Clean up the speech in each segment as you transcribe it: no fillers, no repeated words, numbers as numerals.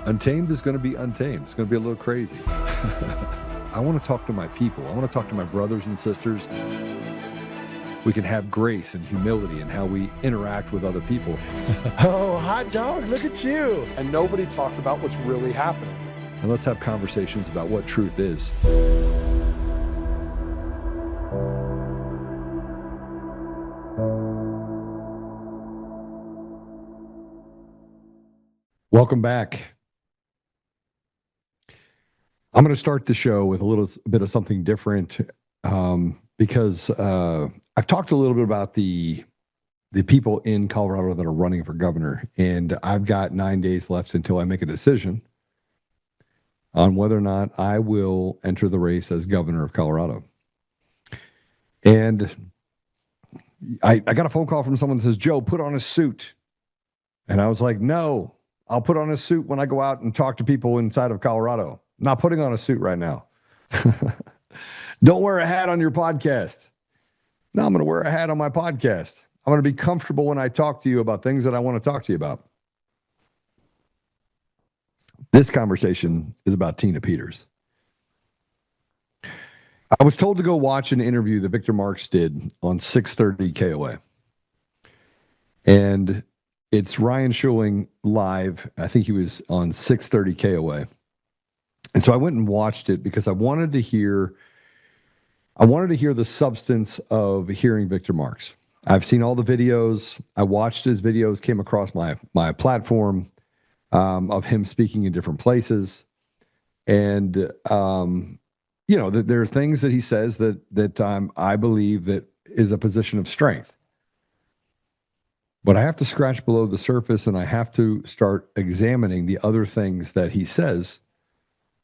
Untamed is going to be untamed. It's going to be a little crazy. I want to talk to my people. I want to talk to my brothers and sisters. We can have grace and humility in how we interact with other people. Oh, hot dog, look at you. And nobody talked about what's really happening. And let's have conversations about what truth is. Welcome back. I'm going to start the show with a little bit of something different because I've talked a little bit about the people in Colorado that are running for governor, and I've got 9 days left until I make a decision on whether or not I will enter the race as governor of Colorado. And I got a phone call from someone that says, Joe, put on a suit. And I was like, no, I'll put on a suit when I go out and talk to people inside of Colorado. I'm not putting on a suit right now. Don't wear a hat on your podcast. No, I'm going to wear a hat on my podcast. I'm going to be comfortable when I talk to you about things that I want to talk to you about. This conversation is about Tina Peters. I was told to go watch an interview that Victor Marx did on 630 KOA. And it's Ryan Schuling live. I think he was on 630 KOA. And so I went and watched it because I wanted to hear the substance of hearing Victor Marx. I've seen all the videos. I watched his videos, came across my platform of him speaking in different places. And, you know, there are things that he says that I believe that is a position of strength. But I have to scratch below the surface, and I have to start examining the other things that he says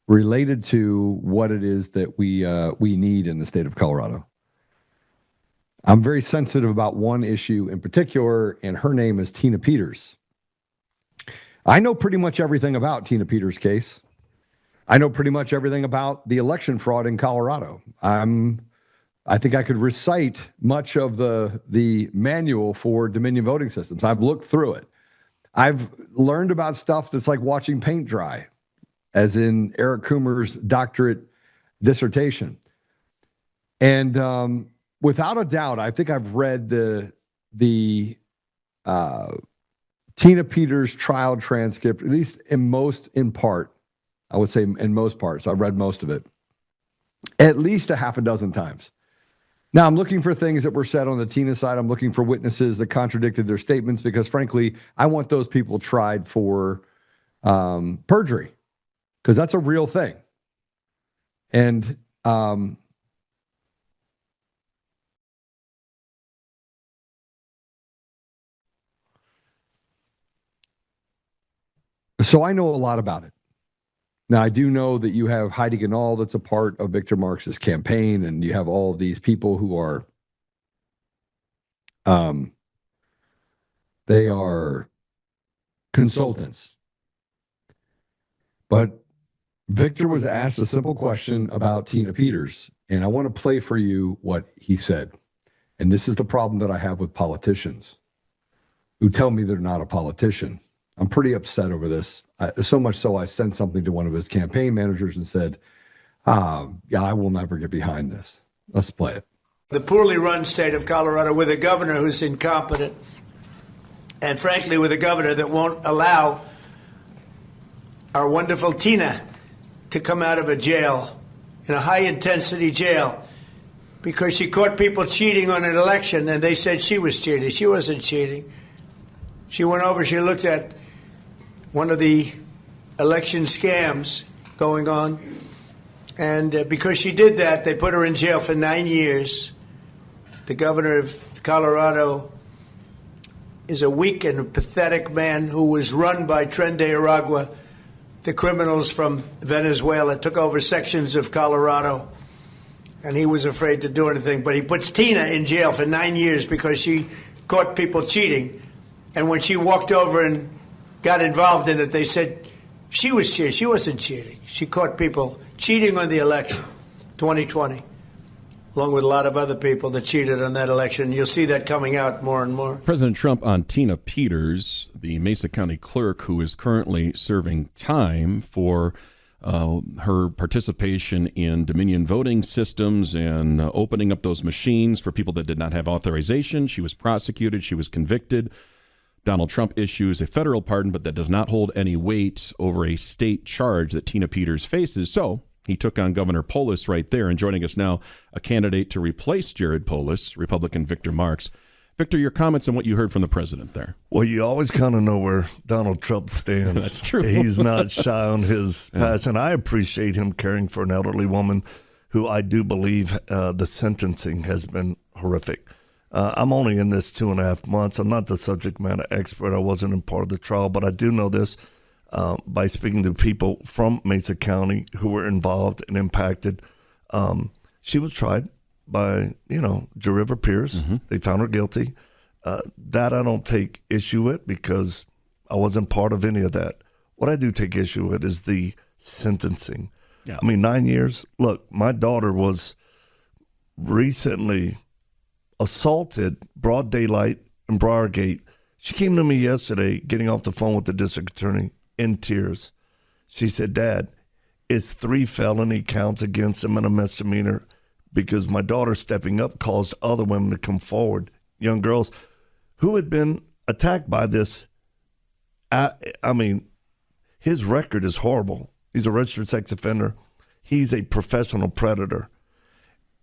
related to what it is that we need in the state of Colorado. I'm very sensitive about one issue in particular, and her name is Tina Peters. I know pretty much everything about Tina Peters' case. I know pretty much everything about the election fraud in Colorado. I think I could recite much of the manual for Dominion voting systems. I've looked through it. I've learned about stuff that's like watching paint dry, as in Eric Coomer's doctorate dissertation. And without a doubt, I think I've read the Tina Peters trial transcript, at least in part. I would say in most parts. I've read most of it at least a half a dozen times. Now, I'm looking for things that were said on the Tina side. I'm looking for witnesses that contradicted their statements because, frankly, I want those people tried for perjury, because that's a real thing. And so I know a lot about it. Now, I do know that you have Heidi Ganahl that's a part of Victor Marx's campaign, and you have all of these people who are they are consultants. But Victor was asked a simple question about Tina Peters, and I want to play for you what he said. And this is the problem that I have with politicians who tell me they're not a politician. I'm pretty upset over this. So much so I sent something to one of his campaign managers and said, yeah, I will never get behind this. Let's play it. The poorly run state of Colorado with a governor who's incompetent, and frankly with a governor that won't allow our wonderful Tina to come out of a jail, in a high-intensity jail, because she caught people cheating on an election, and they said she was cheating. She wasn't cheating. She went over, she looked at one of the election scams going on, and because she did that, they put her in jail for 9 years. The governor of Colorado is a weak and pathetic man who was run by Tren de Aragua, the criminals from Venezuela, took over sections of Colorado, and he was afraid to do anything. But he puts Tina in jail for 9 years because she caught people cheating. And when she walked over and got involved in it, they said she was cheating. She wasn't cheating. She caught people cheating on the election, 2020. along with a lot of other people that cheated on that election. You'll see that coming out more and more. President Trump on Tina Peters, the Mesa County clerk who is currently serving time for her participation in Dominion voting systems and opening up those machines for people that did not have authorization. She was prosecuted. She was convicted. Donald Trump issues a federal pardon, but that does not hold any weight over a state charge that Tina Peters faces. So he took on Governor Polis right there. And joining us now, a candidate to replace Jared Polis, Republican Victor Marks. Victor, your comments on what you heard from the president there. Well, you always kind of know where Donald Trump stands. That's true. He's not shy on his passion. I appreciate him caring for an elderly woman who I do believe the sentencing has been horrific. I'm only in this 2.5 months. I'm not the subject matter expert. I wasn't in part of the trial, but I do know this by speaking to people from Mesa County who were involved and impacted. She was tried by, jury of her peers. Mm-hmm. They found her guilty. That I don't take issue with because I wasn't part of any of that. What I do take issue with is the sentencing. Yeah. I mean, 9 years. Look, my daughter was recently assaulted, broad daylight in Briargate. She came to me yesterday, getting off the phone with the district attorney in tears. She said, "Dad, it's 3 felony counts against him and a misdemeanor because my daughter stepping up caused other women to come forward, young girls who had been attacked by this." I mean, his record is horrible. He's a registered sex offender. He's a professional predator.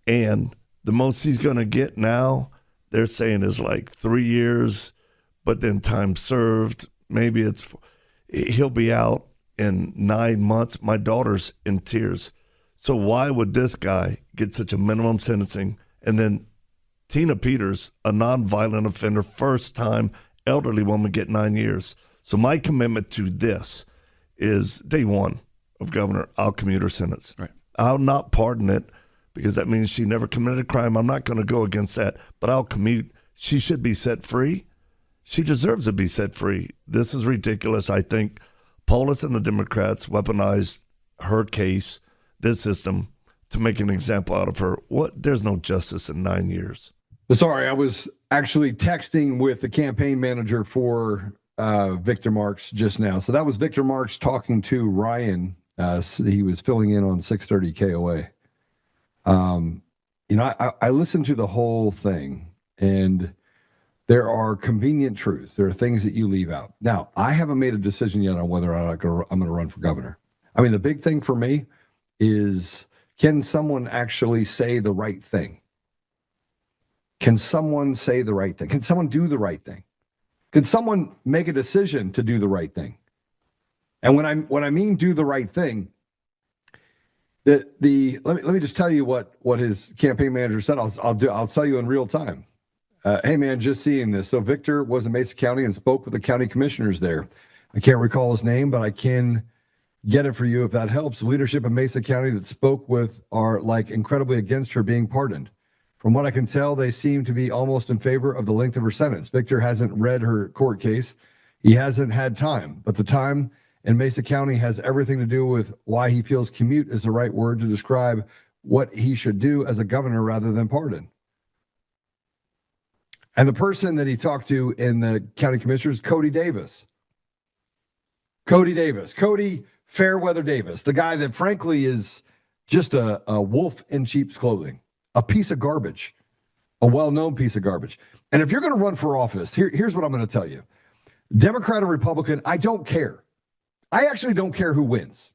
And the most he's going to get now, they're saying, is like 3 years, but then time served. Maybe he'll be out in 9 months. My daughter's in tears. So why would this guy get such a minimum sentencing? And then Tina Peters, a nonviolent offender, first-time elderly woman, get 9 years. So my commitment to this is day one of Governor, I'll commute her sentence. Right. I'll not pardon it because that means she never committed a crime. I'm not going to go against that, but I'll commute. She should be set free. She deserves to be set free. This is ridiculous. I think Polis and the Democrats weaponized her case, this system, to make an example out of her. There's no justice in 9 years. Sorry, I was actually texting with the campaign manager for Victor Marks just now. So that was Victor Marks talking to Ryan. He was filling in on 630 KOA. I listened to the whole thing, and there are convenient truths. There are things that you leave out. Now, I haven't made a decision yet on whether or not I'm going to run for governor. I mean, the big thing for me is, can someone actually say the right thing? Can someone say the right thing? Can someone do the right thing? Can someone make a decision to do the right thing? And when I mean do the right thing, let me just tell you what his campaign manager said. I'll tell you in real time. Hey man, just seeing this. So Victor was in Mesa County and spoke with the county commissioners there. I can't recall his name, but I can get it for you if that helps. The leadership in Mesa County that spoke with are like incredibly against her being pardoned. From what I can tell, they seem to be almost in favor of the length of her sentence. Victor hasn't read her court case. He hasn't had time, but the time in Mesa County has everything to do with why he feels commute is the right word to describe what he should do as a governor rather than pardon. And the person that he talked to in the county commissioners, Cody Davis. Cody Fairweather Davis, the guy that frankly is just a wolf in sheep's clothing, a piece of garbage, a well-known piece of garbage. And if you're going to run for office, here's what I'm going to tell you. Democrat or Republican, I don't care. I actually don't care who wins.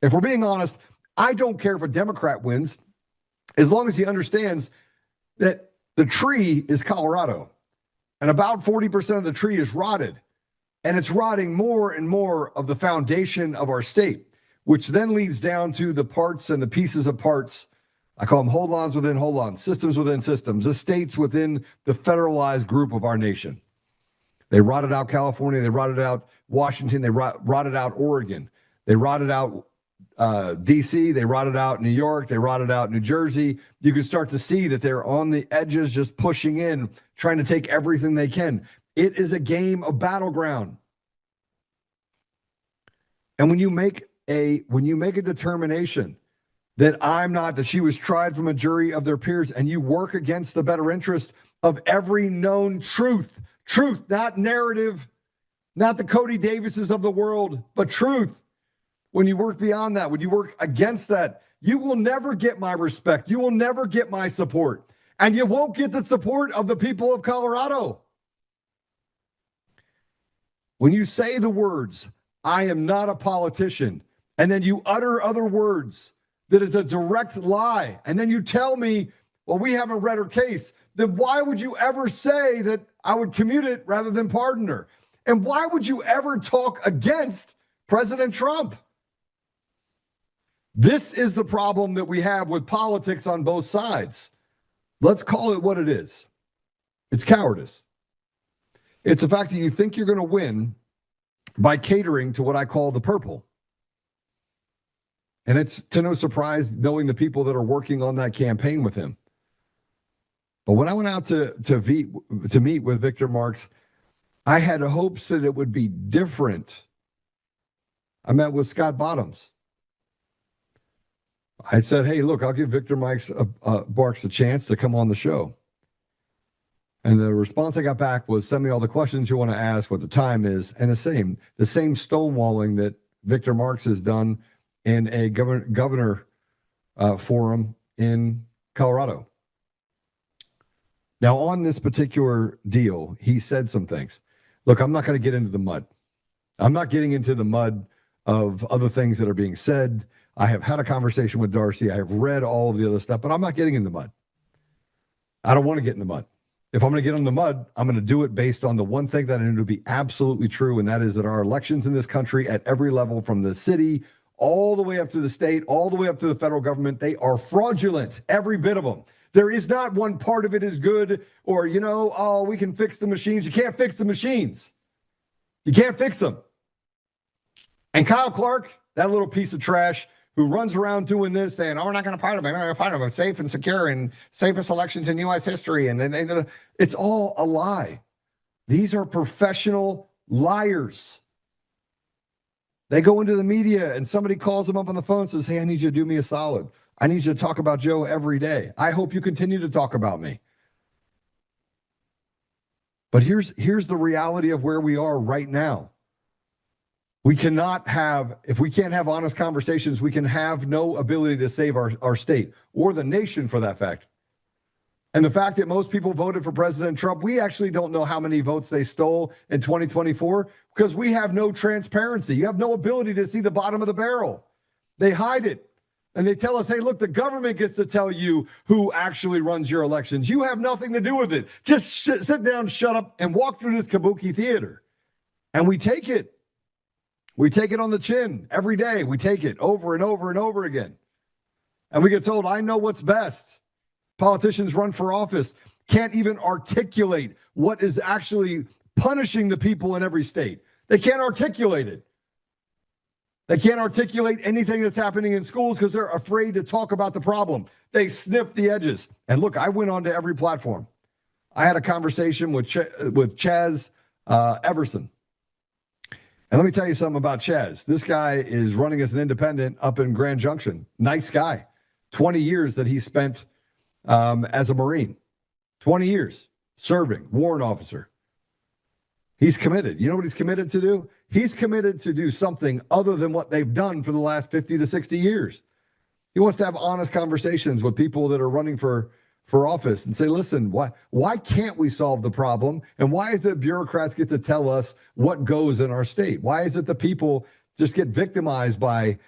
If we're being honest, I don't care if a Democrat wins as long as he understands that the tree is Colorado and about 40% of the tree is rotted, and it's rotting more and more of the foundation of our state, which then leads down to the parts and the pieces of parts. I call them hold-ons within hold-ons, systems within systems, estates within the federalized group of our nation. They rotted out California. They rotted out Washington. They rotted out Oregon. They rotted out D.C. They rotted out New York. They rotted out New Jersey. You can start to see that they're on the edges, just pushing in, trying to take everything they can. It is a game of battleground. And when you make a determination that she was tried from a jury of their peers, and you work against the better interest of every known truth, not narrative, not the Cody Davises of the world, but truth. When you work beyond that, when you work against that, you will never get my respect. You will never get my support. And you won't get the support of the people of Colorado. When you say the words, I am not a politician, and then you utter other words that is a direct lie, and then you tell me, well, we haven't read her case, then why would you ever say that I would commute it rather than pardon her? And why would you ever talk against President Trump? This is the problem that we have with politics on both sides. Let's call it what it is. It's cowardice. It's the fact that you think you're going to win by catering to what I call the purple. And it's to no surprise knowing the people that are working on that campaign with him. But when I went out to meet with Victor Marx, I had hopes that it would be different. I met with Scott Bottoms. I said, hey, look, I'll give Victor Marx a chance to come on the show. And the response I got back was, send me all the questions you want to ask, what the time is, and the same stonewalling that Victor Marx has done in a governor forum in Colorado. Now, on this particular deal, he said some things. Look, I'm not going to get into the mud. I'm not getting into the mud of other things that are being said. I have had a conversation with Darcy. I have read all of the other stuff, but I'm not getting in the mud. I don't want to get in the mud. If I'm going to get in the mud, I'm going to do it based on the one thing that I know to be absolutely true, and that is that our elections in this country at every level, from the city all the way up to the state, all the way up to the federal government, they are fraudulent, every bit of them. There is not one part of it is good or, we can fix the machines. You can't fix the machines. You can't fix them. And Kyle Clark, that little piece of trash who runs around doing this saying, we're not going to pardon them. We're not going to pardon them. It's safe and secure and safest elections in U.S. history. And it's all a lie. These are professional liars. They go into the media and somebody calls them up on the phone and says, hey, I need you to do me a solid. I need you to talk about Joe every day. I hope you continue to talk about me. But here's the reality of where we are right now. If we can't have honest conversations, we can have no ability to save our state or the nation for that fact. And the fact that most people voted for President Trump, we actually don't know how many votes they stole in 2024 because we have no transparency. You have no ability to see the bottom of the barrel. They hide it. And they tell us, hey, look, the government gets to tell you who actually runs your elections. You have nothing to do with it. Just sit down, shut up, and walk through this kabuki theater. And we take it. We take it on the chin every day. We take it over and over and over again. And we get told, I know what's best. Politicians run for office, can't even articulate what is actually punishing the people in every state. They can't articulate it. They can't articulate anything that's happening in schools because they're afraid to talk about the problem. They sniff the edges. And look, I went on to every platform. I had a conversation with Chaz Everson. And let me tell you something about Chaz. This guy is running as an independent up in Grand Junction. Nice guy. 20 years that he spent as a Marine. 20 years serving, warrant officer. He's committed. You know what he's committed to do? He's committed to do something other than what they've done for the last 50 to 60 years. He wants to have honest conversations with people that are running for office and say, listen, why can't we solve the problem? And why is it bureaucrats get to tell us what goes in our state? Why is it the people just get victimized by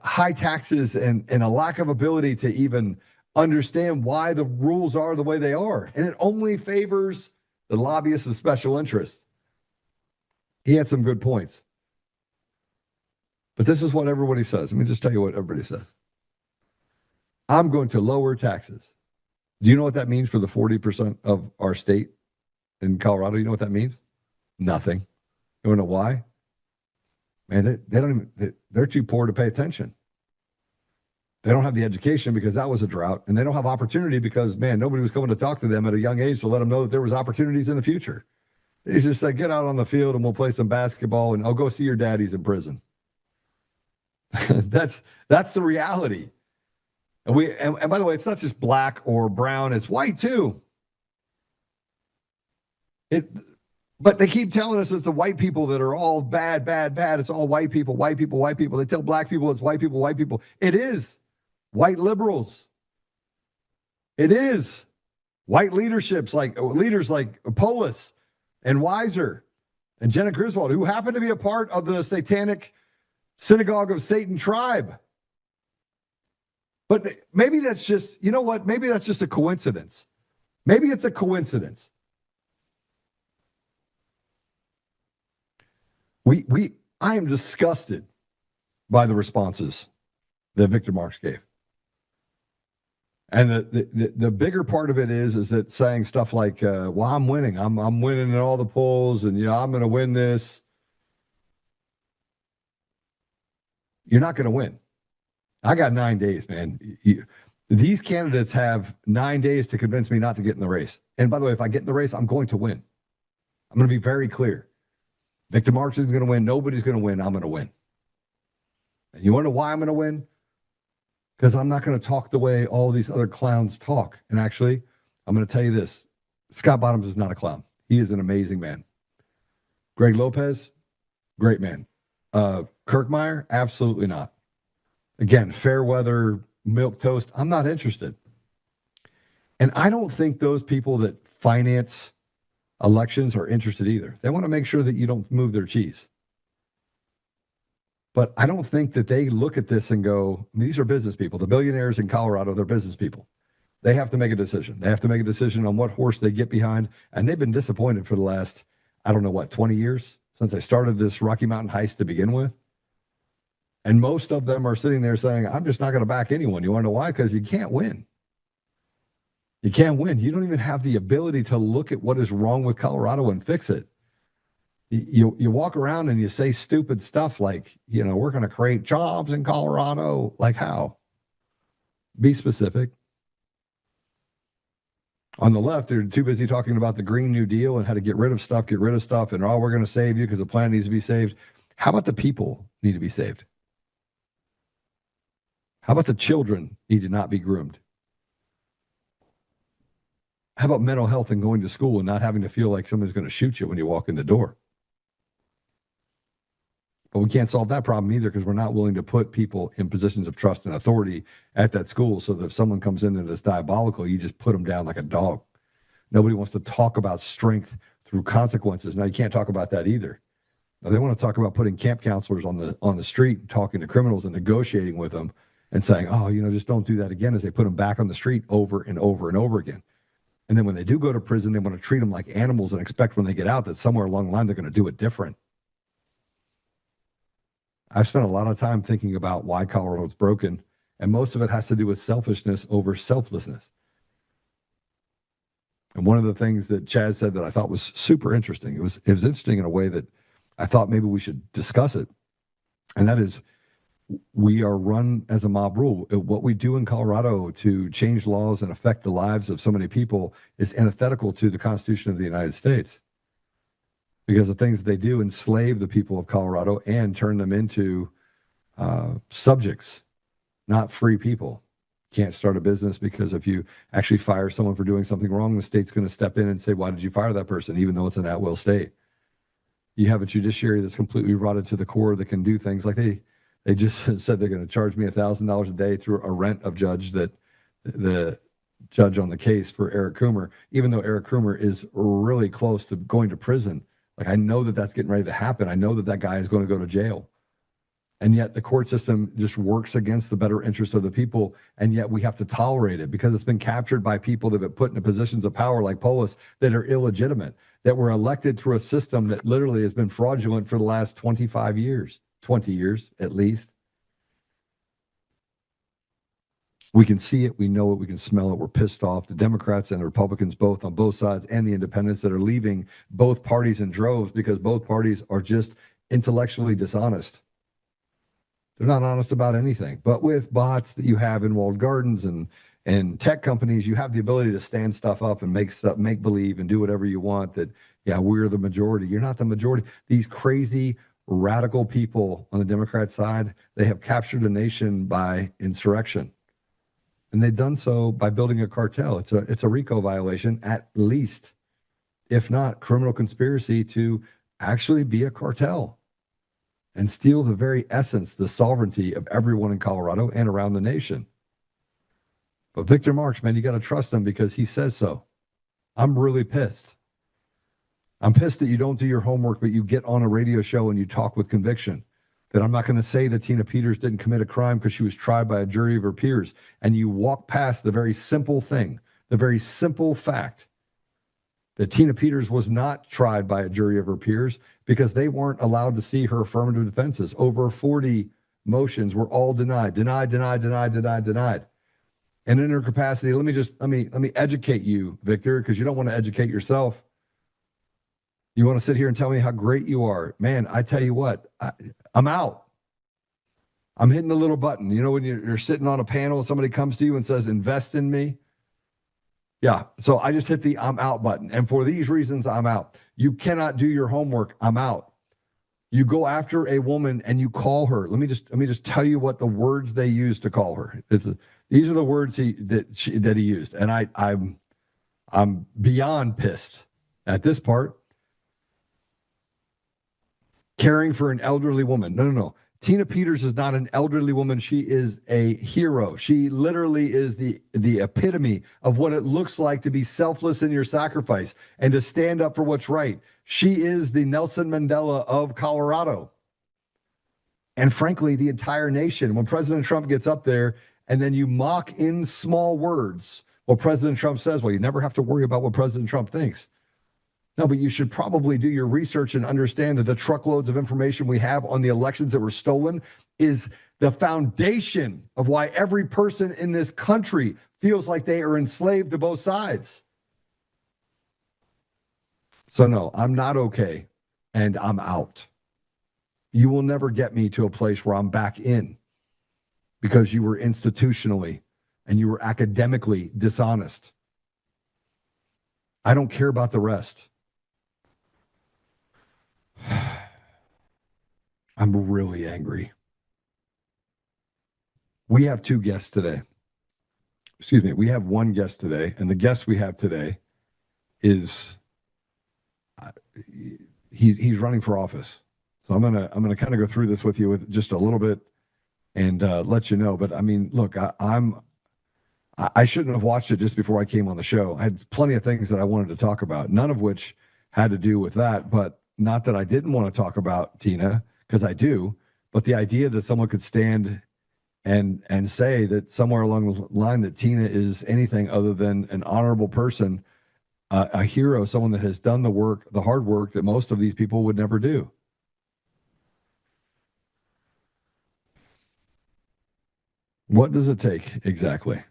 high taxes and a lack of ability to even understand why the rules are the way they are? And it only favors the lobbyists and special interests. He had some good points. But this is what everybody says. Let me just tell you what everybody says. I'm going to lower taxes. Do you know what that means for the 40% of our state in Colorado? You know what that means? Nothing. You want to know why? Man, they're too poor to pay attention. They don't have the education because that was a drought, and they don't have opportunity because, man, nobody was coming to talk to them at a young age to let them know that there was opportunities in the future. They just said, get out on the field and we'll play some basketball and I'll go see your dad. He's in prison. That's the reality. And by the way, it's not just black or brown, it's white too. But they keep telling us it's the white people that are all bad, bad, bad. It's all white people, white people, white people. They tell black people it's white people, white people. It is white liberals. It is white leaders like Polis and Weiser and Jenna Griswold, who happen to be a part of the satanic synagogue of Satan tribe. But maybe that's just, you know what? Maybe that's just a coincidence. Maybe it's a coincidence. I am disgusted by the responses that Victor Marx gave. And the bigger part of it is that saying stuff like, well, I'm winning. I'm winning in all the polls, and yeah, I'm going to win this. You're not going to win. I got 9 days, man. These candidates have 9 days to convince me not to get in the race. And by the way, if I get in the race, I'm going to win. I'm going to be very clear. Victor Marx isn't going to win. Nobody's going to win. I'm going to win. And you want to know why I'm going to win? Because I'm not going to talk the way all these other clowns talk. And actually, I'm going to tell you this. Scott Bottoms is not a clown. He is an amazing man. Greg Lopez, great man. Kirkmeyer, absolutely not. Again, fair weather, milk toast, I'm not interested. And I don't think those people that finance elections are interested either. They want to make sure that you don't move their cheese. But I don't think that they look at this and go, these are business people. The billionaires in Colorado, they're business people. They have to make a decision. They have to make a decision on what horse they get behind. And they've been disappointed for the last, 20 years since they started this Rocky Mountain heist to begin with. And most of them are sitting there saying, I'm just not going to back anyone. You want to know why? Because you can't win. You can't win. You don't even have the ability to look at what is wrong with Colorado and fix it. You walk around and you say stupid stuff like, we're going to create jobs in Colorado. Like how? Be specific. On the left, they're too busy talking about the Green New Deal and how to get rid of stuff, and we're going to save you because the planet needs to be saved. How about the people need to be saved? How about the children need to not be groomed? How about mental health and going to school and not having to feel like somebody's going to shoot you when you walk in the door? But we can't solve that problem either because we're not willing to put people in positions of trust and authority at that school so that if someone comes in that's diabolical, you just put them down like a dog. Nobody wants to talk about strength through consequences. Now, you can't talk about that either. Now, they want to talk about putting camp counselors on the street, talking to criminals and negotiating with them and saying, just don't do that again, as they put them back on the street over and over and over again. And then when they do go to prison, they want to treat them like animals and expect when they get out that somewhere along the line they're going to do it different. I've spent a lot of time thinking about why Colorado's broken, and most of it has to do with selfishness over selflessness. And one of the things that Chaz said that I thought was super interesting, it was interesting in a way that I thought maybe we should discuss it, and that is we are run as a mob rule. What we do in Colorado to change laws and affect the lives of so many people is antithetical to the Constitution of the United States. Because the things that they do enslave the people of Colorado and turn them into subjects, not free people. Can't start a business because if you actually fire someone for doing something wrong, the state's going to step in and say, why did you fire that person, even though it's an at-will state? You have a judiciary that's completely rotted to the core that can do things like they just said they're going to charge me $1,000 a day through a rent of judge that the judge on the case for Eric Coomer, even though Eric Coomer is really close to going to prison. Like, I know that that's getting ready to happen. I know that that guy is going to go to jail. And yet the court system just works against the better interests of the people. And yet we have to tolerate it because it's been captured by people that have been put into positions of power like Polis that are illegitimate, that were elected through a system that literally has been fraudulent for the last 25 years, 20 years at least. We can see it, we know it, we can smell it, we're pissed off. The Democrats and the Republicans, both on both sides, and the independents that are leaving both parties in droves because both parties are just intellectually dishonest. They're not honest about anything. But with bots that you have in walled gardens and tech companies, you have the ability to stand stuff up and make believe and do whatever you want that, yeah, we're the majority. You're not the majority. These crazy radical people on the Democrat side, they have captured a nation by insurrection. And they've done so by building a cartel. It's a RICO violation at least, if not criminal conspiracy to actually be a cartel and steal the very essence, the sovereignty of everyone in Colorado and around the nation. But Victor Marks, man, you got to trust him because he says so. I'm really pissed. I'm pissed that you don't do your homework, but you get on a radio show and you talk with conviction. That I'm not going to say that Tina Peters didn't commit a crime because she was tried by a jury of her peers. And you walk past the very simple thing, the very simple fact that Tina Peters was not tried by a jury of her peers because they weren't allowed to see her affirmative defenses. Over 40 motions were all denied. And in her capacity, let me educate you, Victor, because you don't want to educate yourself. You want to sit here and tell me how great you are. Man, I tell you what, I'm out. I'm hitting the little button. You know, when you're sitting on a panel and somebody comes to you and says, invest in me. Yeah, so I just hit the I'm out button. And for these reasons, I'm out. You cannot do your homework. I'm out. You go after a woman and you call her. Let me just tell you what the words they use to call her. These are the words that he used. And I'm beyond pissed at this part. Caring for an elderly woman. No. Tina Peters is not an elderly woman. She is a hero. She literally is the epitome of what it looks like to be selfless in your sacrifice and to stand up for what's right. She is the Nelson Mandela of Colorado. And frankly, the entire nation. When President Trump gets up there and then you mock in small words what President Trump says, well, you never have to worry about what President Trump thinks. No, but you should probably do your research and understand that the truckloads of information we have on the elections that were stolen is the foundation of why every person in this country feels like they are enslaved to both sides. So no, I'm not okay, and I'm out. You will never get me to a place where I'm back in because you were institutionally and you were academically dishonest. I don't care about the rest. I'm really angry. We have two guests today. Excuse me. We have one guest today, and the guest we have today is he's running for office. So I'm gonna kind of go through this with you with just a little bit and let you know. But I mean, look, I shouldn't have watched it just before I came on the show. I had plenty of things that I wanted to talk about, none of which had to do with that, but not that I didn't want to talk about Tina, because I do, but the idea that someone could stand and say that somewhere along the line that Tina is anything other than an honorable person, a hero, someone that has done the work, the hard work that most of these people would never do. What does it take exactly?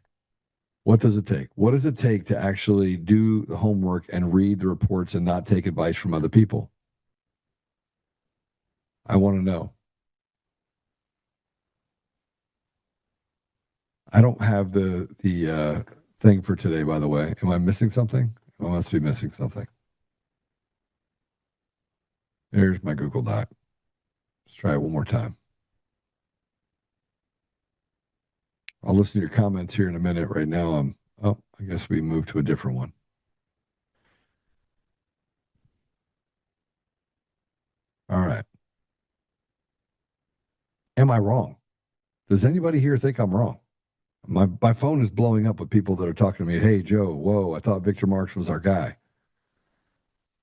What does it take? What does it take to actually do the homework and read the reports and not take advice from other people? I want to know. I don't have the thing for today, by the way. Am I missing something? I must be missing something. There's my Google Doc. Let's try it one more time. I'll listen to your comments here in a minute. Right now, I guess we moved to a different one. All right. Am I wrong? Does anybody here think I'm wrong? My phone is blowing up with people that are talking to me. Hey, Joe, whoa, I thought Victor Marks was our guy.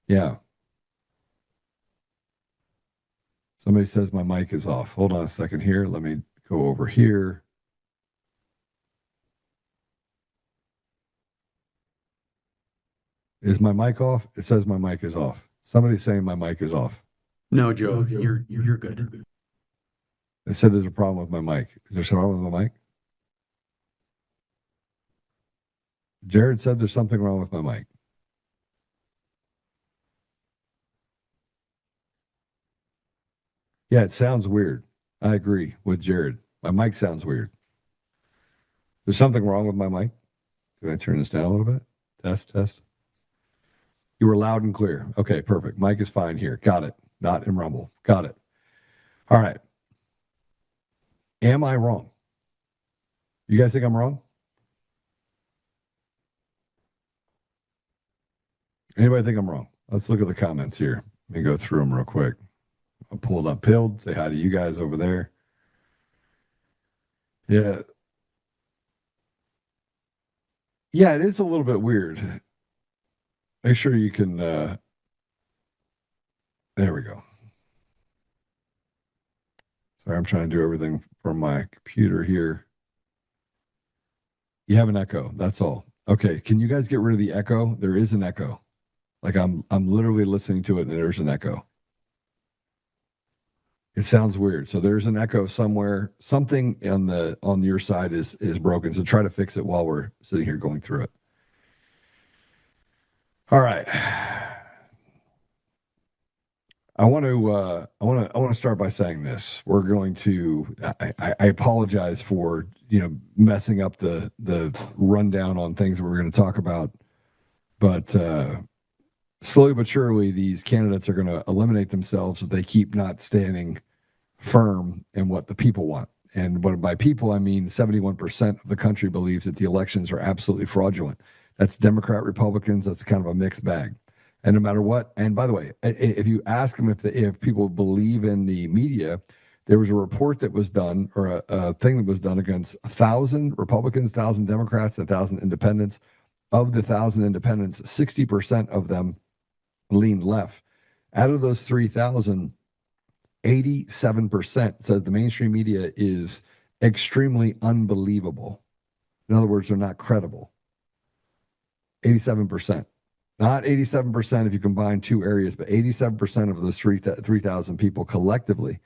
Yeah. Somebody says my mic is off. Hold on a second here. Let me go over here. Is my mic off? It says my mic is off. Somebody's saying my mic is off. No, Joe, you're good. They said there's a problem with my mic. Is there something wrong with my mic? Jared said there's something wrong with my mic. Yeah, it sounds weird. I agree with Jared. My mic sounds weird. There's something wrong with my mic. Do I turn this down a little bit? Test. You were loud and clear. Okay, perfect. Mic is fine here. Got it. Not in Rumble. Got it. All right. Am I wrong? You guys think I'm wrong? Anybody think I'm wrong? Let's look at the comments here. Let me go through them real quick. I'll pull it up. Pilled. Say hi to you guys over there. Yeah. Yeah, it is a little bit weird. Make sure you can. There we go. Sorry, I'm trying to do everything from my computer here. You have an echo. That's all. Okay. Can you guys get rid of the echo? There is an echo. Like I'm literally listening to it and there's an echo. It sounds weird. So there's an echo somewhere. Something on your side is broken. So try to fix it while we're sitting here going through it. All right. I want to start by saying this. We're going to. I apologize for messing up the rundown on things that we're going to talk about, but slowly but surely these candidates are going to eliminate themselves if they keep not standing firm in what the people want. And by people, I mean 71% of the country believes that the elections are absolutely fraudulent. That's Democrat, Republicans. That's kind of a mixed bag. And no matter what, and by the way, if you ask them if people believe in the media, there was a report that was done, or a thing that was done against 1,000 Republicans, 1,000 Democrats, 1,000 independents. Of the 1,000 independents, 60% of them lean left. Out of those 3,000, 87% says the mainstream media is extremely unbelievable. In other words, they're not credible. 87%. Not 87% if you combine two areas, but 87% of those 3,000 people collectively.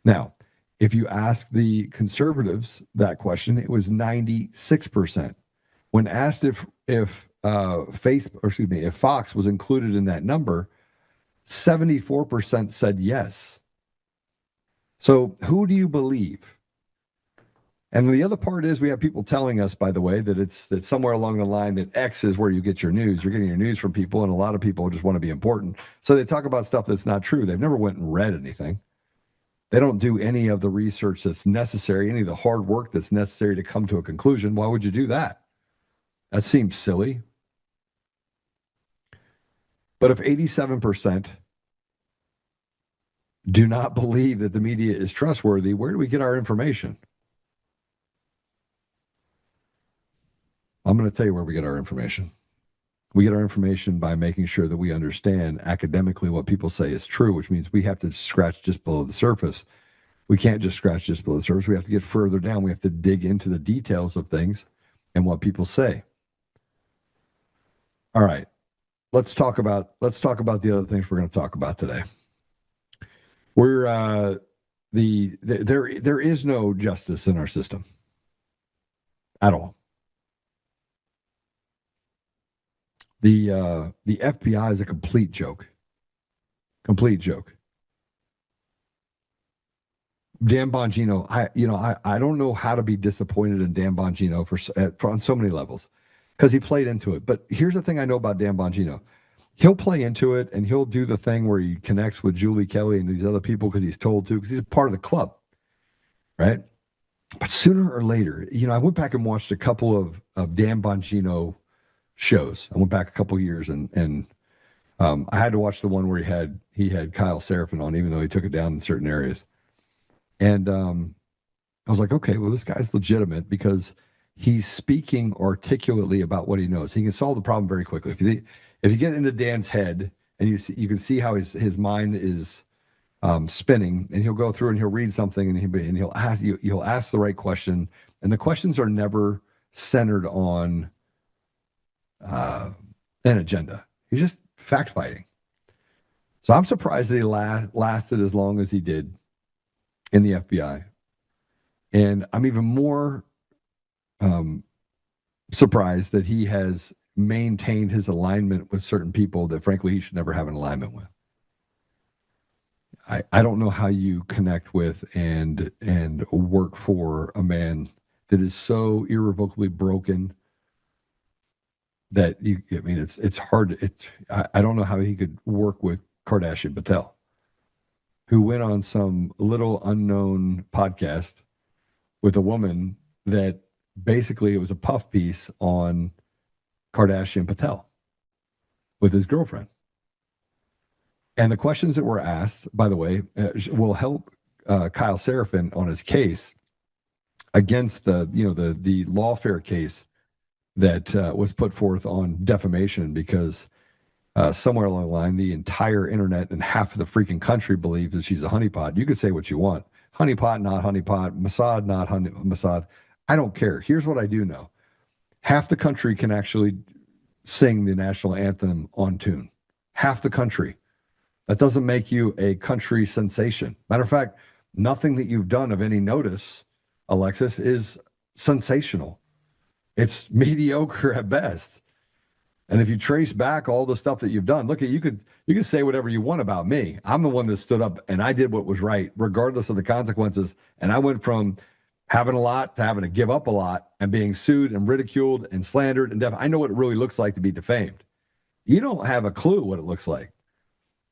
Now, if you ask the conservatives that question, it was 96%. When asked if Fox was included in that number, 74% said yes. So who do you believe? And the other part is we have people telling us, by the way, that somewhere along the line that X is where you get your news. You're getting your news from people, and a lot of people just want to be important. So they talk about stuff that's not true. They've never went and read anything. They don't do any of the research that's necessary, any of the hard work that's necessary to come to a conclusion. Why would you do that? That seems silly. But if 87% do not believe that the media is trustworthy, where do we get our information? I'm going to tell you where we get our information. We get our information by making sure that we understand academically what people say is true, which means we have to scratch just below the surface. We can't just scratch just below the surface. We have to get further down. We have to dig into the details of things and what people say. All right. Let's talk about the other things we're going to talk about today. There is no justice in our system at all. The FBI is a complete joke. Complete joke. Dan Bongino, I don't know how to be disappointed in Dan Bongino for on so many levels, because he played into it. But here's the thing I know about Dan Bongino. He'll play into it, and he'll do the thing where he connects with Julie Kelly and these other people because he's told to, because he's a part of the club, right? But sooner or later, I went back and watched a couple of Dan Bongino shows. I went back a couple years, and I had to watch the one where he had Kyle Seraphin on, even though he took it down in certain areas. And I was like, okay, well, this guy's legitimate because he's speaking articulately about what he knows. He can solve the problem very quickly. If you get into Dan's head and you can see how his mind is spinning, and he'll go through and he'll read something and he'll ask the right question, and the questions are never centered on an agenda. He's just fact fighting. So I'm surprised that he lasted as long as he did in the FBI, and I'm even more surprised that he has maintained his alignment with certain people that frankly he should never have an alignment with. I don't know how you connect with and work for a man that is so irrevocably broken that it's hard. I don't know how he could work with Kardashian Patel, who went on some little unknown podcast with a woman that basically it was a puff piece on Kardashian Patel. with his girlfriend. And the questions that were asked, by the way, will help Kyle Seraphin on his case against the lawfare case that was put forth on defamation, because somewhere along the line, the entire internet and half of the freaking country believes that she's a honeypot. You could say what you want. Honeypot, not honeypot. Mossad, not Mossad. I don't care. Here's what I do know. Half the country can actually sing the national anthem on tune. Half the country. That doesn't make you a country sensation. Matter of fact, nothing that you've done of any notice, Alexis, is sensational. It's mediocre at best. And if you trace back all the stuff that you've done, look, you could say whatever you want about me. I'm the one that stood up and I did what was right, regardless of the consequences. And I went from having a lot to having to give up a lot and being sued and ridiculed and slandered and I know what it really looks like to be defamed. You don't have a clue what it looks like.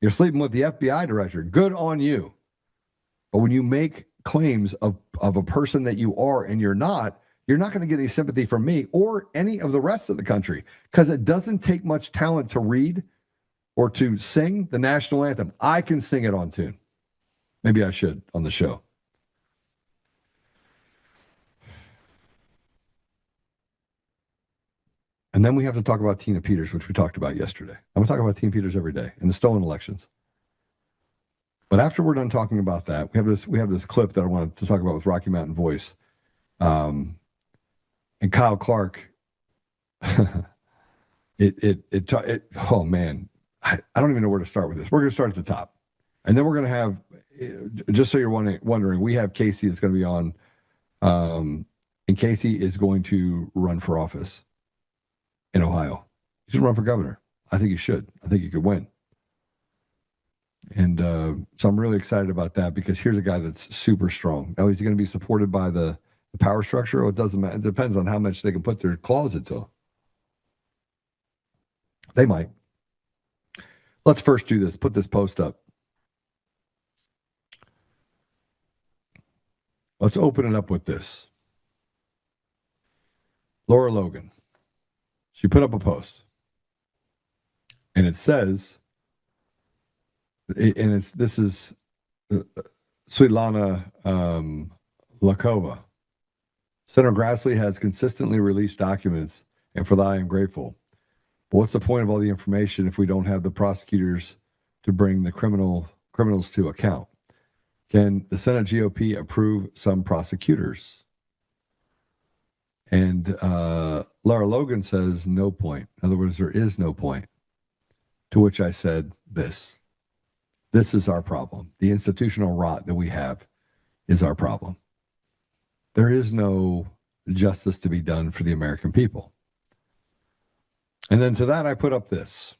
You're sleeping with the FBI director. Good on you. But when you make claims of a person that you are and you're not going to get any sympathy from me or any of the rest of the country, because it doesn't take much talent to read or to sing the national anthem. I can sing it on tune. Maybe I should on the show. And then we have to talk about Tina Peters, which we talked about yesterday. I'm going to talk about Tina Peters every day and the stolen elections. But after we're done talking about that, we have this clip that I wanted to talk about with Rocky Mountain Voice. And Kyle Clark, oh man, I don't even know where to start with this. We're going to start at the top. And then we're going to have, just so you're wondering, we have Casey that's going to be on, and Casey is going to run for office in Ohio. He's going to run for governor. I think he should. I think he could win. And so I'm really excited about that, because here's a guy that's super strong. Now, is he going to be supported by the power structure? Or it doesn't matter. It depends on how much they can put their claws into. They might. Let's first do this. Put this post up. Let's open it up with this. Laura Logan. She put up a post. And it says, this is Svetlana Lakova. Senator Grassley has consistently released documents, and for that I am grateful. But what's the point of all the information if we don't have the prosecutors to bring the criminals to account? Can the Senate GOP approve some prosecutors? And Laura Logan says no point. In other words, there is no point. To which I said this. This is our problem. The institutional rot that we have is our problem. There is no justice to be done for the American people. And then to that, I put up this.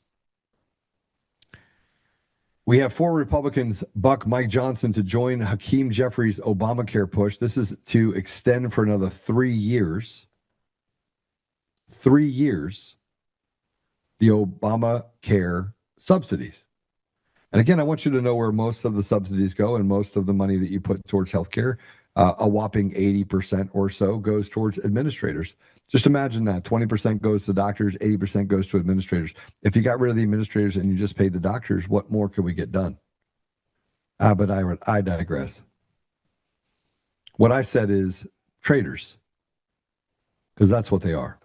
We have 4 Republicans buck Mike Johnson to join Hakeem Jeffries' Obamacare push. This is to extend for another 3 years. 3 years, the Obamacare subsidies. And again, I want you to know where most of the subsidies go and most of the money that you put towards healthcare. A whopping 80% or so goes towards administrators. Just imagine that 20% goes to doctors, 80% goes to administrators. If you got rid of the administrators and you just paid the doctors, what more could we get done? But I digress. What I said is traitors, because that's what they are.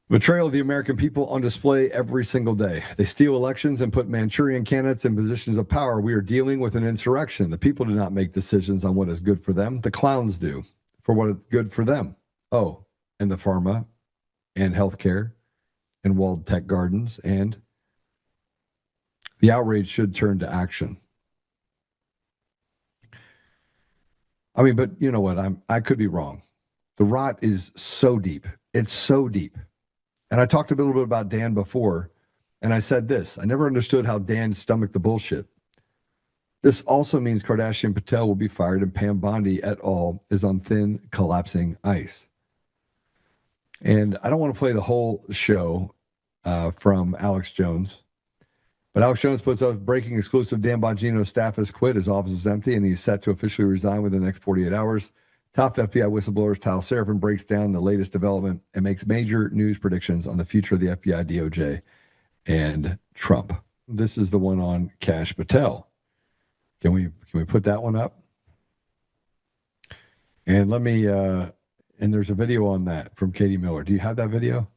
Betrayal of the American people on display every single day. They steal elections and put Manchurian candidates in positions of power. We are dealing with an insurrection. The people do not make decisions on what is good for them. The clowns do for what is good for them. Oh, and the pharma and healthcare and walled tech gardens, and the outrage should turn to action. I mean, but you know what? I could be wrong. The rot is so deep. It's so deep. And I talked a little bit about Dan before, and I said this. I never understood how Dan stomached the bullshit. This also means Kardashian Patel will be fired and Pam Bondi et al. Is on thin, collapsing ice. And I don't want to play the whole show from Alex Jones, but Alex Jones puts up breaking exclusive: Dan Bongino's staff has quit, his office is empty, and he's set to officially resign within the next 48 hours. Top FBI whistleblowers Tal Serafin breaks down the latest development and makes major news predictions on the future of the FBI, DOJ, and Trump. This is the one on Kash Patel. Can we put that one up? And let me and there's a video on that from Katie Miller. Do you have that video?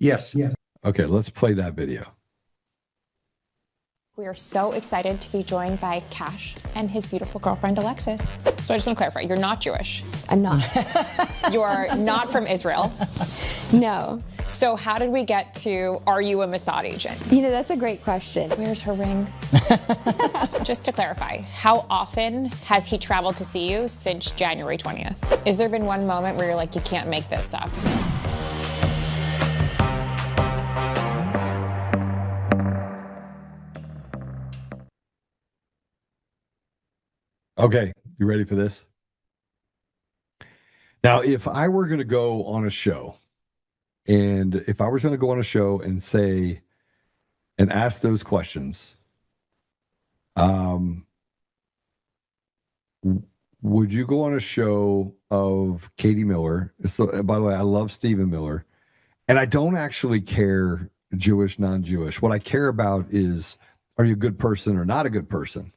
Yes. Okay, let's play that video. We are so excited to be joined by Kash and his beautiful girlfriend, Alexis. So I just want to clarify, you're not Jewish. I'm not. You're not from Israel. No. So how did we get to, are you a Mossad agent? You know, that's a great question. Where's her ring? Just to clarify, how often has he traveled to see you since January 20th? Has there been one moment where you're like, you can't make this up? Okay, you ready for this? Now, if I were going to go on a show, and if I was going to go on a show and say, and ask those questions, would you go on a show of Katie Miller? So, by the way, I love Stephen Miller, and I don't actually care Jewish, non-Jewish. What I care about is, are you a good person or not a good person?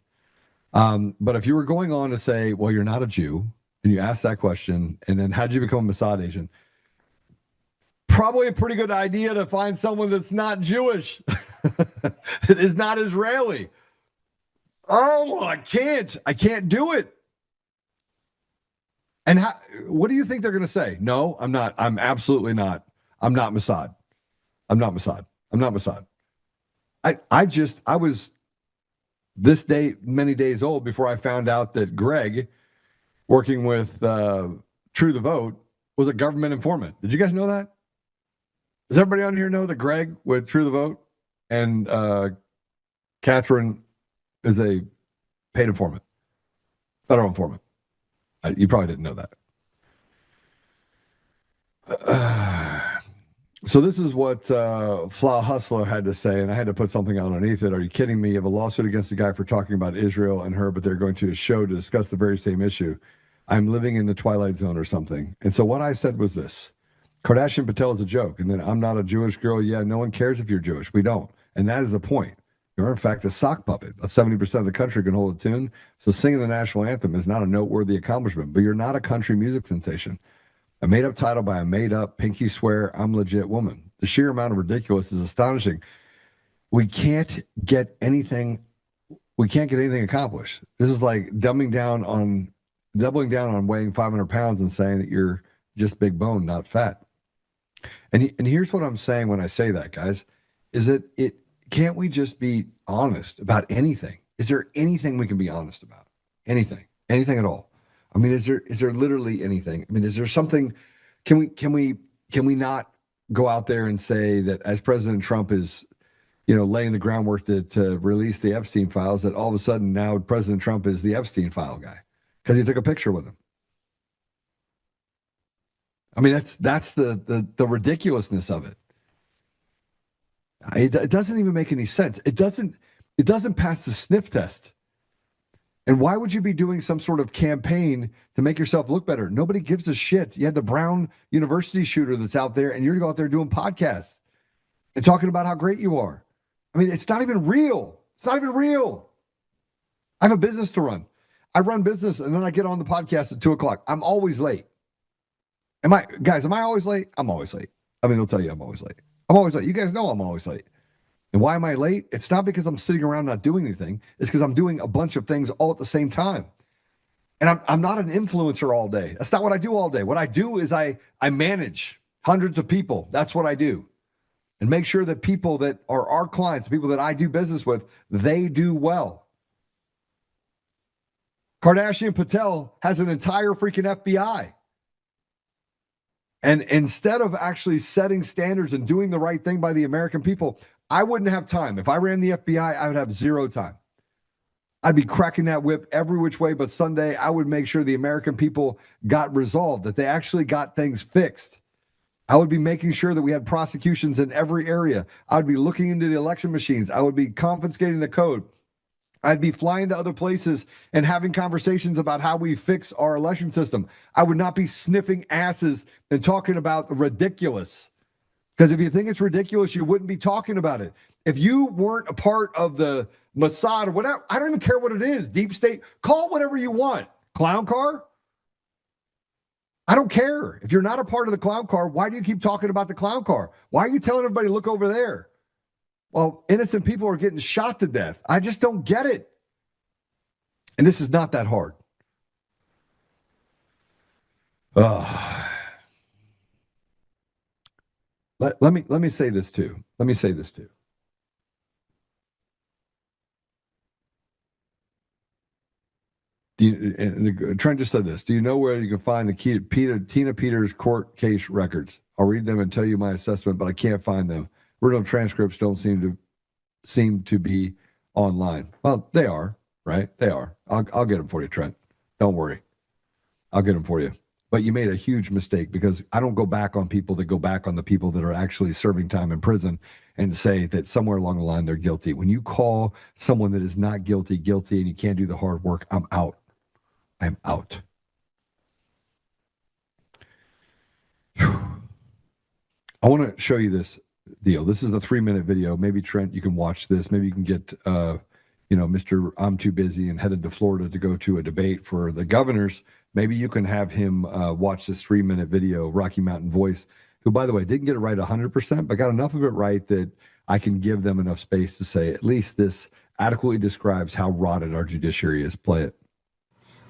But if you were going on to say, well, you're not a Jew, and you ask that question, and then how'd you become a Mossad agent? Probably a pretty good idea to find someone that's not Jewish, that is not Israeli. Oh, I can't do it. And what do you think they're going to say? No, I'm not. I'm absolutely not. I'm not Mossad. I'm not Mossad. I'm not Mossad. I was this day, many days old before I found out that Greg, working with True the Vote, was a government informant. Did you guys know that? Does everybody on here know that Greg with True the Vote and Catherine is a paid informant, federal informant? You probably didn't know that. So this is what Fla Hustler had to say, and I had to put something out underneath it. Are you kidding me? You have a lawsuit against the guy for talking about Israel and her, but they're going to a show to discuss the very same issue. I'm living in the Twilight Zone or something. And so what I said was this. Kardashian Patel is a joke. And then I'm not a Jewish girl. Yeah, no one cares if you're Jewish. We don't. And that is the point. You're, in fact, a sock puppet. 70% of the country can hold a tune. So singing the national anthem is not a noteworthy accomplishment, but you're not a country music sensation. A made-up title by a made-up, pinky swear, I'm legit woman. The sheer amount of ridiculous is astonishing. We can't get anything accomplished. This is like doubling down on weighing 500 pounds and saying that you're just big bone, not fat. And here's what I'm saying when I say that, guys, is that can't we just be honest about anything? Is there anything we can be honest about? Anything at all? I mean, is there literally anything? I mean, is there something? Can we not go out there and say that as President Trump is, laying the groundwork to release the Epstein files, that all of a sudden now President Trump is the Epstein file guy because he took a picture with him? I mean, that's the ridiculousness of it. It doesn't even make any sense. It doesn't pass the sniff test. And why would you be doing some sort of campaign to make yourself look better? Nobody gives a shit. You had the Brown University shooter that's out there, and you're going to go out there doing podcasts and talking about how great you are. I mean, it's not even real. It's not even real. I have a business to run. I run business, and then I get on the podcast at 2:00. I'm always late. Am I always late? I'm always late. I mean, they'll tell you I'm always late. I'm always late. You guys know I'm always late. And why am I late? It's not because I'm sitting around not doing anything. It's because I'm doing a bunch of things all at the same time. And I'm not an influencer all day. That's not what I do all day. What I do is I manage hundreds of people. That's what I do. And make sure that people that are our clients, the people that I do business with, they do well. Kardashian Patel has an entire freaking FBI. And instead of actually setting standards and doing the right thing by the American people, I wouldn't have time. If I ran the FBI, I would have zero time. I'd be cracking that whip every which way but Sunday. I would make sure the American people got resolved, that they actually got things fixed. I would be making sure that we had prosecutions in every area. I would be looking into the election machines. I would be confiscating the code. I'd be flying to other places and having conversations about how we fix our election system. I would not be sniffing asses and talking about the ridiculous. Because if you think it's ridiculous, you wouldn't be talking about it. If you weren't a part of the Mossad or whatever, I don't even care what it is. Deep state, call it whatever you want. Clown car? I don't care. If you're not a part of the clown car, why do you keep talking about the clown car? Why are you telling everybody to look over there? Well, innocent people are getting shot to death. I just don't get it. And this is not that hard. Let me say this too. Let me say this too. Trent just said this. Do you know where you can find the Tina Peters court case records? I'll read them and tell you my assessment, but I can't find them. Original transcripts don't seem to be online. Well, they are, right? They are. I'll get them for you, Trent. Don't worry. I'll get them for you. But you made a huge mistake, because I don't go back on people that go back on the people that are actually serving time in prison and say that somewhere along the line they're guilty. When you call someone that is not guilty, and you can't do the hard work, I'm out. I'm out. I want to show you this deal. This is a 3-minute video. Maybe Trent, you can watch this. Maybe you can get, Mr. I'm too busy and headed to Florida to go to a debate for the governors. Maybe you can have him watch this 3-minute video, Rocky Mountain Voice, who, by the way, didn't get it right 100%, but got enough of it right that I can give them enough space to say, at least this adequately describes how rotted our judiciary is. Play it.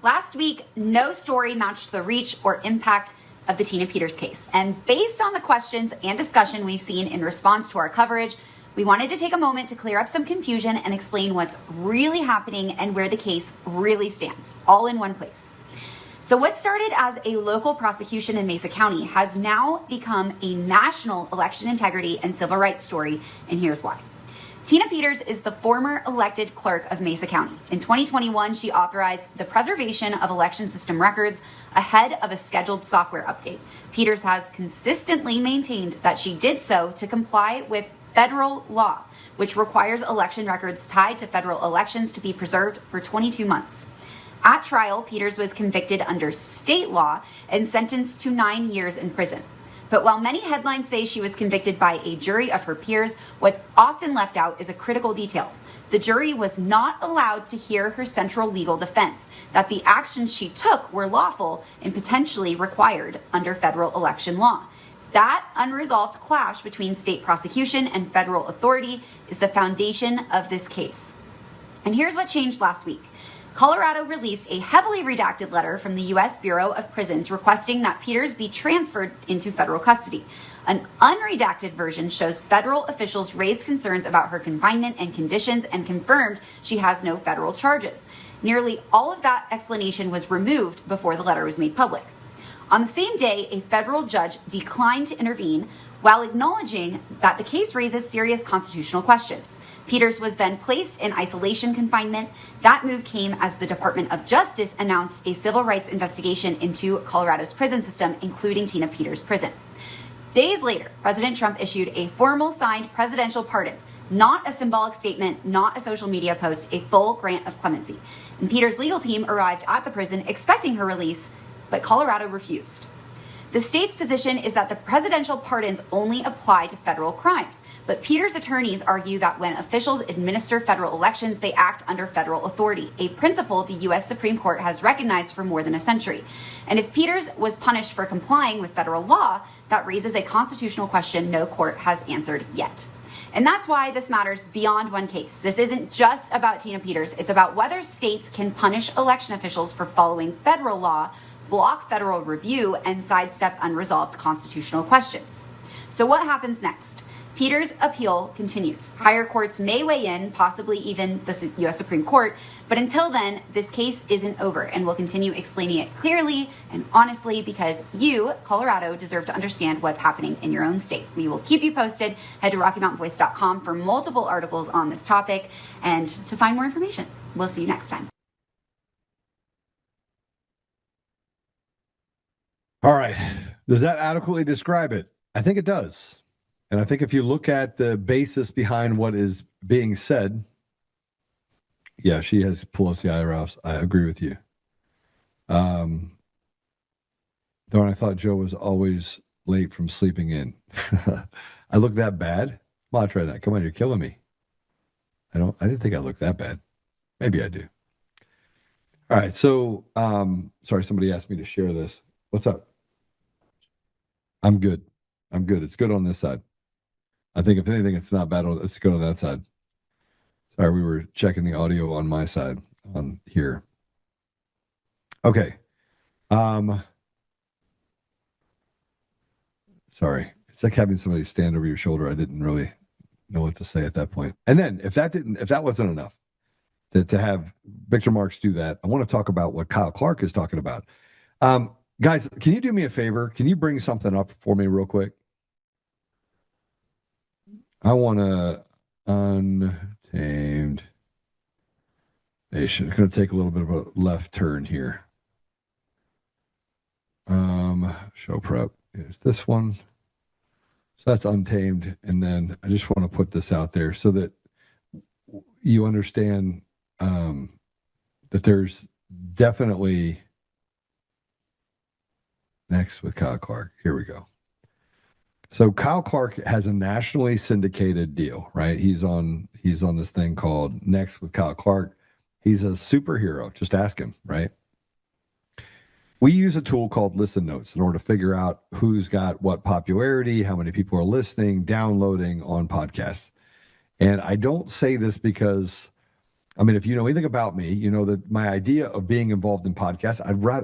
Last week, no story matched the reach or impact of the Tina Peters case. And based on the questions and discussion we've seen in response to our coverage, we wanted to take a moment to clear up some confusion and explain what's really happening and where the case really stands, all in one place. So what started as a local prosecution in Mesa County has now become a national election integrity and civil rights story, and here's why. Tina Peters is the former elected clerk of Mesa County. In 2021, she authorized the preservation of election system records ahead of a scheduled software update. Peters has consistently maintained that she did so to comply with federal law, which requires election records tied to federal elections to be preserved for 22 months. At trial, Peters was convicted under state law and sentenced to 9 years in prison. But while many headlines say she was convicted by a jury of her peers, what's often left out is a critical detail. The jury was not allowed to hear her central legal defense, that the actions she took were lawful and potentially required under federal election law. That unresolved clash between state prosecution and federal authority is the foundation of this case. And here's what changed last week. Colorado released a heavily redacted letter from the U.S. Bureau of Prisons requesting that Peters be transferred into federal custody. An unredacted version shows federal officials raised concerns about her confinement and conditions and confirmed she has no federal charges. Nearly all of that explanation was removed before the letter was made public. On the same day, a federal judge declined to intervene while acknowledging that the case raises serious constitutional questions. Peters was then placed in isolation confinement. That move came as the Department of Justice announced a civil rights investigation into Colorado's prison system, including Tina Peters' prison. Days later, President Trump issued a formal signed presidential pardon, not a symbolic statement, not a social media post, a full grant of clemency. And Peters' legal team arrived at the prison expecting her release, but Colorado refused. The state's position is that the presidential pardons only apply to federal crimes, but Peters' attorneys argue that when officials administer federal elections, they act under federal authority, a principle the U.S. Supreme Court has recognized for more than a century. And if Peters was punished for complying with federal law, that raises a constitutional question no court has answered yet. And that's why this matters beyond one case. This isn't just about Tina Peters. It's about whether states can punish election officials for following federal law, block federal review, and sidestep unresolved constitutional questions. So what happens next? Peters' appeal continues. Higher courts may weigh in, possibly even the U.S. Supreme Court, but until then, this case isn't over, and we'll continue explaining it clearly and honestly because you, Colorado, deserve to understand what's happening in your own state. We will keep you posted. Head to RockyMountainVoice.com for multiple articles on this topic and to find more information. We'll see you next time. All right. Does that adequately describe it? I think it does. And I think if you look at the basis behind what is being said, Yeah, she has Pelosi eyebrows. I agree with you. Darn, I thought Joe was always late from sleeping in. I look that bad? Come on, try that. Come on, you're killing me. I didn't think I looked that bad. Maybe I do. All right. So, sorry, somebody asked me to share this. What's up? I'm good. It's good on this side. I think if anything, it's not bad. It's good on that side. Sorry, we were checking the audio on my side on here. Okay. Sorry. It's like having somebody stand over your shoulder. I didn't really know what to say at that point. And then if that wasn't enough to have Victor Marks do that, I want to talk about what Kyle Clark is talking about. Guys, can you do me a favor? Can you bring something up for me real quick? I want to Untamed Nation. It's going to take a little bit of a left turn here. Show prep. Here's this one. So that's Untamed. And then I just want to put this out there so that you understand that there's definitely next with Kyle Clark. Here we go. So Kyle Clark has a nationally syndicated deal, right? He's on this thing called Next with Kyle Clark. He's a superhero. Just ask him, right? We use a tool called Listen Notes in order to figure out who's got what popularity, how many people are listening, downloading on podcasts. And I don't say this because, I mean, if you know anything about me, you know that my idea of being involved in podcasts,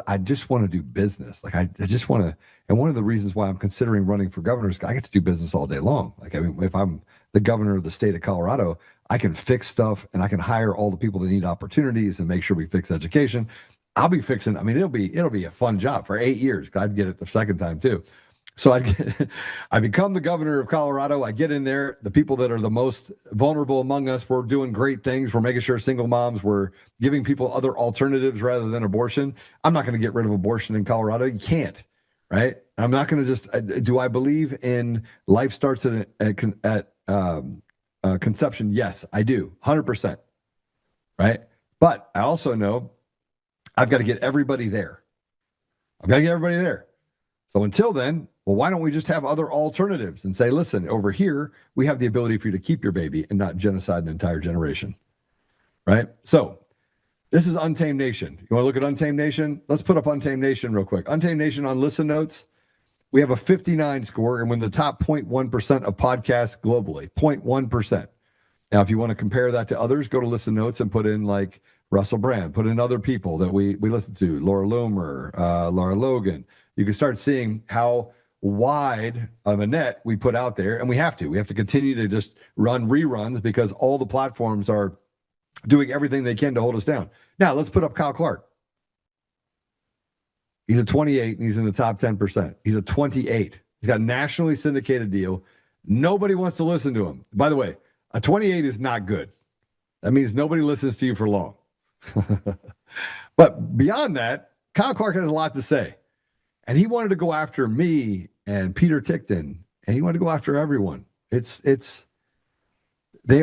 I just want to do business. Like I just want to, and one of the reasons why I'm considering running for governor is I get to do business all day long. Like, I mean, if I'm the governor of the state of Colorado, I can fix stuff and I can hire all the people that need opportunities and make sure we fix education. I'll be fixing, I mean, it'll be a fun job for 8 years. I'd get it the second time too. So I become the governor of Colorado. I get in there. The people that are the most vulnerable among us, we're doing great things. We're making sure single moms, we're giving people other alternatives rather than abortion. I'm not going to get rid of abortion in Colorado. You can't, right? I'm not going to just, do I believe in life starts at conception? Yes, I do. 100%. Right. But I also know I've got to get everybody there. So until then, well, why don't we just have other alternatives and say, listen, over here, we have the ability for you to keep your baby and not genocide an entire generation, right? So this is Untamed Nation. You want to look at Untamed Nation? Let's put up Untamed Nation real quick. Untamed Nation on Listen Notes, we have a 59 score, and we're in the top 0.1% of podcasts globally, 0.1%. Now, if you want to compare that to others, go to Listen Notes and put in like Russell Brand, put in other people that we listen to, Laura Loomer, Laura Logan. You can start seeing how wide of a net we put out there, and we have to continue to just run reruns because all the platforms are doing everything they can to hold us down. Now let's put up Kyle Clark. He's a 28 and he's in the top 10%. He's a 28. He's got a nationally syndicated deal. Nobody wants to listen to him. By the way, a 28 is not good. That means nobody listens to you for long. But beyond that, Kyle Clark has a lot to say. And he wanted to go after me and Peter Tickton, and he wanted to go after everyone. They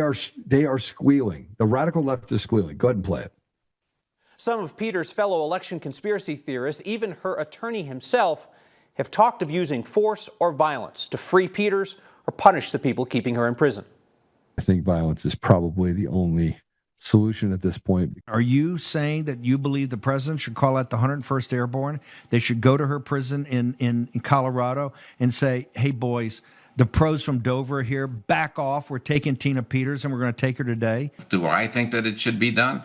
are squealing. The radical left is squealing. Go ahead and play it. Some of Peter's fellow election conspiracy theorists, even her attorney himself, have talked of using force or violence to free Peters or punish the people keeping her in prison. I think violence is probably the only solution at this point. Are you saying that you believe the president should call out the 101st Airborne? They should go to her prison in Colorado and say, hey, boys, the pros from Dover are here, back off. We're taking Tina Peters and we're going to take her today. Do I think that it should be done?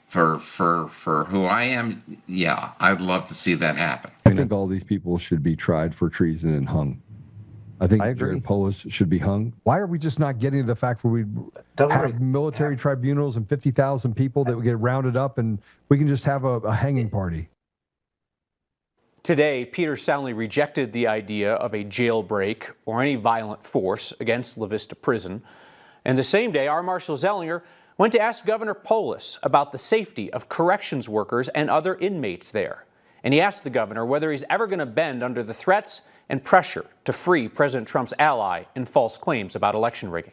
For who I am, yeah, I'd love to see that happen. I think all these people should be tried for treason and hung. I think Governor Polis should be hung. Why are we just not getting to the fact where we have military tribunals and 50,000 people that would get rounded up and we can just have a hanging party? Today, Peters soundly rejected the idea of a jailbreak or any violent force against La Vista Prison. And the same day, our Marshal Zellinger went to ask Governor Polis about the safety of corrections workers and other inmates there. And he asked the governor whether he's ever going to bend under the threats and pressure to free President Trump's ally in false claims about election rigging.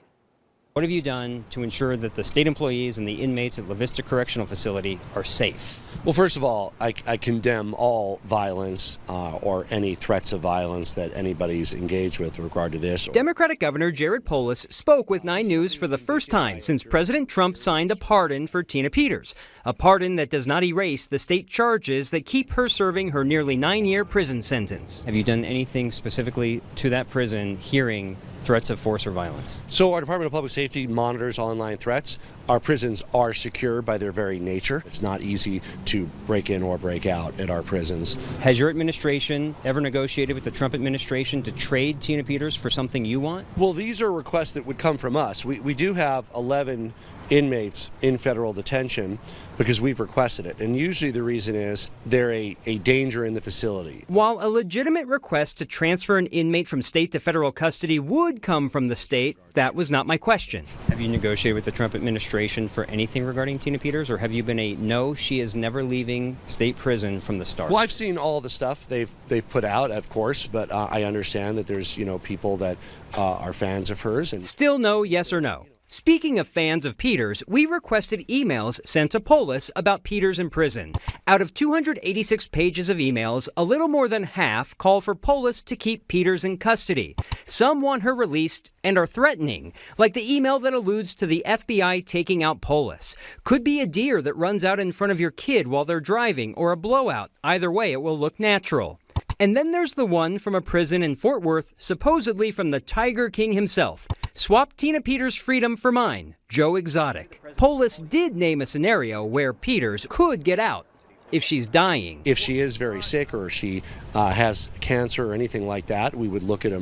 What have you done to ensure that the state employees and the inmates at La Vista Correctional Facility are safe? Well, first of all, I condemn all violence or any threats of violence that anybody's engaged with in regard to this. Democratic Governor Jared Polis spoke with 9 News for the first time since President Trump signed a pardon for Tina Peters, a pardon that does not erase the state charges that keep her serving her nearly 9-year prison sentence. Have you done anything specifically to that prison hearing threats of force or violence? So our Department of Public Safety monitors online threats. Our prisons are secure by their very nature. It's not easy to break in or break out at our prisons. Has your administration ever negotiated with the Trump administration to trade Tina Peters for something you want? Well, these are requests that would come from us. We do have 11 inmates in federal detention because we've requested it. And usually the reason is they're a danger in the facility. While a legitimate request to transfer an inmate from state to federal custody would come from the state, that was not my question. Have you negotiated with the Trump administration for anything regarding Tina Peters, or have you been a no, she is never leaving state prison from the start? Well, I've seen all the stuff they've put out, of course, but I understand that there's people that are fans of hers. And still no, yes or no? Speaking of fans of Peters, we requested emails sent to Polis about Peters in prison. Out of 286 pages of emails, a little more than half call for Polis to keep Peters in custody. Some want her released and are threatening, like the email that alludes to the FBI taking out Polis. Could be a deer that runs out in front of your kid while they're driving, or a blowout. Either way, it will look natural. And then there's the one from a prison in Fort Worth, supposedly from the Tiger King himself. Swap Tina Peters' freedom for mine, Joe Exotic. Polis did name a scenario where Peters could get out if she's dying. If she is very sick or she has cancer or anything like that, we would look at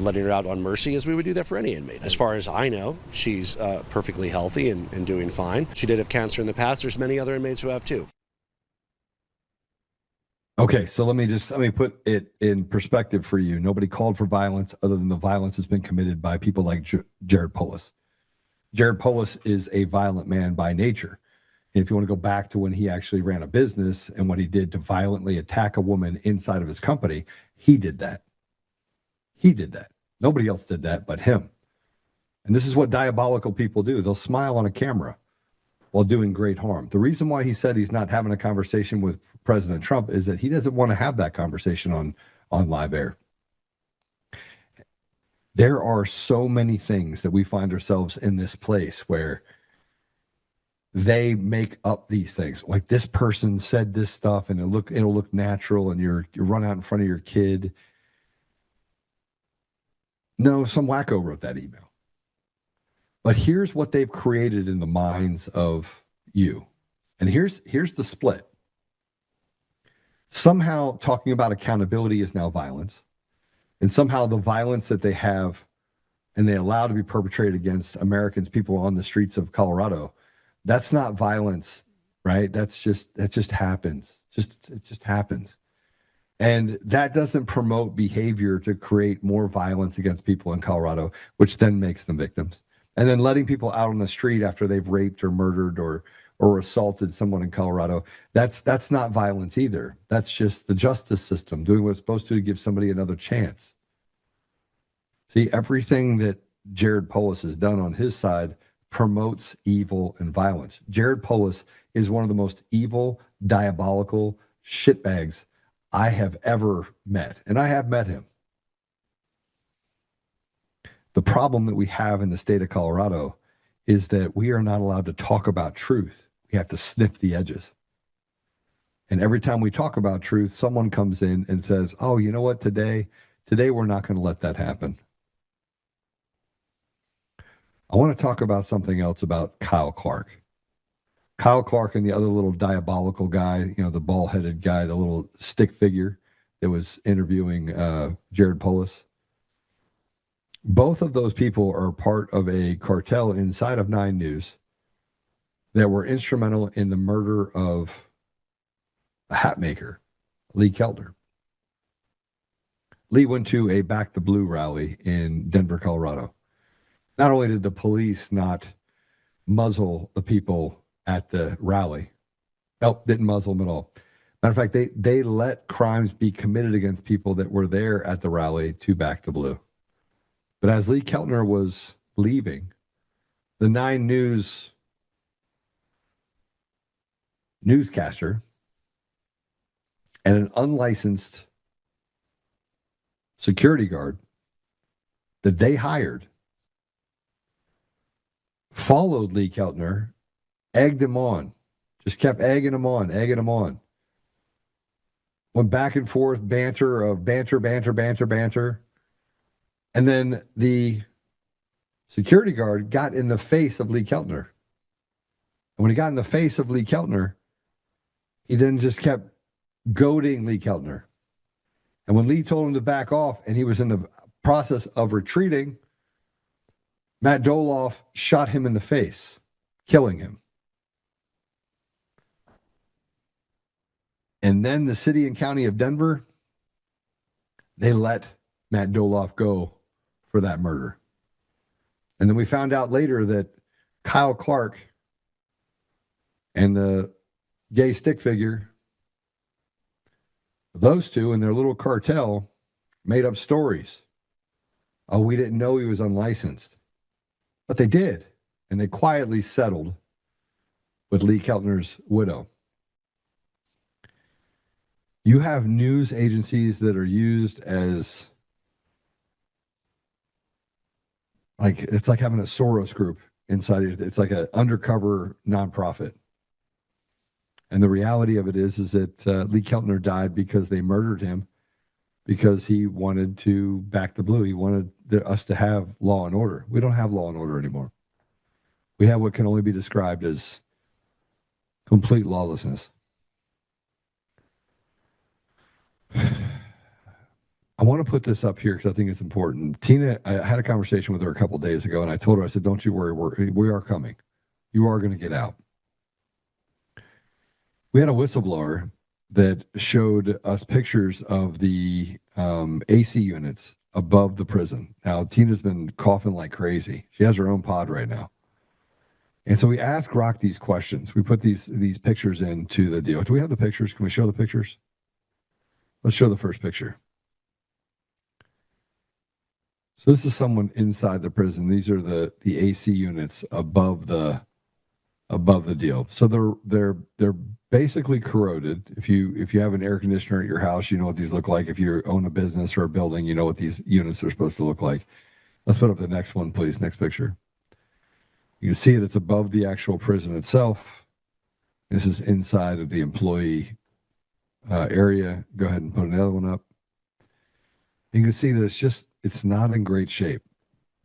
letting her out on mercy as we would do that for any inmate. As far as I know, she's perfectly healthy and doing fine. She did have cancer in the past. There's many other inmates who have too. Okay, so let me put it in perspective for you. Nobody called for violence other than the violence that's been committed by people like Jared Polis. Jared Polis is a violent man by nature. And if you want to go back to when he actually ran a business and what he did to violently attack a woman inside of his company, he did that. He did that. Nobody else did that but him. And this is what diabolical people do. They'll smile on a camera while doing great harm. The reason why he said he's not having a conversation with President Trump is that he doesn't want to have that conversation on live air. There are so many things that we find ourselves in this place where they make up these things. Like this person said this stuff and it'll look natural and you run out in front of your kid. No, some wacko wrote that email. But here's what they've created in the minds of you. And here's the split. Somehow talking about accountability is now violence. And somehow the violence that they have and they allow to be perpetrated against Americans, people on the streets of Colorado, that's not violence, right? That just happens. It just happens. And that doesn't promote behavior to create more violence against people in Colorado, which then makes them victims. And then letting people out on the street after they've raped or murdered or assaulted someone in Colorado, that's not violence either. That's just the justice system doing what it's supposed to give somebody another chance. See, everything that Jared Polis has done on his side promotes evil and violence. Jared Polis is one of the most evil, diabolical shitbags I have ever met. And I have met him. The problem that we have in the state of Colorado is that we are not allowed to talk about truth. We have to sniff the edges. And every time we talk about truth, someone comes in and says, oh, you know what, today we're not going to let that happen. I want to talk about something else about Kyle Clark. Kyle Clark and the other little diabolical guy, the bald-headed guy, the little stick figure that was interviewing Jared Polis. Both of those people are part of a cartel inside of 9 News that were instrumental in the murder of a hat maker, Lee Keltner. Lee went to a Back the Blue rally in Denver, Colorado. Not only did the police not muzzle the people at the rally, didn't muzzle them at all. Matter of fact, they let crimes be committed against people that were there at the rally to Back the Blue. But as Lee Keltner was leaving, the 9 News newscaster and an unlicensed security guard that they hired followed Lee Keltner, egged him on, just kept egging him on. Went back and forth, banter. And then the security guard got in the face of Lee Keltner. And when he got in the face of Lee Keltner, he then just kept goading Lee Keltner. And when Lee told him to back off and he was in the process of retreating, Matt Doloff shot him in the face, killing him. And then the city and county of Denver, they let Matt Doloff go for that murder. And then we found out later that Kyle Clark and the gay stick figure, those two and their little cartel made up stories. Oh, we didn't know he was unlicensed. But they did. And they quietly settled with Lee Keltner's widow. You have news agencies that are used as like, it's like having a Soros group inside it. It's like an undercover nonprofit. And the reality of it is that Lee Keltner died because they murdered him because he wanted to back the blue. He wanted us to have law and order. We don't have law and order anymore. We have what can only be described as complete lawlessness. I want to put this up here because I think it's important. Tina, I had a conversation with her a couple of days ago, and I told her, I said, don't you worry, we are coming. You are going to get out. We had a whistleblower that showed us pictures of the AC units above the prison. Now, Tina's been coughing like crazy. She has her own pod right now. And so we asked Rock these questions. We put these pictures into the deal. Do we have the pictures? Can we show the pictures? Let's show the first picture. So this is someone inside the prison. These are the AC units above the deal. So they're basically corroded. If you have an air conditioner at your house, you know what these look like. If you own a business or a building, you know what these units are supposed to look like. Let's put up the next one, please. Next picture. You can see it. It's above the actual prison itself. This is inside of the employee area. Go ahead and put another one up. You can see that it's not in great shape.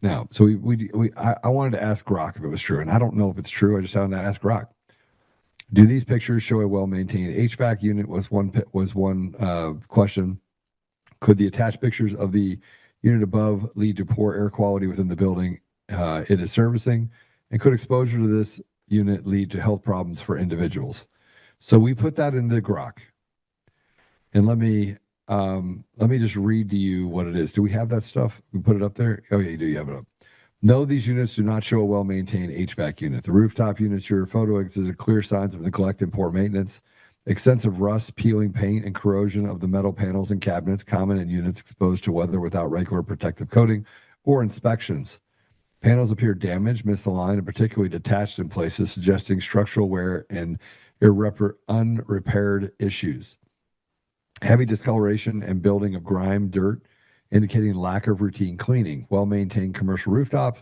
Now, so I wanted to ask Rock if it was true, and I don't know if it's true. I just wanted to ask Rock. Do these pictures show a well-maintained HVAC unit? Was one question. Could the attached pictures of the unit above lead to poor air quality within the building it is servicing? And could exposure to this unit lead to health problems for individuals? So we put that into Grok. And let me just read to you what it is. Do we have that stuff? We put it up there? Oh, yeah, you do. You have it up. No, these units do not show a well-maintained HVAC unit. The rooftop units, your photo exhibit clear signs of neglect and poor maintenance, extensive rust, peeling paint, and corrosion of the metal panels and cabinets, common in units exposed to weather without regular protective coating or inspections. Panels appear damaged, misaligned, and particularly detached in places, suggesting structural wear and unrepaired issues. Heavy discoloration and building of grime, dirt, indicating lack of routine cleaning. Well-maintained commercial rooftop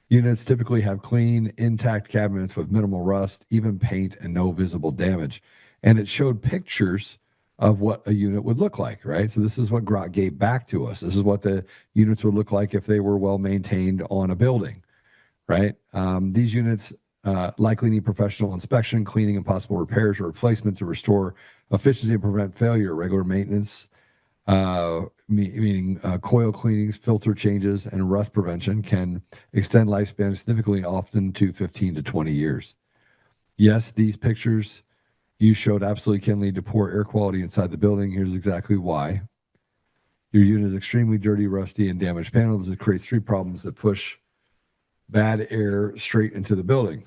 units typically have clean, intact cabinets with minimal rust, even paint, and no visible damage. And it showed pictures of what a unit would look like, right? So this is what Grok gave back to us. This is what the units would look like if they were well-maintained on a building, right? These units likely need professional inspection, cleaning, and possible repairs or replacement to restore efficiency and prevent failure. Regular maintenance, meaning coil cleanings, filter changes, and rust prevention can extend lifespan significantly, often to 15 to 20 years. Yes, these pictures you showed absolutely can lead to poor air quality inside the building. Here's exactly why. Your unit is extremely dirty, rusty, and damaged panels. It creates 3 problems that push bad air straight into the building.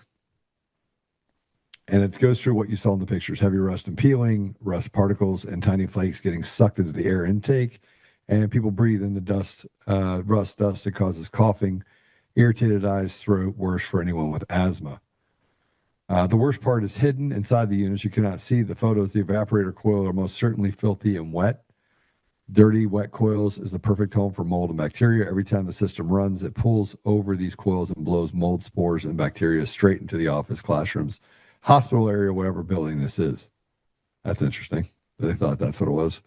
And it goes through what you saw in the pictures: heavy rust and peeling, rust particles, and tiny flakes getting sucked into the air intake. And people breathe in the dust, rust dust that causes coughing, Irritated eyes, throat, worse for anyone with asthma. The worst part is hidden inside the units. You cannot see the photos. The evaporator coil are most certainly filthy and wet. Dirty, wet coils is the perfect home for mold and bacteria. Every time the system runs, it pulls over these coils and blows mold spores and bacteria straight into the office, classrooms, hospital area, whatever building this is. That's interesting. They thought that's what it was.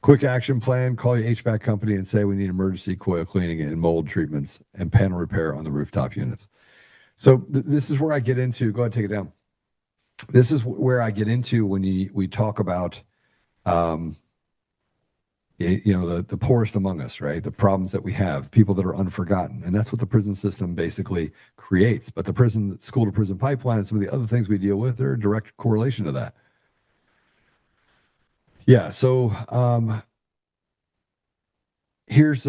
Quick action plan. Call your HVAC company and say we need emergency coil cleaning and mold treatments and panel repair on the rooftop units. So this is where I get into, go ahead, take it down. This is where I get into when we talk about, the poorest among us, right? The problems that we have, people that are unforgotten. And that's what the prison system basically creates. But the school to prison pipeline and some of the other things we deal with are a direct correlation to that. Yeah, so here's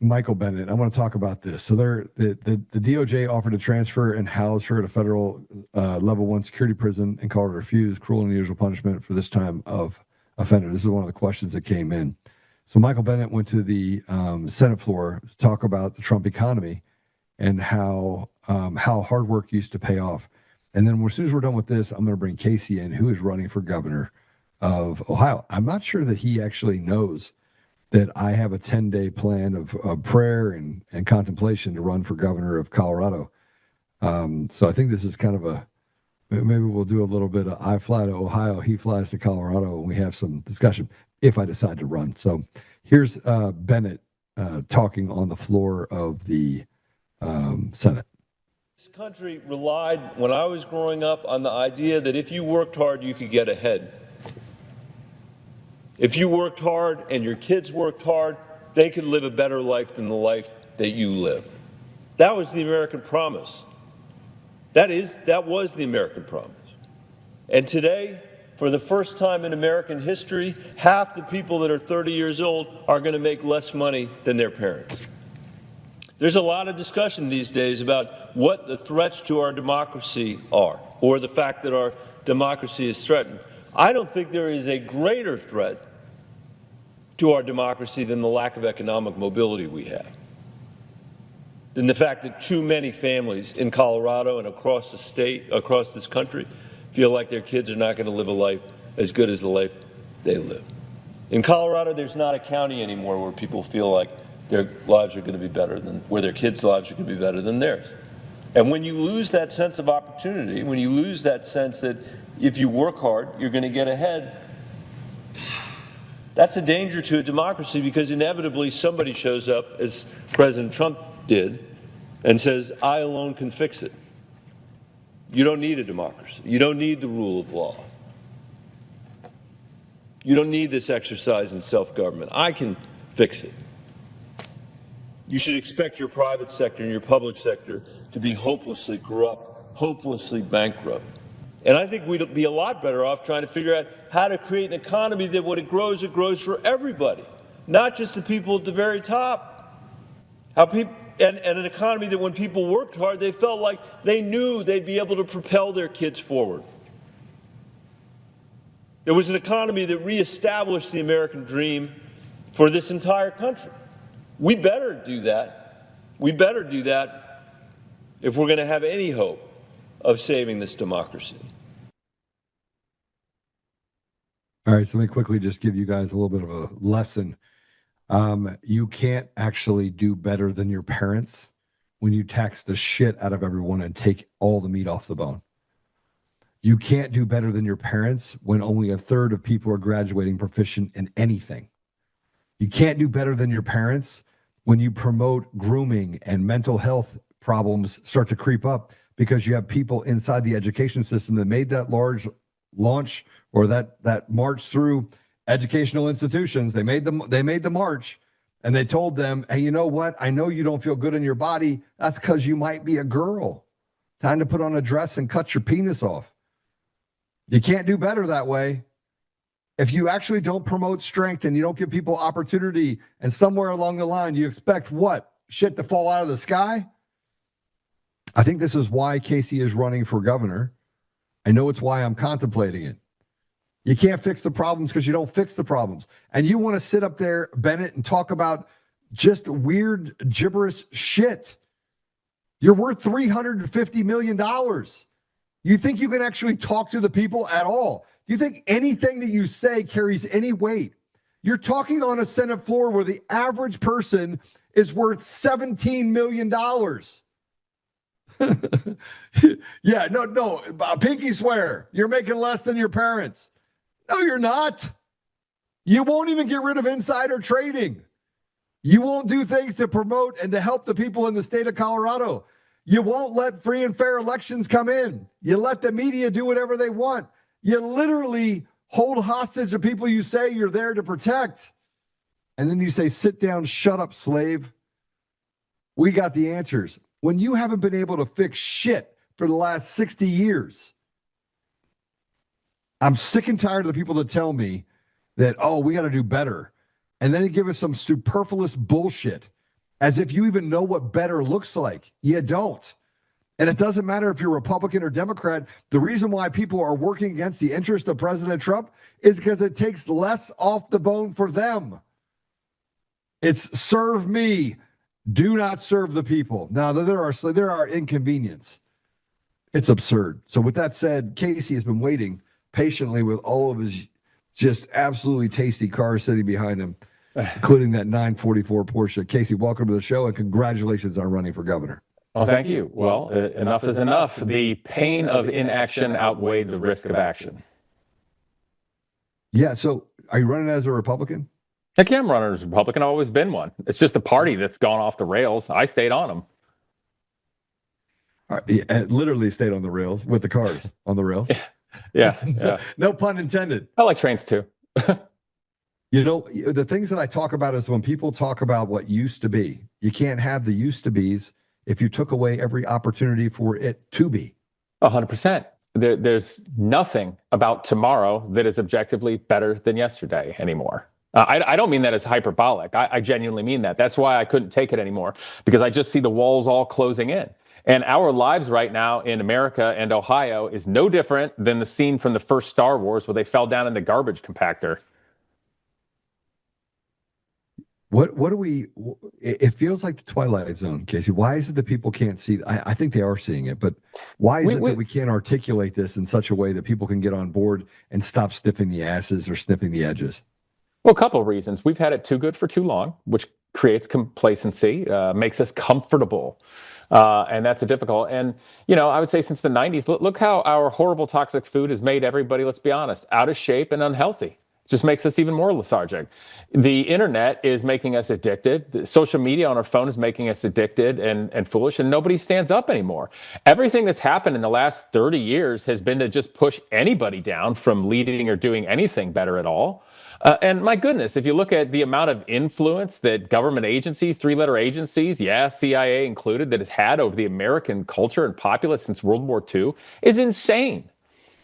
Michael Bennett. I want to talk about this. So the DOJ offered to transfer and house her at a federal level 1 security prison in Colorado, refused. Cruel and unusual punishment for this time of offender. This is one of the questions that came in. So Michael Bennett went to the Senate floor to talk about the Trump economy and how hard work used to pay off. And then as soon as we're done with this, I'm going to bring Casey in, who is running for governor of Ohio. I'm not sure that he actually knows that I have a 10-day plan of prayer and contemplation to run for governor of Colorado. So I think this is kind of maybe we'll do a little bit of I fly to Ohio, he flies to Colorado, and we have some discussion if I decide to run. So here's Bennett talking on the floor of the Senate. This country relied, when I was growing up, on the idea that if you worked hard, you could get ahead. If you worked hard and your kids worked hard, they could live a better life than the life that you live. That was the American promise. That was the American promise. And today, for the first time in American history, half the people that are 30 years old are going to make less money than their parents. There's a lot of discussion these days about what the threats to our democracy are, or the fact that our democracy is threatened. I don't think there is a greater threat to our democracy than the lack of economic mobility we have, than the fact that too many families in Colorado and across the state, across this country, feel like their kids are not going to live a life as good as the life they live. In Colorado, there's not a county anymore where people feel like their lives are going to be better than, where their kids' lives are going to be better than theirs. And when you lose that sense of opportunity, when you lose that sense that if you work hard, you're going to get ahead, that's a danger to a democracy, because inevitably somebody shows up, as President Trump did, and says, I alone can fix it. You don't need a democracy. You don't need the rule of law. You don't need this exercise in self-government. I can fix it. You should expect your private sector and your public sector to be hopelessly corrupt, hopelessly bankrupt. And I think we'd be a lot better off trying to figure out how to create an economy that when it grows for everybody, not just the people at the very top. And an economy that when people worked hard, they felt like they knew they'd be able to propel their kids forward. It was an economy that reestablished the American dream for this entire country. We better do that. We better do that if we're going to have any hope of saving this democracy. All right, so let me quickly just give you guys a little bit of a lesson. You can't actually do better than your parents when you tax the shit out of everyone and take all the meat off the bone. You can't do better than your parents when only a third of people are graduating proficient in anything. You can't do better than your parents when you promote grooming and mental health problems start to creep up because you have people inside the education system that made that large launch or that march through educational institutions. They made the march and they told them, hey, you know what? I know you don't feel good in your body. That's because you might be a girl. Time to put on a dress and cut your penis off. You can't do better that way. If you actually don't promote strength and you don't give people opportunity and somewhere along the line, you expect what? Shit to fall out of the sky? I think this is why Casey is running for governor. I know it's why I'm contemplating it. You can't fix the problems because you don't fix the problems. And you want to sit up there, Bennett, and talk about just weird, gibberish shit. You're worth $350 million. You think you can actually talk to the people at all? Do you think anything that you say carries any weight? You're talking on a Senate floor where the average person is worth $17 million. Yeah, no, pinky swear. You're making less than your parents. No, you're not. You won't even get rid of insider trading. You won't do things to promote and to help the people in the state of Colorado. You won't let free and fair elections come in. You let the media do whatever they want. You literally hold hostage the people you say you're there to protect. And then you say, sit down, shut up, slave. We got the answers. When you haven't been able to fix shit for the last 60 years, I'm sick and tired of the people that tell me that, oh, we got to do better. And then they give us some superfluous bullshit as if you even know what better looks like. You don't. And it doesn't matter if you're Republican or Democrat. The reason why people are working against the interest of President Trump is because it takes less off the bone for them. It's serve me, do not serve the people. Now, there are inconvenience. It's absurd. So with that said, Casey has been waiting patiently with all of his just absolutely tasty cars sitting behind him, including that 944 Porsche. Casey, welcome to the show, and congratulations on running for governor. Well, thank you. Well, enough is enough. The pain of inaction outweighed the risk of action. Yeah, so are you running as a Republican? Heck yeah, I'm running as a Republican. I've always been one. It's just the party that's gone off the rails. I stayed on them. Literally stayed on the rails with the cars on the rails. Yeah. No pun intended. I like trains too. You know, the things that I talk about is when people talk about what used to be, you can't have the used to be's if you took away every opportunity for it to be. 100%. There's nothing about tomorrow that is objectively better than yesterday anymore. I don't mean that as hyperbolic. I genuinely mean that. That's why I couldn't take it anymore, because I just see the walls all closing in. And our lives right now in America and Ohio is no different than the scene from the first Star Wars where they fell down in the garbage compactor. What do we, it feels like the Twilight Zone, Casey. Why is it that people can't see? I think they are seeing it, but why is it that we can't articulate this in such a way that people can get on board and stop sniffing the asses or sniffing the edges? Well, a couple of reasons. We've had it too good for too long, which creates complacency, makes us comfortable. And that's a difficult. And, you know, I would say since the 90s, look how our horrible toxic food has made everybody, let's be honest, out of shape and unhealthy. Just makes us even more lethargic. The internet is making us addicted. The social media on our phone is making us addicted and foolish, and nobody stands up anymore. Everything that's happened in the last 30 years has been to just push anybody down from leading or doing anything better at all. And my goodness, if you look at the amount of influence that government agencies, three-letter agencies, CIA included, that has had over the American culture and populace since World War II is insane.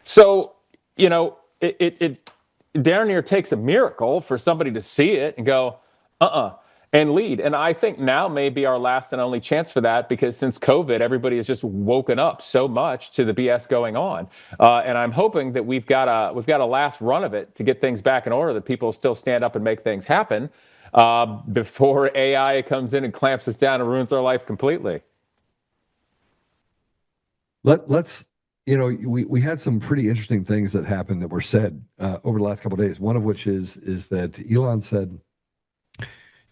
So, you know, it darn near takes a miracle for somebody to see it and go, and lead. And I think now may be our last and only chance for that, because since COVID, everybody has just woken up so much to the BS going on. And I'm hoping that we've got a last run of it to get things back in order, that people still stand up and make things happen before AI comes in and clamps us down and ruins our life completely. Let's, you know, we had some pretty interesting things that happened that were said over the last couple of days. One of which is that Elon said,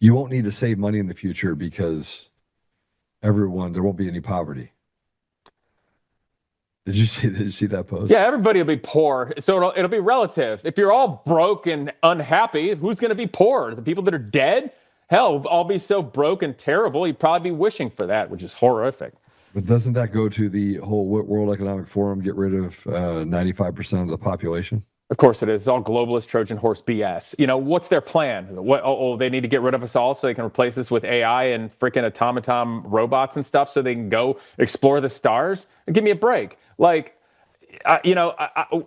you won't need to save money in the future because there won't be any poverty. Did you see that post? Yeah, everybody will be poor. So it'll be relative. If you're all broke and unhappy, who's going to be poor? The people that are dead? Hell, all be so broke and terrible, you'd probably be wishing for that, which is horrific. But doesn't that go to the whole World Economic Forum, get rid of 95% of the population? Of course it is. It's all globalist Trojan horse BS. You know, what's their plan? They need to get rid of us all so they can replace us with AI and freaking automaton robots and stuff so they can go explore the stars? Give me a break. Like,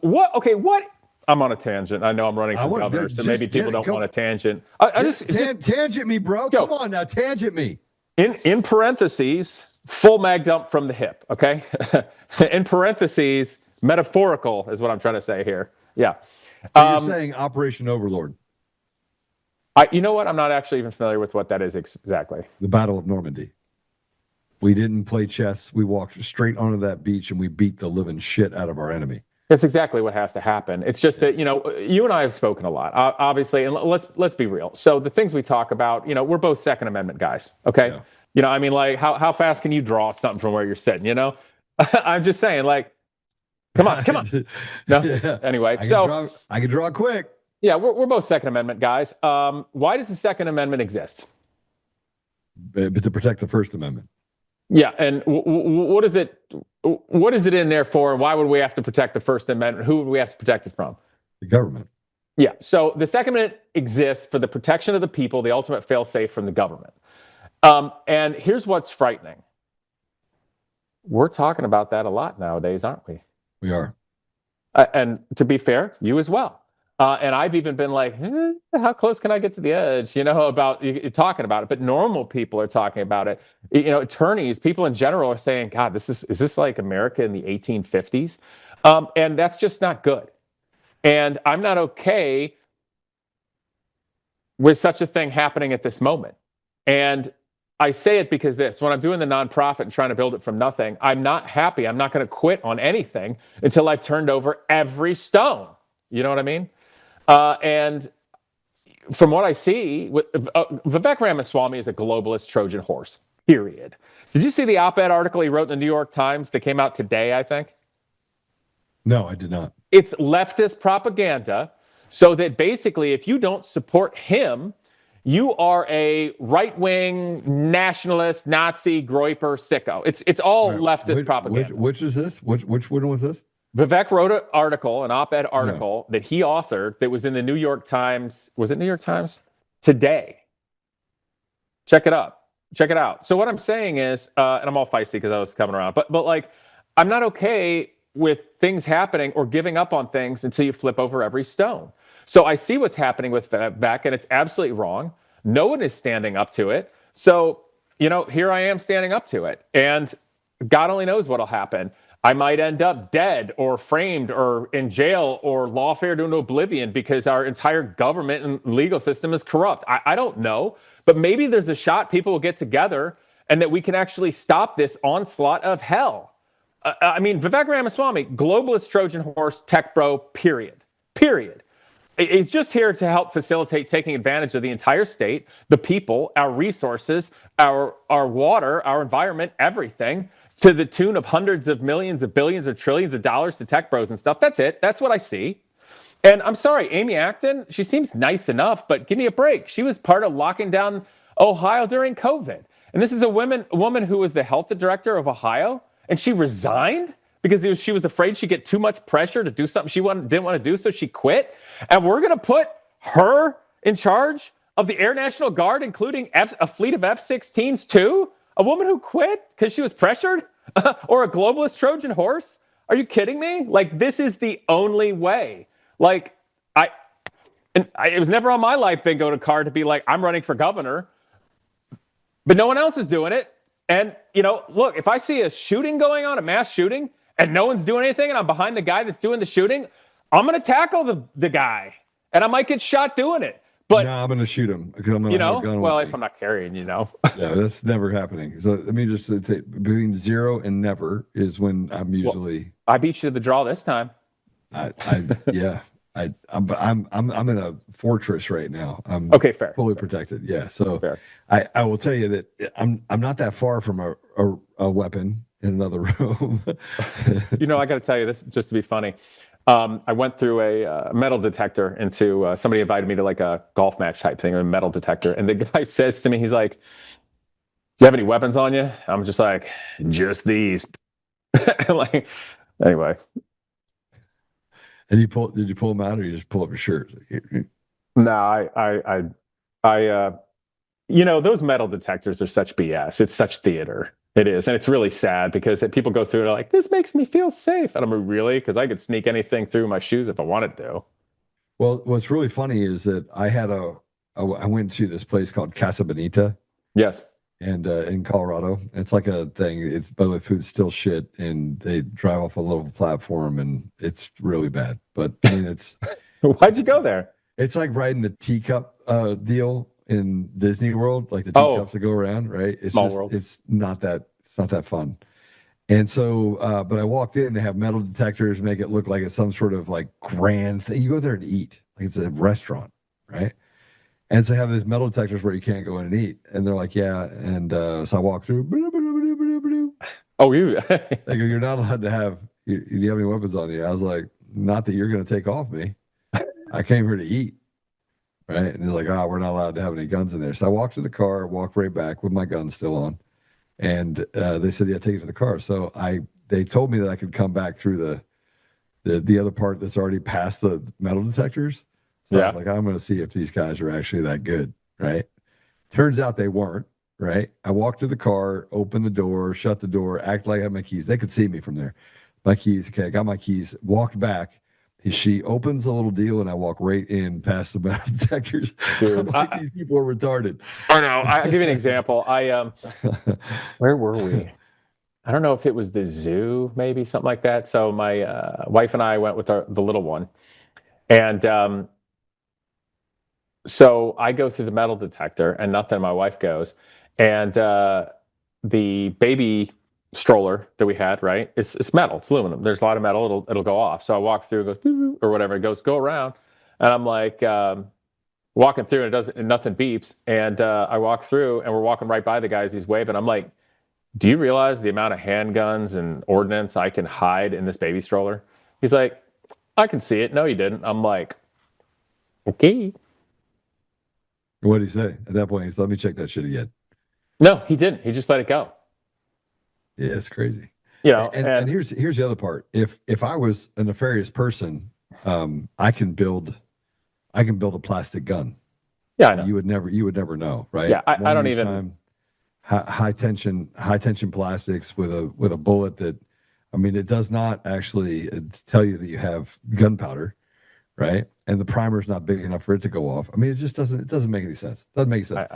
what? Okay, what? I'm on a tangent. I know I'm running for governor, so maybe people don't want a tangent. Tangent me, bro. Come on now, tangent me. In parentheses, full mag dump from the hip, okay? In parentheses, metaphorical is what I'm trying to say here. Yeah. So you're saying Operation Overlord? You know what? I'm not actually even familiar with what that is exactly. The Battle of Normandy. We didn't play chess. We walked straight onto that beach and we beat the living shit out of our enemy. That's exactly what has to happen. It's just that, you and I have spoken a lot, obviously, and let's be real. So the things we talk about, we're both Second Amendment guys, okay? Yeah. Like how fast can you draw something from where you're sitting, I'm just saying, like, come on. No? Yeah. Anyway, I can draw quick. Yeah, we're both Second Amendment guys. Why does the Second Amendment exist? But to protect the First Amendment. Yeah, and what is it in there for, and why would we have to protect the First Amendment? Who would we have to protect it from? The government. Yeah, so the Second Amendment exists for the protection of the people, the ultimate fail-safe from the government. And here's what's frightening. We're talking about that a lot nowadays, aren't we? We are. And to be fair, you as well. And I've even been like, how close can I get to the edge, about talking about it. But normal people are talking about it. Attorneys, people in general are saying, God, is this like America in the 1850s? And that's just not good. And I'm not okay with such a thing happening at this moment. And I say it because when I'm doing the nonprofit and trying to build it from nothing, I'm not happy. I'm not going to quit on anything until I've turned over every stone. You know what I mean? And from what I see, Vivek Ramaswamy is a globalist Trojan horse, period. Did you see the op-ed article he wrote in the New York Times that came out today, I think? No, I did not. It's leftist propaganda, so that basically if you don't support him, you are a right-wing nationalist, Nazi, Groyper, sicko. It's all leftist propaganda. Which is this? Which one was this? Vivek wrote an op-ed article that he authored that was in the New York Times. Was it New York Times? Today. Check it out. So what I'm saying is, and I'm all feisty because I was coming around, but like, I'm not okay with things happening or giving up on things until you flip over every stone. So I see what's happening with Vivek, and it's absolutely wrong. No one is standing up to it. So, here I am standing up to it. And God only knows what'll happen. I might end up dead or framed or in jail or lawfare to oblivion because our entire government and legal system is corrupt. I don't know, but maybe there's a shot people will get together and that we can actually stop this onslaught of hell. Vivek Ramaswamy, globalist Trojan horse, tech bro, period. He's just here to help facilitate taking advantage of the entire state, the people, our resources, our water, our environment, everything, to the tune of hundreds of millions of billions of trillions of dollars to tech bros and stuff. That's it. That's what I see. And I'm sorry, Amy Acton, she seems nice enough, but give me a break. She was part of locking down Ohio during COVID. And this is a woman who was the health director of Ohio, and she resigned because she was afraid she'd get too much pressure to do something she didn't want to do, so she quit. And we're going to put her in charge of the Air National Guard, including a fleet of F-16s too? A woman who quit because she was pressured? Or a globalist Trojan horse? Are you kidding me? Like, this is the only way. Like, it was never on my life bingo card to be like, I'm running for governor, but no one else is doing it. And, look, if I see a shooting going on, a mass shooting, and no one's doing anything, and I'm behind the guy that's doing the shooting, I'm going to tackle the guy, and I might get shot doing it. But no, I'm going to shoot him because I'm going to have a gun. Well, if I'm not carrying, Yeah, that's never happening. So let me just say, between 0 and never is when I'm usually. I beat you to the draw this time. I'm in a fortress right now. I'm okay, fair. Fully protected. Yeah. So fair. I will tell you that I'm not that far from a weapon in another room. I got to tell you this just to be funny. I went through a metal detector into somebody invited me to like a golf match type thing, a metal detector. And the guy says to me, he's like, do you have any weapons on you? I'm just like, just these. Like, anyway. And did you pull them out or you just pull up your shirt? No, those metal detectors are such BS. It's such theater. It is. And it's really sad because people go through it like, this makes me feel safe. And I'm like, really? Because I could sneak anything through my shoes if I wanted to. Well, what's really funny is that I went to this place called Casa Bonita. Yes. And in Colorado, it's like a thing. It's, by the way, food's still shit, and they drive off a little platform, and it's really bad. But I mean, it's why'd you go there? It's like riding the teacup deal in Disney World, like the teacups that go around, right? It's Small just, world. it's not that it's not that fun. And so, but I walked in, they have metal detectors, make it look like it's some sort of like grand thing. You go there and eat, like it's a restaurant, right? And so I have these metal detectors where you can't go in and eat. And they're like, yeah. And so I walk through. Oh, you? They go, you're not allowed to have, do you have any weapons on you? I was like, not that you're going to take off me. I came here to eat. Right. And they're like, we're not allowed to have any guns in there. So I walked to the car, walked right back with my gun still on. And they said, yeah, take it to the car. So they told me that I could come back through the other part that's already past the metal detectors. So I was like, I'm going to see if these guys are actually that good. Right. Turns out they weren't. Right. I walked to the car, opened the door, shut the door, act like I had my keys. They could see me from there. My keys. Okay. I got my keys, walked back. She opens a little deal, and I walk right in past the metal detectors. Dude, like, these people are retarded. I know. I'll give you an example. Where were we? I don't know if it was the zoo, maybe something like that. So my wife and I went with the little one, and so I go through the metal detector, and nothing. My wife goes, and the baby stroller that we had, right? It's metal, it's aluminum. There's a lot of metal. It'll go off. So I walk through, it goes boo, or whatever. It goes go around, and I'm like walking through, and it doesn't, and nothing beeps. And I walk through, and we're walking right by the guys. He's waving. I'm like, do you realize the amount of handguns and ordnance I can hide in this baby stroller? He's like, I can see it. No, you didn't. I'm like, okay. What did he say at that point? He said, let me check that shit again. No, he didn't. He just let it go. Yeah, it's crazy. You know, and here's the other part. If I was a nefarious person, I can build a plastic gun. Yeah, I know. You would never know, right? Yeah, I don't even. High tension plastics with a bullet that, I mean, it does not actually tell you that you have gunpowder, right? And the primer's not big enough for it to go off. I mean, it doesn't make any sense. Doesn't make sense.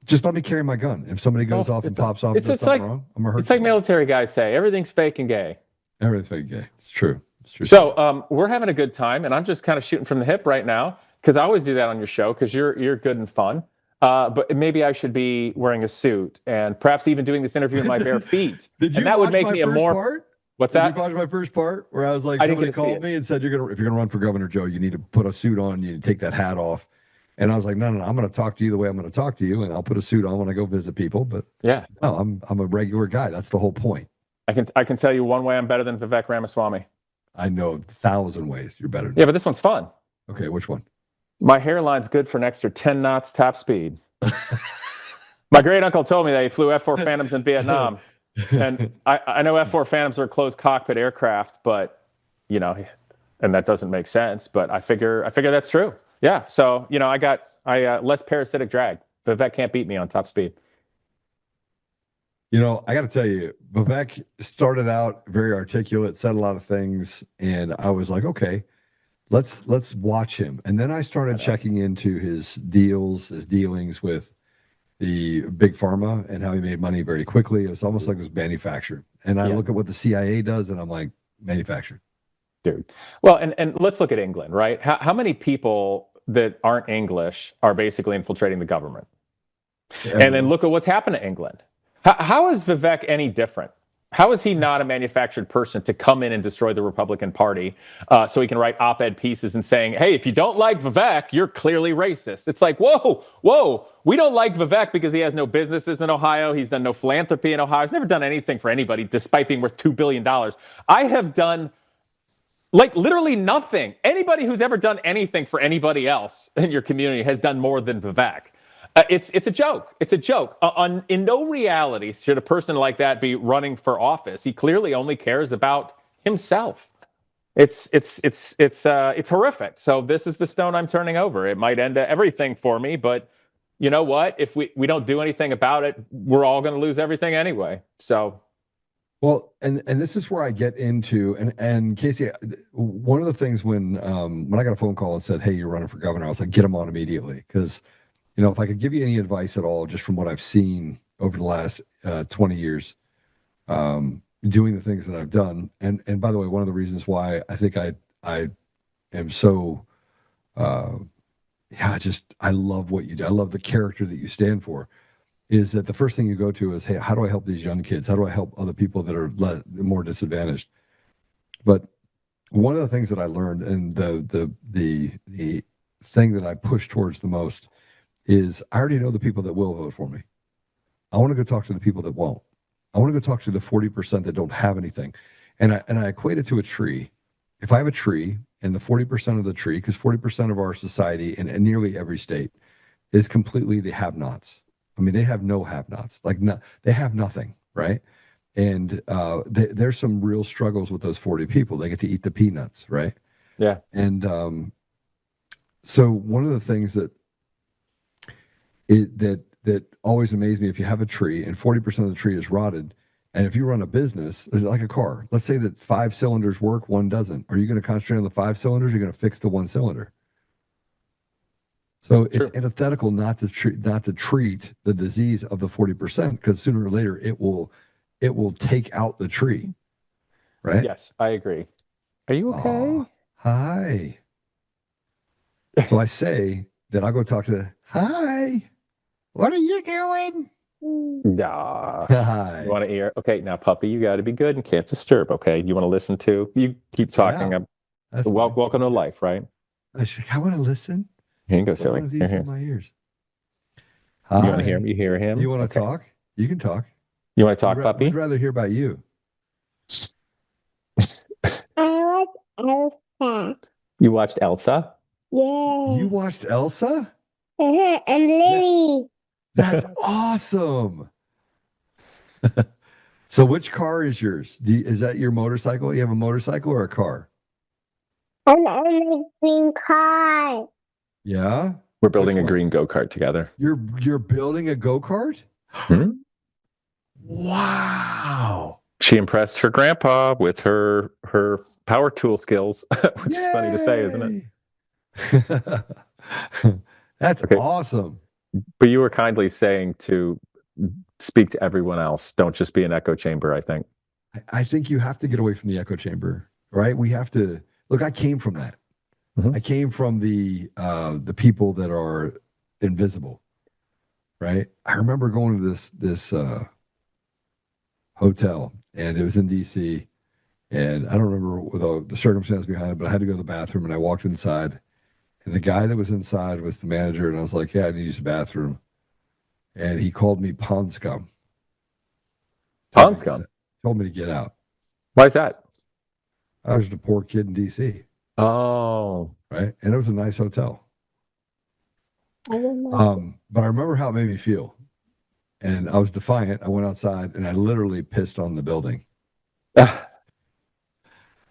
Just let me carry my gun. If somebody goes off and pops off and does something wrong, I'm gonna hurt. It's like military guys say, everything's fake and gay. Everything's fake and gay. It's true. It's true. So we're having a good time, and I'm just kind of shooting from the hip right now because I always do that on your show because you're good and fun. But maybe I should be wearing a suit and perhaps even doing this interview in my bare feet. Did you and that watch would make my me a first more. part? What's Did that? you watch my first part where I was like, I didn't somebody get to see called it. me and said, if you're gonna run for Governor Joe, you need to put a suit on. You need to take that hat off. And I was like, no, I'm going to talk to you the way I'm going to talk to you, and I'll put a suit on when I go visit people. But yeah, no, I'm a regular guy. That's the whole point. I can tell you one way I'm better than Vivek Ramaswamy. I know 1,000 ways you're better. Yeah, but this one's fun. Okay, which one? My hairline's good for an extra 10 knots top speed. My great uncle told me that he flew F-4 Phantoms in Vietnam, and I know F-4 Phantoms are closed cockpit aircraft, but and that doesn't make sense. But I figure that's true. Yeah, so I got less parasitic drag. Vivek can't beat me on top speed. I got to tell you, Vivek started out very articulate, said a lot of things, and I was like, okay, let's watch him. And then I started checking into his dealings with the big pharma and how he made money very quickly. It's almost like it was manufactured. And I look at what the CIA does, and I'm like, manufactured. Dude. Well, and let's look at England, right? How many people that aren't English are basically infiltrating the government? And then look at what's happened to England. How is Vivek any different? How is he not a manufactured person to come in and destroy the Republican Party so he can write op-ed pieces and saying, hey, if you don't like Vivek, you're clearly racist. It's like, whoa, we don't like Vivek because he has no businesses in Ohio. He's done no philanthropy in Ohio. He's never done anything for anybody despite being worth $2 billion. I have done literally nothing. Anybody who's ever done anything for anybody else in your community has done more than Vivek. It's a joke. It's a joke. In no reality should a person like that be running for office. He clearly only cares about himself. It's horrific. So this is the stone I'm turning over. It might end everything for me, but you know what? If we don't do anything about it, we're all going to lose everything anyway. So. Well, and this is where I get into, and Casey, one of the things when I got a phone call and said, hey, you're running for governor, I was like, get him on immediately. Because, if I could give you any advice at all, just from what I've seen over the last 20 years, doing the things that I've done. And by the way, one of the reasons why I think I am so, I love what you do. I love the character that you stand for. is that the first thing you go to is, hey, how do I help these young kids? How do I help other people that are more disadvantaged? But one of the things that I learned, and the thing that I push towards the most, is I already know the people that will vote for me. I want to go talk to the people that won't. I want to go talk to the 40% that don't have anything. And I equate it to a tree. If I have a tree and the 40% of the tree, because 40% of our society in nearly every state is completely the have-nots. I mean, they have no have-nots. They have nothing, right? And there's some real struggles with those 40 people. They get to eat the peanuts, right? Yeah. And so one of the things that always amazed me, if you have a tree and 40% of the tree is rotted, and if you run a business, like a car, let's say that 5 cylinders work, 1 doesn't. Are you going to concentrate on the 5 cylinders? Or you're going to fix the 1 cylinder. So it's antithetical not to treat the disease of the 40%, because sooner or later it will take out the tree, right? Yes, I agree. Are you okay? Hi. So I say that I'll go talk to hi. What are you doing? Nah. Hi. You want to hear? Okay, now, puppy, you got to be good and can't disturb. Okay, you want to listen to? You keep talking. Yeah, welcome to life, right? I want to listen. Here you go, Put silly. one of these Here. in my ears. You want to hear him? You hear him? You want to talk? You can talk. You want to talk, puppy? We'd rather hear about you. I watched Elsa. You watched Elsa? Yeah. You watched Elsa? And Lily. That's awesome. So which car is yours? Is that your motorcycle? You have a motorcycle or a car? And a green car. Yeah? We're building a green go-kart together. You're building a go-kart? Hmm? Wow. She impressed her grandpa with her power tool skills, which is funny to say, isn't it? That's awesome. But you were kindly saying to speak to everyone else. Don't just be an echo chamber, I think. I think you have to get away from the echo chamber, right? We have to look. I came from that. Mm-hmm. I came from the people that are invisible, right? I remember going to this hotel, and it was in DC, and I don't remember the circumstance behind it, but I had to go to the bathroom, and I walked inside, and the guy that was inside was the manager, and I was like, "Yeah, I need to use the bathroom," and he called me pond scum. Pond scum? Told me to get out. Why is that? I was just a poor kid in DC. Oh, right, and it was a nice hotel. But I remember how it made me feel, and I was defiant. I went outside and I literally pissed on the building.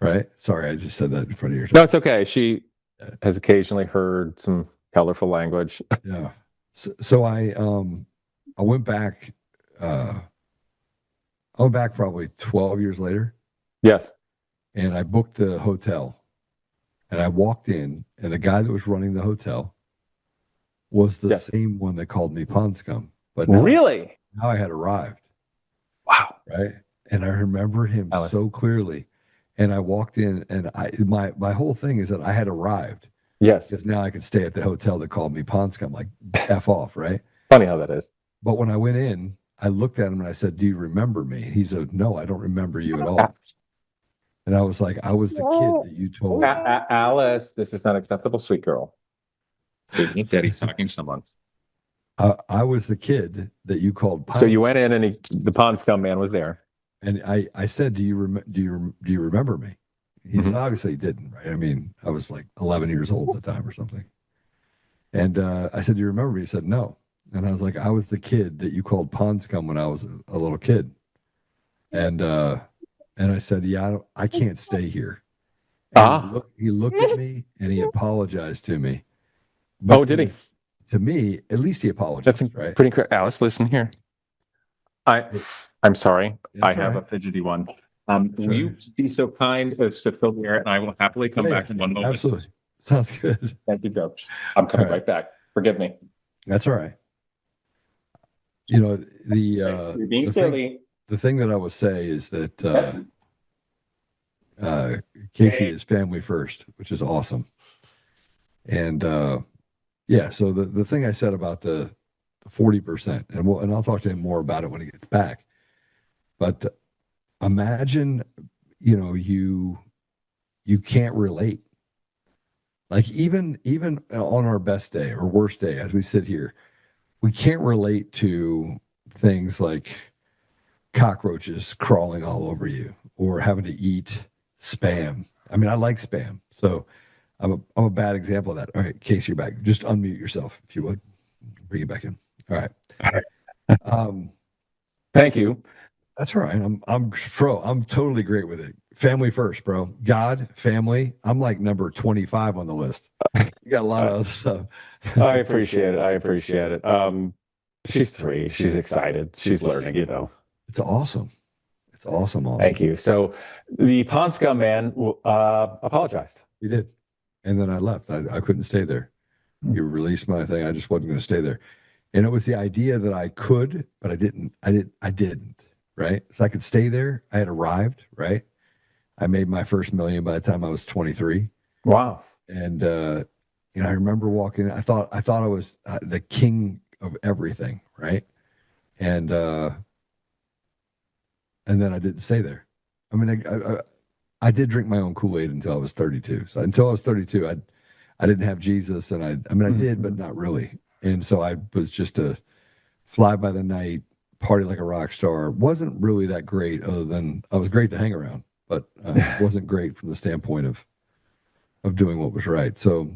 Right? Sorry, I just said that in front of your. No, it's okay. She has occasionally heard some colorful language. Yeah. So I went back. I went back probably 12 years later. Yes. And I booked the hotel. And I walked in, and the guy that was running the hotel was the same one that called me pond scum. But now, really? Now I had arrived. Wow. Right? And I remember him so clearly. And I walked in, and my whole thing is that I had arrived. Yes. Because now I could stay at the hotel that called me pond scum, like F off, right? Funny how that is. But when I went in, I looked at him and I said, "Do you remember me?" He said, "No, I don't remember you at all." And I was like, I was the kid that you told. Alice, this is not acceptable, sweet girl. Daddy's talking to someone. I was the kid that you called. So you went in, and the pond scum man was there. And I said, "Do you remember me?" He said, obviously he didn't, right? I mean, I was like 11 years old at the time or something. And I said, "Do you remember me?" He said, "No." And I was like, "I was the kid that you called pond scum when I was a little kid." And I said, "Yeah, I can't stay here." And he looked at me and he apologized to me. But did he? To me, at least he apologized. That's right? pretty correct. Alice, listen here. I'm sorry. I have a fidgety one. Will you be so kind as to fill the air, and I will happily come back in one moment. Absolutely. Sounds good. Thank you, Coach. I'm coming right back. Forgive me. That's all right. You know, You're being silly. The thing that I will say is that Casey is family first, which is awesome. And so the thing I said about the 40%. And I'll talk to him more about it when he gets back. But imagine, you can't relate. Like even on our best day or worst day, as we sit here, we can't relate to things like cockroaches crawling all over you or having to eat spam. I mean, I like spam, so I'm a bad example of that. All right, Casey, you're back. Just unmute yourself if you would. Bring you back in. All right. Thank you. That's all right. I'm totally great with it. Family first, bro. God, family. I'm like number 25 on the list. You got a lot of other stuff. I appreciate it. She's 3. She's excited. She's learning, It's awesome. It's awesome. Thank you. So the Pond Scum man apologized. He did. And then I left. I couldn't stay there. You released my thing. I just wasn't going to stay there. And it was the idea that I could, but I didn't. I didn't. Right. So I could stay there. I had arrived. Right. I made my first $1 million by the time I was 23. Wow. And, I remember walking, I thought I was the king of everything. Right. And then I didn't stay there. I mean, I did drink my own Kool-Aid until I was 32. So until I was 32, I didn't have Jesus, and I did, but not really. And so I was just a fly by the night, party like a rock star. Wasn't really that great, other than I was great to hang around, but wasn't great from the standpoint of doing what was right. So,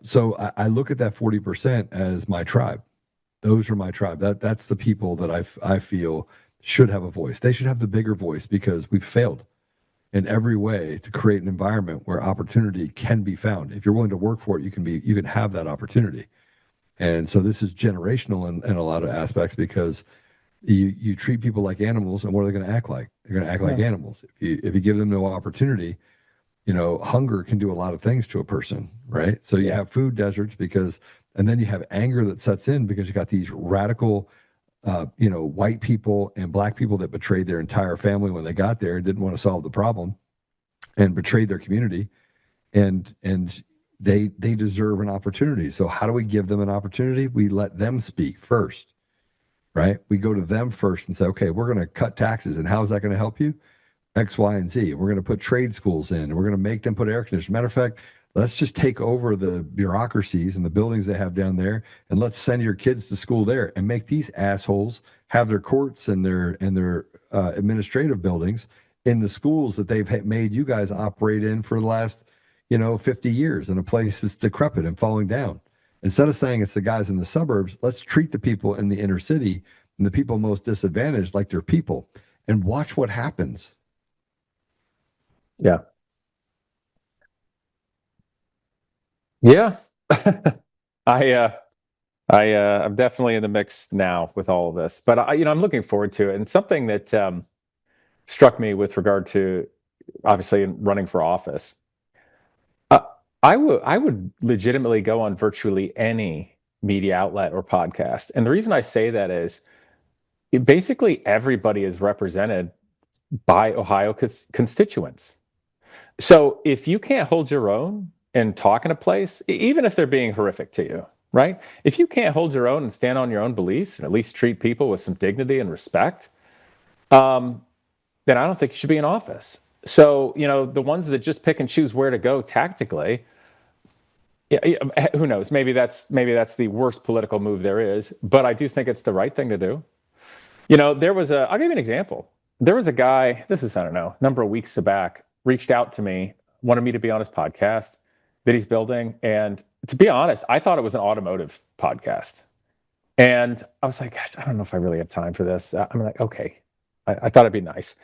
so I look at that 40% as my tribe. Those are my tribe. That's the people that I feel should have a voice. They should have the bigger voice, because we've failed in every way to create an environment where opportunity can be found. If you're willing to work for it, you can have that opportunity. And so this is generational in a lot of aspects, because you treat people like animals, and what are they going to act like? They're going to act like animals. If you give them no opportunity, hunger can do a lot of things to a person, right? So you have food deserts and then you have anger that sets in, because you got these radical, white people and black people that betrayed their entire family when they got there and didn't want to solve the problem, and betrayed their community, and they deserve an opportunity. So how do we give them an opportunity? We let them speak first, right? We go to them first and say, okay, we're going to cut taxes, and how is that going to help you? X, Y, and Z. We're going to put trade schools in, and we're going to make them put air conditioners. Matter of fact, let's just take over the bureaucracies and the buildings they have down there, and let's send your kids to school there, and make these assholes have their courts and their administrative buildings in the schools that they've made you guys operate in for the last 50 years, in a place that's decrepit and falling down. Instead of saying it's the guys in the suburbs, let's treat the people in the inner city and the people most disadvantaged like they're people, and watch what happens. Yeah. Yeah. I'm definitely in the mix now with all of this, but I'm looking forward to it. And something that struck me with regard to, obviously, running for office, I would legitimately go on virtually any media outlet or podcast. And the reason I say that is basically everybody is represented by Ohio constituents. So if you can't hold your own and talk in a place, even if they're being horrific to you, right? If you can't hold your own and stand on your own beliefs and at least treat people with some dignity and respect, then I don't think you should be in office. So, the ones that just pick and choose where to go tactically, who knows? Maybe that's the worst political move there is, but I do think it's the right thing to do. I'll give you an example. There was a guy, this is, I don't know, a number of weeks back, reached out to me, wanted me to be on his podcast that he's building. And to be honest, I thought it was an automotive podcast. And I was like, gosh, I don't know if I really have time for this. I'm like, okay, I thought it'd be nice.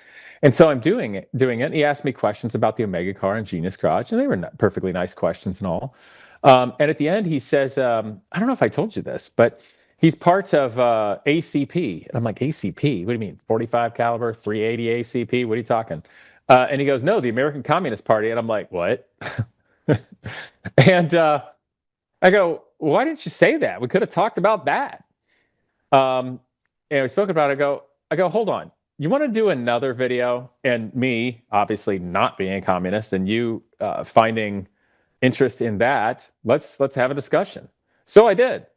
And so I'm doing it. And he asked me questions about the Omega car and Genius Garage, and they were perfectly nice questions and all. And at the end, he says, I don't know if I told you this, but he's part of ACP. And I'm like, ACP? What do you mean? 45 caliber, 380 ACP? What are you talking? And he goes, no, the American Communist Party. And I'm like, what? And I go, why didn't you say that? We could have talked about that. And we spoke about it. I go, hold on. You want to do another video, and me obviously not being a communist, and you finding interest in that? Let's have a discussion. So I did.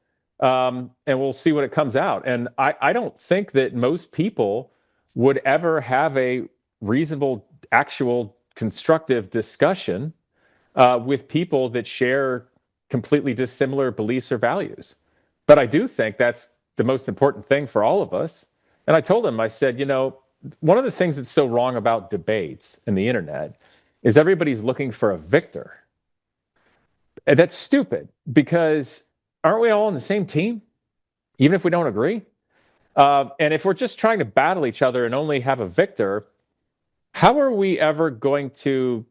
and we'll see what it comes out. And I don't think that most people would ever have a reasonable, actual, constructive discussion with people that share completely dissimilar beliefs or values. But I do think that's the most important thing for all of us. And I told him, I said, one of the things that's so wrong about debates and the internet is everybody's looking for a victor. And that's stupid, because aren't we all on the same team, even if we don't agree? And if we're just trying to battle each other and only have a victor, how are we ever going to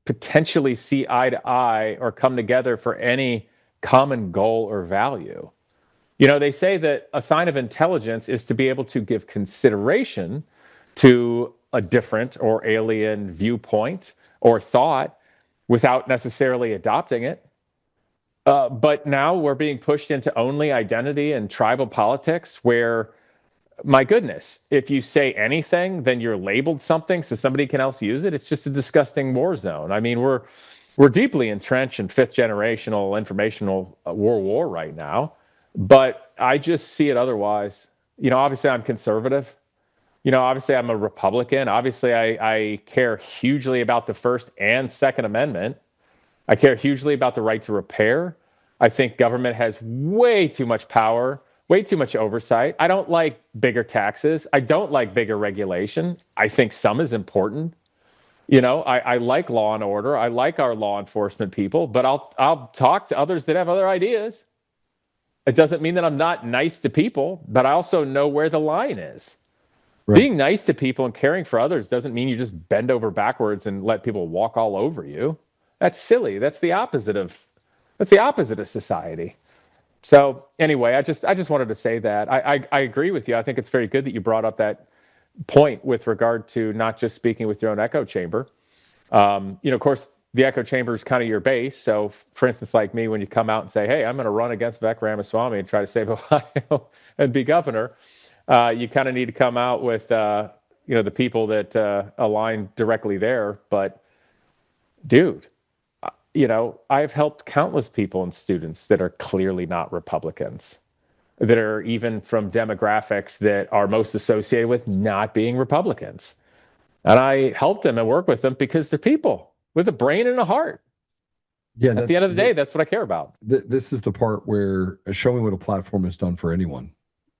potentially see eye to eye or come together for any common goal or value? They say that a sign of intelligence is to be able to give consideration to a different or alien viewpoint or thought without necessarily adopting it. But now we're being pushed into only identity and tribal politics where, my goodness, if you say anything, then you're labeled something so somebody can else use it. It's just a disgusting war zone. I mean, we're deeply entrenched in fifth generational informational war right now, but I just see it otherwise. Obviously I'm conservative. Obviously I'm a Republican. Obviously I care hugely about the First and Second Amendment. I care hugely about the right to repair. I think government has way too much power, way too much oversight. I don't like bigger taxes. I don't like bigger regulation. I think some is important. I like law and order. I like our law enforcement people, but I'll talk to others that have other ideas. It doesn't mean that I'm not nice to people, but I also know where the line is. Right. Being nice to people and caring for others doesn't mean you just bend over backwards and let people walk all over you. That's silly. That's the opposite of society. So anyway, I just wanted to say that I agree with you. I think it's very good that you brought up that point with regard to not just speaking with your own echo chamber. Of course, the echo chamber is kind of your base. So, for instance, like me, when you come out and say, "Hey, I'm going to run against Vivek Ramaswamy and try to save Ohio and be governor," you kind of need to come out with the people that align directly there. But, dude, I've helped countless people and students that are clearly not Republicans, that are even from demographics that are most associated with not being Republicans. And I helped them and work with them because they're people with a brain and a heart. Yeah. At the end of the day, that's what I care about. This is the part where show me what a platform has done for anyone.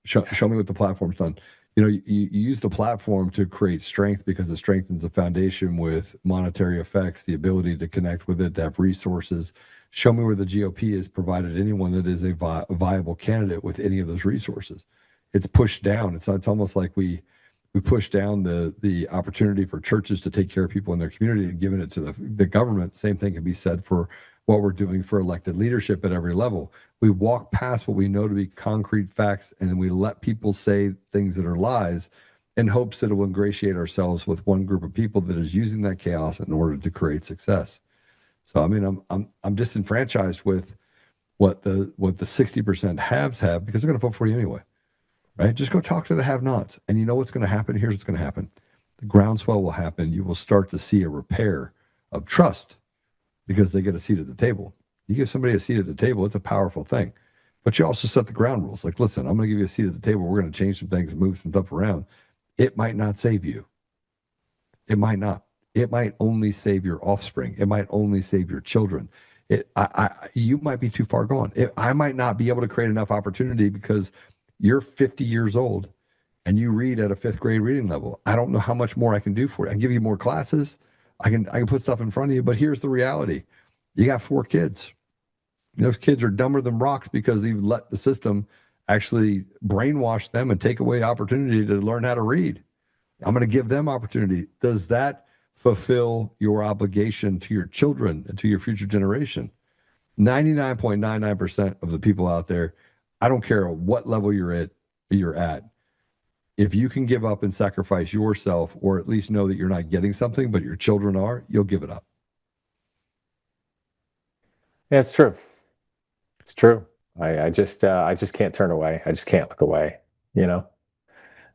Show me what the platform's done. You use the platform to create strength because it strengthens the foundation with monetary effects, the ability to connect with it, to have resources. Show me where the GOP has provided anyone that is a viable candidate with any of those resources. It's pushed down. It's almost like we push down the opportunity for churches to take care of people in their community and giving it to the government. Same thing can be said for what we're doing for elected leadership at every level. We walk past what we know to be concrete facts, and then we let people say things that are lies in hopes that it will ingratiate ourselves with one group of people that is using that chaos in order to create success. So, I mean, I'm disenfranchised with what the 60% haves have, because they're going to vote for you anyway, right? Just go talk to the have-nots, and you know what's going to happen. Here's what's going to happen. The groundswell will happen. You will start to see a repair of trust because they get a seat at the table. You give somebody a seat at the table, it's a powerful thing. But you also set the ground rules. Like, listen, I'm going to give you a seat at the table. We're going to change some things and move some stuff around. It might not save you. It might not. It might only save your offspring. It might only save your children. You might be too far gone. I might not be able to create enough opportunity because you're 50 years old and you read at a 5th grade reading level. I don't know how much more I can do for you. I can give you more classes. I can put stuff in front of you, but here's the reality. You got 4 kids. Those kids are dumber than rocks because they've let the system actually brainwash them and take away opportunity to learn how to read. I'm going to give them opportunity. Does that fulfill your obligation to your children and to your future generation? 99.99% of the people out there, I don't care what level you're at. If you can give up and sacrifice yourself, or at least know that you're not getting something, but your children are, you'll give it up. Yeah, it's true. It's true. I just can't turn away. I just can't look away, All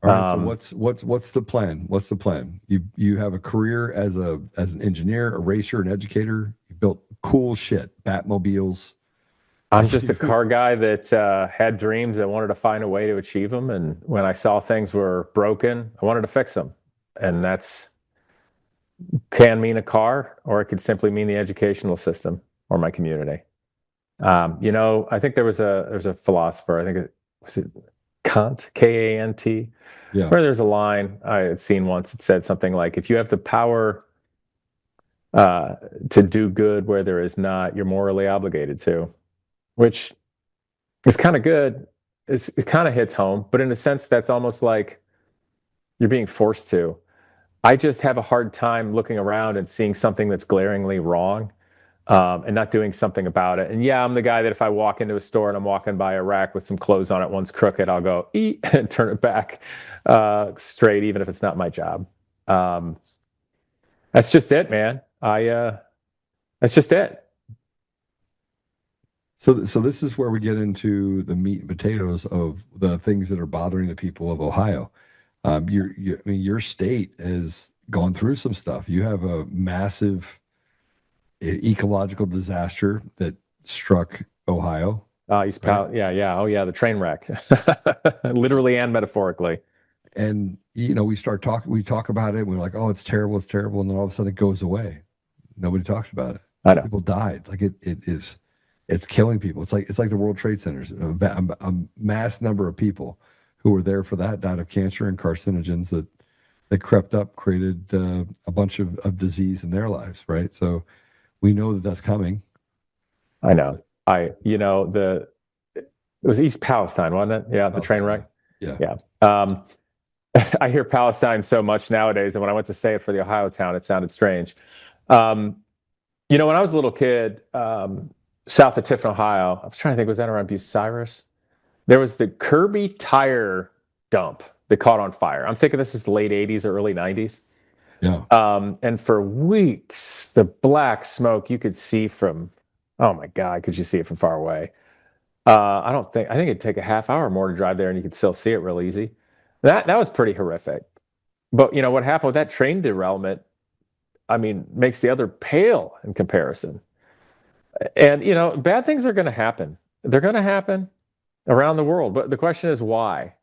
right. So what's the plan? What's the plan? You have a career as an engineer, a racer, an educator. You built cool shit, Batmobiles, I'm just a car guy that had dreams and wanted to find a way to achieve them. And when I saw things were broken, I wanted to fix them. And that's can mean a car, or it could simply mean the educational system or my community. I think there's a philosopher, I think it was Kant, Kant, Yeah. where there's a line I had seen once. It said something like, if you have the power to do good where there is not, you're morally obligated to, which is kind of good. It kind of hits home, but in a sense, that's almost like you're being forced to. I just have a hard time looking around and seeing something that's glaringly wrong and not doing something about it. And yeah, I'm the guy that if I walk into a store and I'm walking by a rack with some clothes on it, one's crooked, I'll go, eat, and turn it back straight, even if it's not my job. That's just it, man. That's just it. So this is where we get into the meat and potatoes of the things that are bothering the people of Ohio. Your state has gone through some stuff. You have a massive ecological disaster that struck Ohio. East Pal, yeah. Oh, yeah, the train wreck, literally and metaphorically. And we talk about it. And we're like, oh, it's terrible, and then all of a sudden it goes away. Nobody talks about it. I know. People died. Like it's killing people. It's like the World Trade Centers. A mass number of people who were there for that died of cancer and carcinogens that crept up, created a bunch of disease in their lives, right? So we know that that's coming. I know. It was East Palestine, wasn't it? Yeah, the train wreck. Yeah. I hear Palestine so much nowadays, and when I went to say it for the Ohio town, it sounded strange. When I was a little kid, south of Tiffin, Ohio, I was trying to think, was that around Bucyrus? There was the Kirby tire dump that caught on fire. I'm thinking this is the late 80s or early 90s. Yeah. And for weeks, the black smoke you could see from, oh my God, could you see it from far away? I think it'd take a half hour more to drive there and you could still see it real easy. That was pretty horrific. But what happened with that train derailment, makes the other pale in comparison. And, bad things are going to happen. They're going to happen around the world. But the question is why?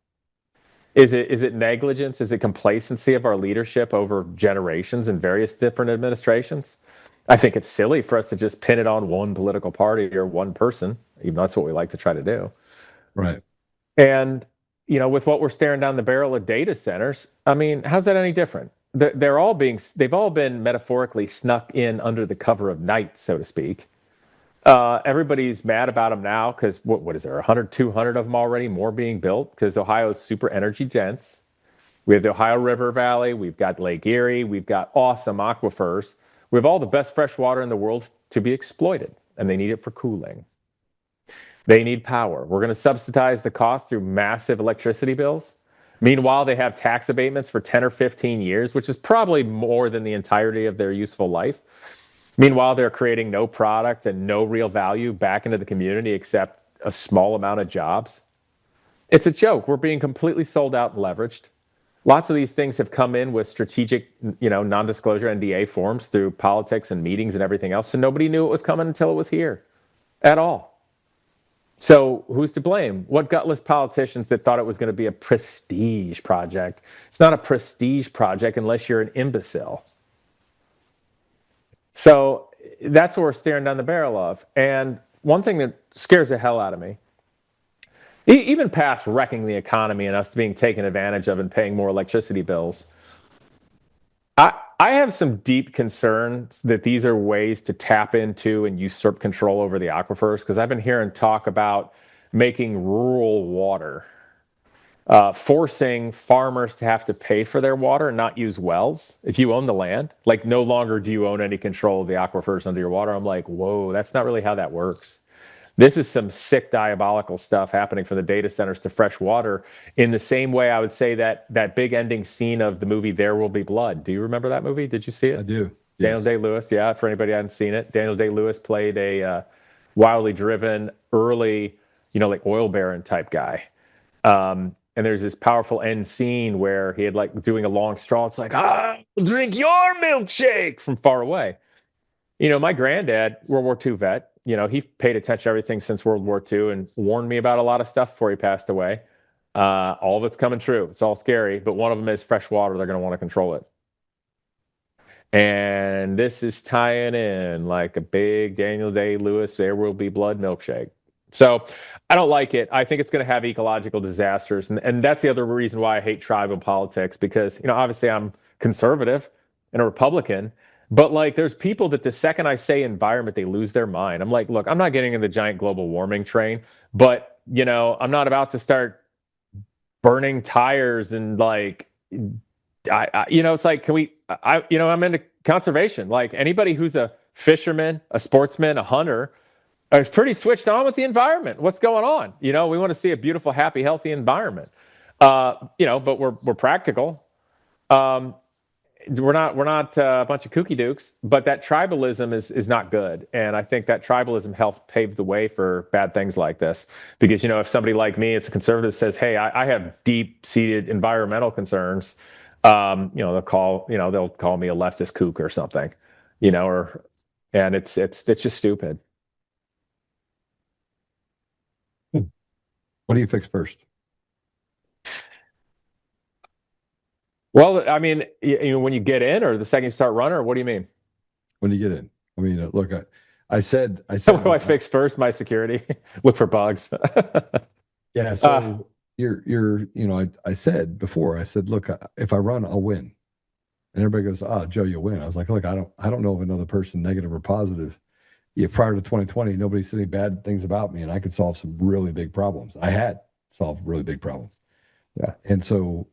Is it negligence? Is it complacency of our leadership over generations in various different administrations? I think it's silly for us to just pin it on one political party or one person, even though that's what we like to try to do. Right. And, with what we're staring down the barrel of data centers, how's that any different? They've all been metaphorically snuck in under the cover of night, so to speak. Everybody's mad about them now because what is there, 100, 200 of them already, more being built because Ohio's super energy dense. We have the Ohio River Valley. We've got Lake Erie. We've got awesome aquifers. We have all the best fresh water in the world to be exploited, and they need it for cooling. They need power. We're going to subsidize the cost through massive electricity bills. Meanwhile, they have tax abatements for 10 or 15 years, which is probably more than the entirety of their useful life. Meanwhile, they're creating no product and no real value back into the community except a small amount of jobs. It's a joke. We're being completely sold out and leveraged. Lots of these things have come in with strategic, non-disclosure NDA forms through politics and meetings and everything else. So nobody knew it was coming until it was here at all. So who's to blame? What gutless politicians that thought it was going to be a prestige project? It's not a prestige project unless you're an imbecile. So that's what we're staring down the barrel of. And one thing that scares the hell out of me, even past wrecking the economy and us being taken advantage of and paying more electricity bills, I have some deep concerns that these are ways to tap into and usurp control over the aquifers, because I've been hearing talk about making rural water, forcing farmers to have to pay for their water and not use wells if you own the land. Like, no longer do you own any control of the aquifers under your water. I'm like, whoa, that's not really how that works. This is some sick, diabolical stuff happening from the data centers to fresh water, in the same way I would say that big ending scene of the movie There Will Be Blood. Do you remember that movie? Did you see it? I do. Daniel Day-Lewis, yeah, for anybody who hasn't seen it. Daniel Day-Lewis played a wildly driven, early, like oil baron type guy. And there's this powerful end scene where he had doing a long straw. It's like, drink your milkshake from far away. My granddad, World War II vet, he paid attention to everything since World War II and warned me about a lot of stuff before he passed away. All of it's coming true. It's all scary, but one of them is fresh water. They're going to want to control it. And this is tying in like a big Daniel Day-Lewis, there will be blood milkshake. So I don't like it. I think it's going to have ecological disasters. And that's the other reason why I hate tribal politics, because, obviously I'm conservative and a Republican, but like there's people that the second I say environment, they lose their mind. I'm like, look, I'm not getting in the giant global warming train, but, I'm not about to start burning tires and like, it's like, I'm into conservation. Like anybody who's a fisherman, a sportsman, a hunter, is pretty switched on with the environment. What's going on? We want to see a beautiful, happy, healthy environment. But we're practical. We're not a bunch of kooky dukes, but that tribalism is not good. And I think that tribalism helped pave the way for bad things like this. Because, if somebody like me, it's a conservative, says, hey, I have deep-seated environmental concerns, they'll call me a leftist kook or something, and it's just stupid. What do you fix first? Well, I mean, when you get in, or the second you start running, or what do you mean? When you get in, I mean, look, I said, what do I fix first? My security, look for bugs. Yeah. So I said before, I said, look, if I run, I'll win. And everybody goes, Joe, you'll win. I was like, look, I don't know of another person, negative or positive. Yeah, prior to 2020, nobody said any bad things about me, and I could solve some really big problems. I had solved really big problems. Yeah. And so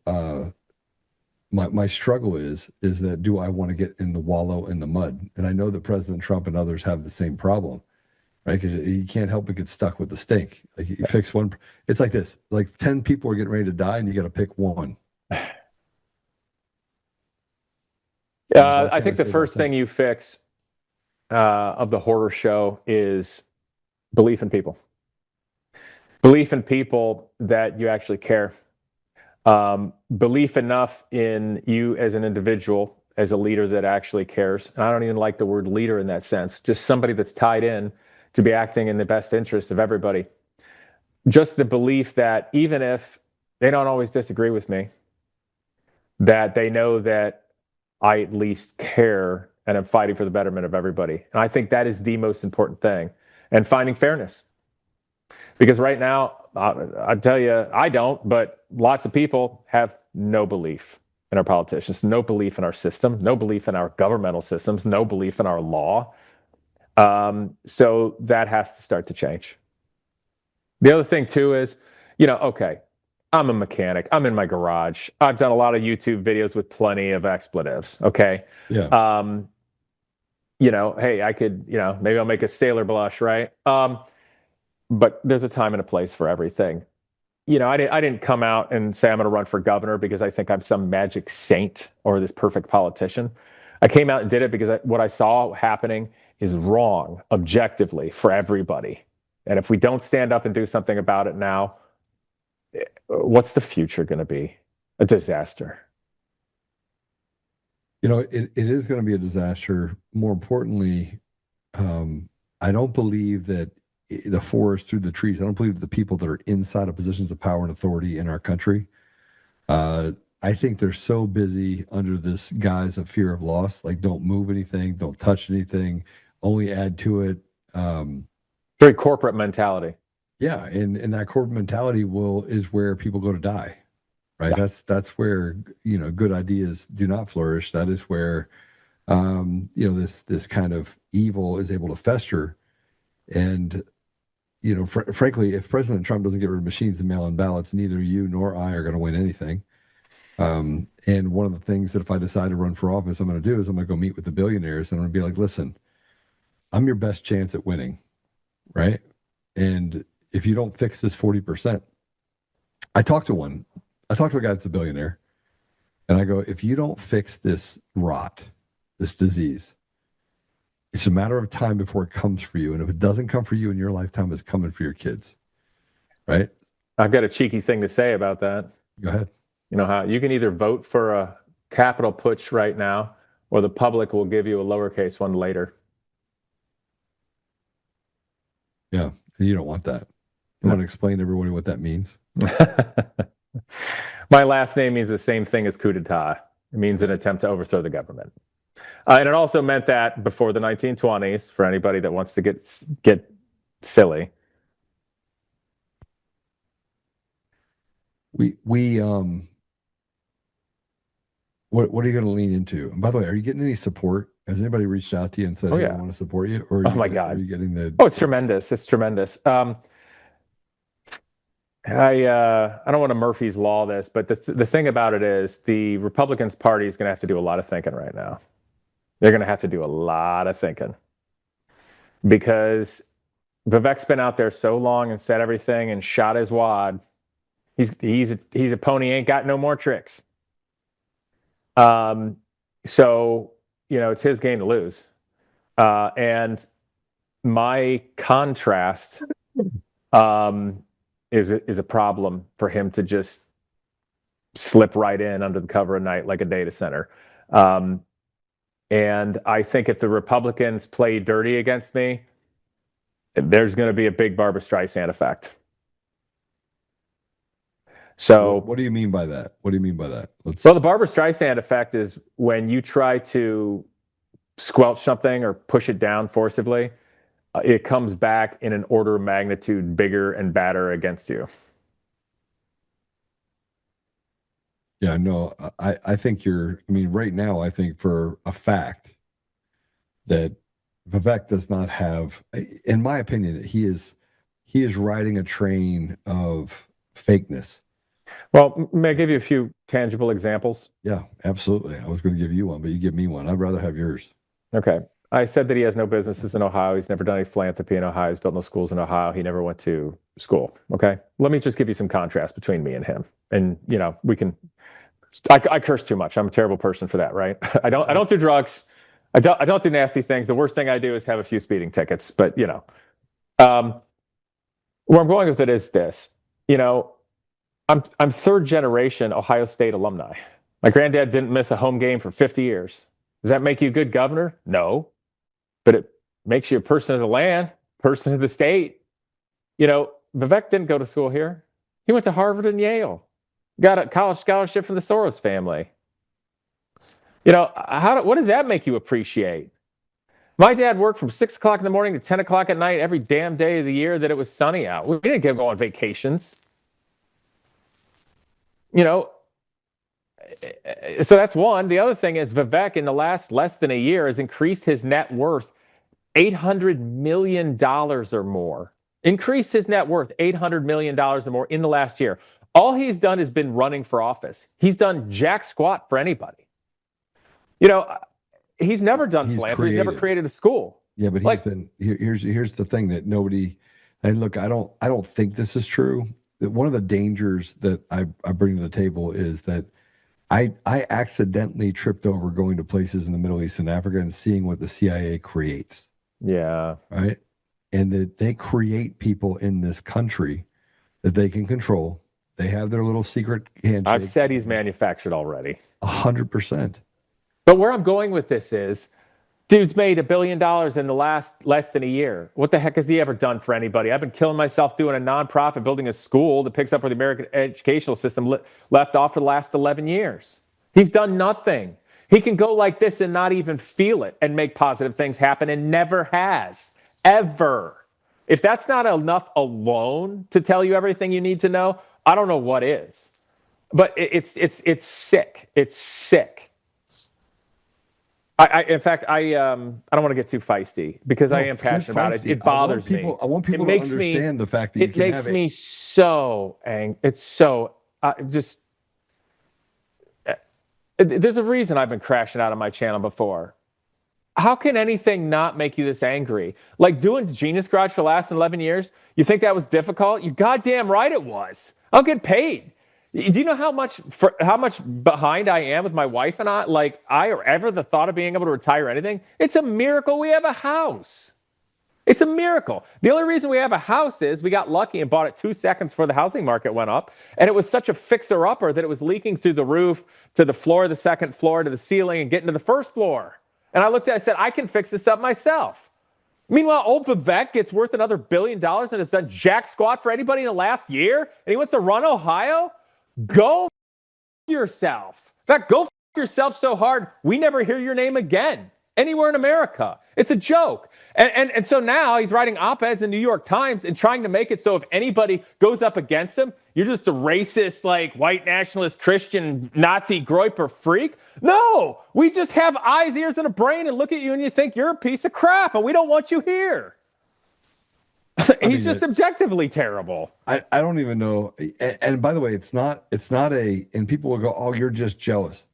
my struggle is that, do I want to get in the wallow in the mud? And I know that President Trump and others have the same problem, right? Because you can't help but get stuck with the stink. Like you fix one, it's like this: like 10 people are getting ready to die, and you got to pick one. I think the first thing you fix of the horror show is belief in people. Belief in people that you actually care. Belief enough in you as an individual, as a leader that actually cares. And I don't even like the word leader in that sense. Just somebody that's tied in to be acting in the best interest of everybody. Just the belief that even if they don't always disagree with me, that they know that I at least care and I'm fighting for the betterment of everybody. And I think that is the most important thing. And finding fairness. Because right now, I tell you, I don't, but lots of people have no belief in our politicians, no belief in our system, no belief in our governmental systems, no belief in our law. So that has to start to change. The other thing too is, okay, I'm a mechanic. I'm in my garage. I've done a lot of YouTube videos with plenty of expletives. Okay. Yeah. Hey, I could, maybe I'll make a sailor blush, right? But there's a time and a place for everything. I didn't come out and say I'm going to run for governor because I think I'm some magic saint or this perfect politician. I came out and did it because what I saw happening is wrong objectively for everybody. And if we don't stand up and do something about it now, what's the future going to be? A disaster. It is going to be a disaster. More importantly, I don't believe that the forest through the trees. I don't believe that the people that are inside of positions of power and authority in our country. I think they're so busy under this guise of fear of loss, like don't move anything, don't touch anything, only add to it. Very corporate mentality. Yeah, and that corporate mentality is where people go to die, right? Yeah. That's where good ideas do not flourish. That is where this kind of evil is able to fester. And frankly, if President Trump doesn't get rid of machines and mail-in ballots, neither you nor I are going to win anything. And one of the things that if I decide to run for office, I'm going to do is I'm going to go meet with the billionaires and I'm going to be like, listen, I'm your best chance at winning, right? And if you don't fix this 40%, I talked to a guy that's a billionaire, and I go, if you don't fix this rot, this disease, it's a matter of time before it comes for you. And if it doesn't come for you in your lifetime, it's coming for your kids, right? I've got a cheeky thing to say about that. Go ahead. You know how you can either vote for a capital putsch right now, or the public will give you a lowercase one later. Yeah, you don't want that. You want to explain to everybody what that means? My last name means the same thing as coup d'etat. It means an attempt to overthrow the government. And it also meant that before the 1920s, for anybody that wants to get silly. What are you going to lean into? And by the way, are you getting any support? Has anybody reached out to you and said, "Hey, I want to support you"? Or oh my God, are you getting the? Oh, it's tremendous! It's tremendous. I don't want to Murphy's Law this, but the thing about it is the Republicans Party is going to have to do a lot of thinking right now. They're going to have to do a lot of thinking because Vivek's been out there so long and said everything and shot his wad. He's a pony, ain't got no more tricks. So it's his game to lose. And my contrast is a problem for him to just slip right in under the cover of night like a data center. And I think if the Republicans play dirty against me, there's going to be a big Barbra Streisand effect. So what do you mean by that? What do you mean by that? Well, the Barbra Streisand effect is when you try to squelch something or push it down forcibly, it comes back in an order of magnitude bigger and badder against you. Yeah, no, I think right now, I think for a fact that Vivek does not have, in my opinion, he is riding a train of fakeness. Well, may I give you a few tangible examples? Yeah, absolutely. I was going to give you one, but you give me one. I'd rather have yours. Okay. I said that he has no businesses in Ohio. He's never done any philanthropy in Ohio. He's built no schools in Ohio. He never went to school. Okay. Let me just give you some contrast between me and him. And, we can, I curse too much. I'm a terrible person for that, right? I don't do drugs. I don't do nasty things. The worst thing I do is have a few speeding tickets, but where I'm going with it is this, I'm third generation Ohio State alumni. My granddad didn't miss a home game for 50 years. Does that make you a good governor? No. But it makes you a person of the land, person of the state. Vivek didn't go to school here. He went to Harvard and Yale. Got a college scholarship from the Soros family. What does that make you appreciate? My dad worked from 6 o'clock in the morning to 10 o'clock at night every damn day of the year that it was sunny out. We didn't get to go on vacations. So that's one. The other thing is Vivek in the last less than a year has increased his net worth $800 million or more. Increased his net worth $800 million or more in the last year. All he's done has been running for office. He's done jack squat for anybody. He's never done philanthropy. He's never created a school. Yeah, but he's been here's the thing that nobody, and look, I don't think this is true. That one of the dangers that I bring to the table is that I accidentally tripped over going to places in the Middle East and Africa and seeing what the CIA creates. Yeah. Right. And that they create people in this country that they can control. They have their little secret handshake. I've said he's manufactured already. 100%. But where I'm going with this is, dude's made $1 billion in the last less than a year. What the heck has he ever done for anybody? I've been killing myself doing a nonprofit, building a school that picks up where the American educational system left off for the last 11 years. He's done nothing. He can go like this and not even feel it and make positive things happen, and never has, ever. If that's not enough alone to tell you everything you need to know, I don't know what is. But it's sick. It's sick. In fact, I don't want to get too feisty because I am passionate about it. It bothers me. I want people to understand the fact that you can have it. It makes me so angry. It's so there's a reason I've been crashing out on my channel before. How can anything not make you this angry? Like doing Genius Garage for the last 11 years? You think that was difficult? You goddamn right it was. I'll get paid. Do you know how much behind I am with my wife and I? Like, ever the thought of being able to retire or anything? It's a miracle we have a house. It's a miracle. The only reason we have a house is we got lucky and bought it 2 seconds before the housing market went up. And it was such a fixer-upper that it was leaking through the roof to the floor of the second floor to the ceiling and getting to the first floor. And I looked at it and said, I can fix this up myself. Meanwhile, old Vivek gets worth another $1 billion and has done jack squat for anybody in the last year, and he wants to run Ohio? Go yourself. In fact, go yourself so hard, we never hear your name again anywhere in America. It's a joke. And so now he's writing op-eds in New York Times and trying to make it so if anybody goes up against him, you're just a racist, like white nationalist, Christian, Nazi, Groiper freak. No, we just have eyes, ears, and a brain and look at you and you think you're a piece of crap and we don't want you here. He's just objectively terrible. I don't even know. And by the way, it's not and people will go, oh, you're just jealous.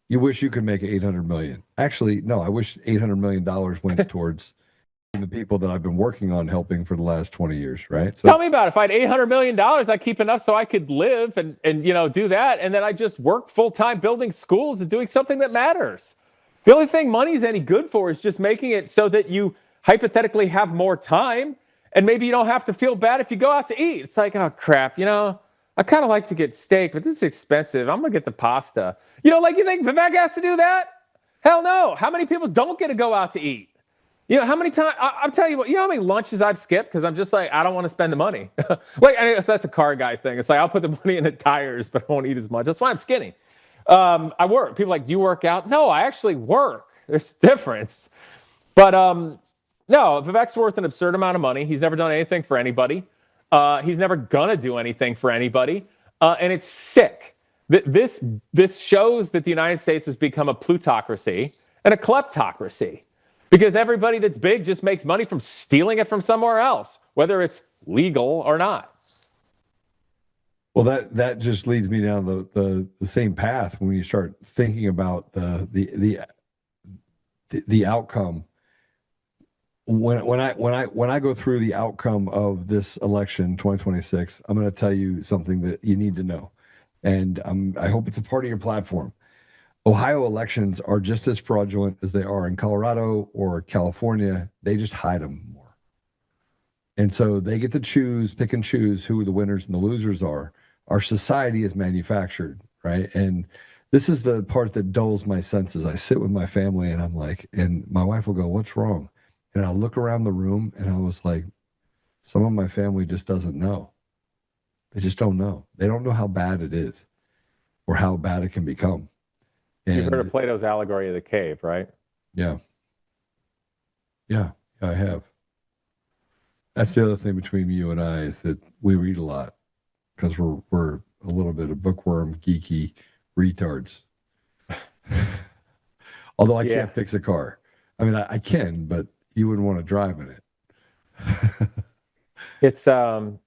You wish you could make $800 million. Actually, no, I wish $800 million went towards the people that I've been working on helping for the last 20 years, right? So tell me about it. If I had $800 million, I'd keep enough so I could live and do that. And then I just work full-time building schools and doing something that matters. The only thing money's any good for is just making it so that you hypothetically have more time and maybe you don't have to feel bad if you go out to eat. It's like, oh, crap, I kind of like to get steak, but this is expensive. I'm going to get the pasta. You think Vivek has to do that? Hell no. How many people don't get to go out to eat? How many times, I'm telling you what, how many lunches I've skipped because I'm just like, I don't want to spend the money. That's a car guy thing. It's like, I'll put the money in the tires, but I won't eat as much. That's why I'm skinny. I work. People are like, do you work out? No, I actually work. There's a difference. But no, Vivek's worth an absurd amount of money. He's never done anything for anybody. He's never gonna do anything for anybody, and it's sick. This shows that the United States has become a plutocracy and a kleptocracy because everybody that's big just makes money from stealing it from somewhere else, whether it's legal or not. Well, that just leads me down the same path when you start thinking about the outcome. When I go through the outcome of this election 2026, I'm going to tell you something that you need to know, and I hope it's a part of your platform. Ohio elections are just as fraudulent as they are in Colorado or California. They just hide them more, and so they get to pick and choose who the winners and the losers are. Our society is manufactured, right? And this is the part that dulls my senses. I sit with my family, and I'm like, and my wife will go, "What's wrong?" And I'll look around the room and I was like, some of my family just doesn't know. They just don't know. They don't know how bad it is or how bad it can become. And you've heard of Plato's allegory of the cave, right? Yeah. Yeah, I have. That's the other thing between you and I is that we read a lot because we're a little bit of bookworm, geeky retards. Although I can't fix a car. I mean, I can, but you wouldn't want to drive in it. It's tough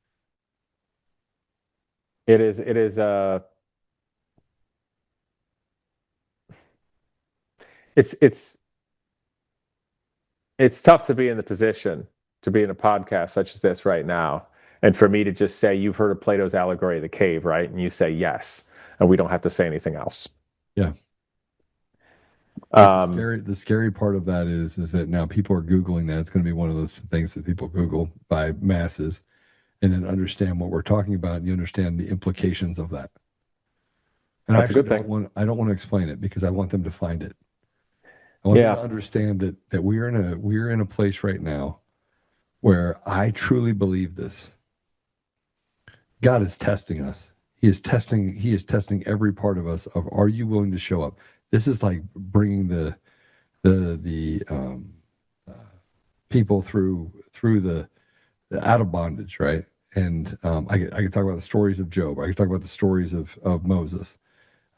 to be in the position to be in a podcast such as this right now, and for me to just say, you've heard of Plato's allegory of the cave, right? And you say yes, and we don't have to say anything else. Yeah. The scary part of that is that now people are Googling that. It's going to be one of the things that people Google by masses and then understand what we're talking about, and you understand the implications of that. And that's a good thing. I don't want to explain it because I want them to find it. I want them to understand that we're in a place right now where I truly believe this. God is testing us. He is testing every part of us of, are you willing to show up? This is like bringing the people through the out of bondage, right? And I could talk about the stories of Job. I could talk about the stories of Moses.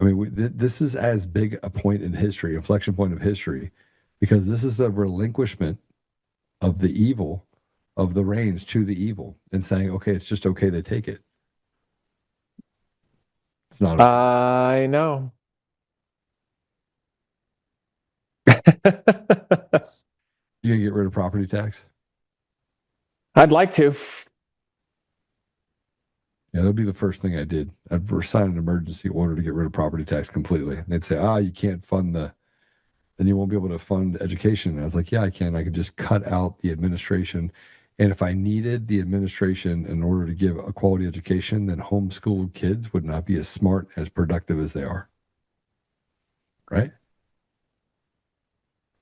I mean, this is as big a point in history, inflection point of history, because this is the relinquishment of the evil, of the reins to the evil, and saying, okay, it's just okay to take it. It's not. I know. You gonna get rid of property tax? I'd like to. Yeah, that'd be the first thing I did. I'd sign an emergency order to get rid of property tax completely. And they'd say, you can't fund then you won't be able to fund education. And I was like, yeah, I can. I could just cut out the administration. And if I needed the administration in order to give a quality education, then homeschooled kids would not be as smart, as productive as they are. Right?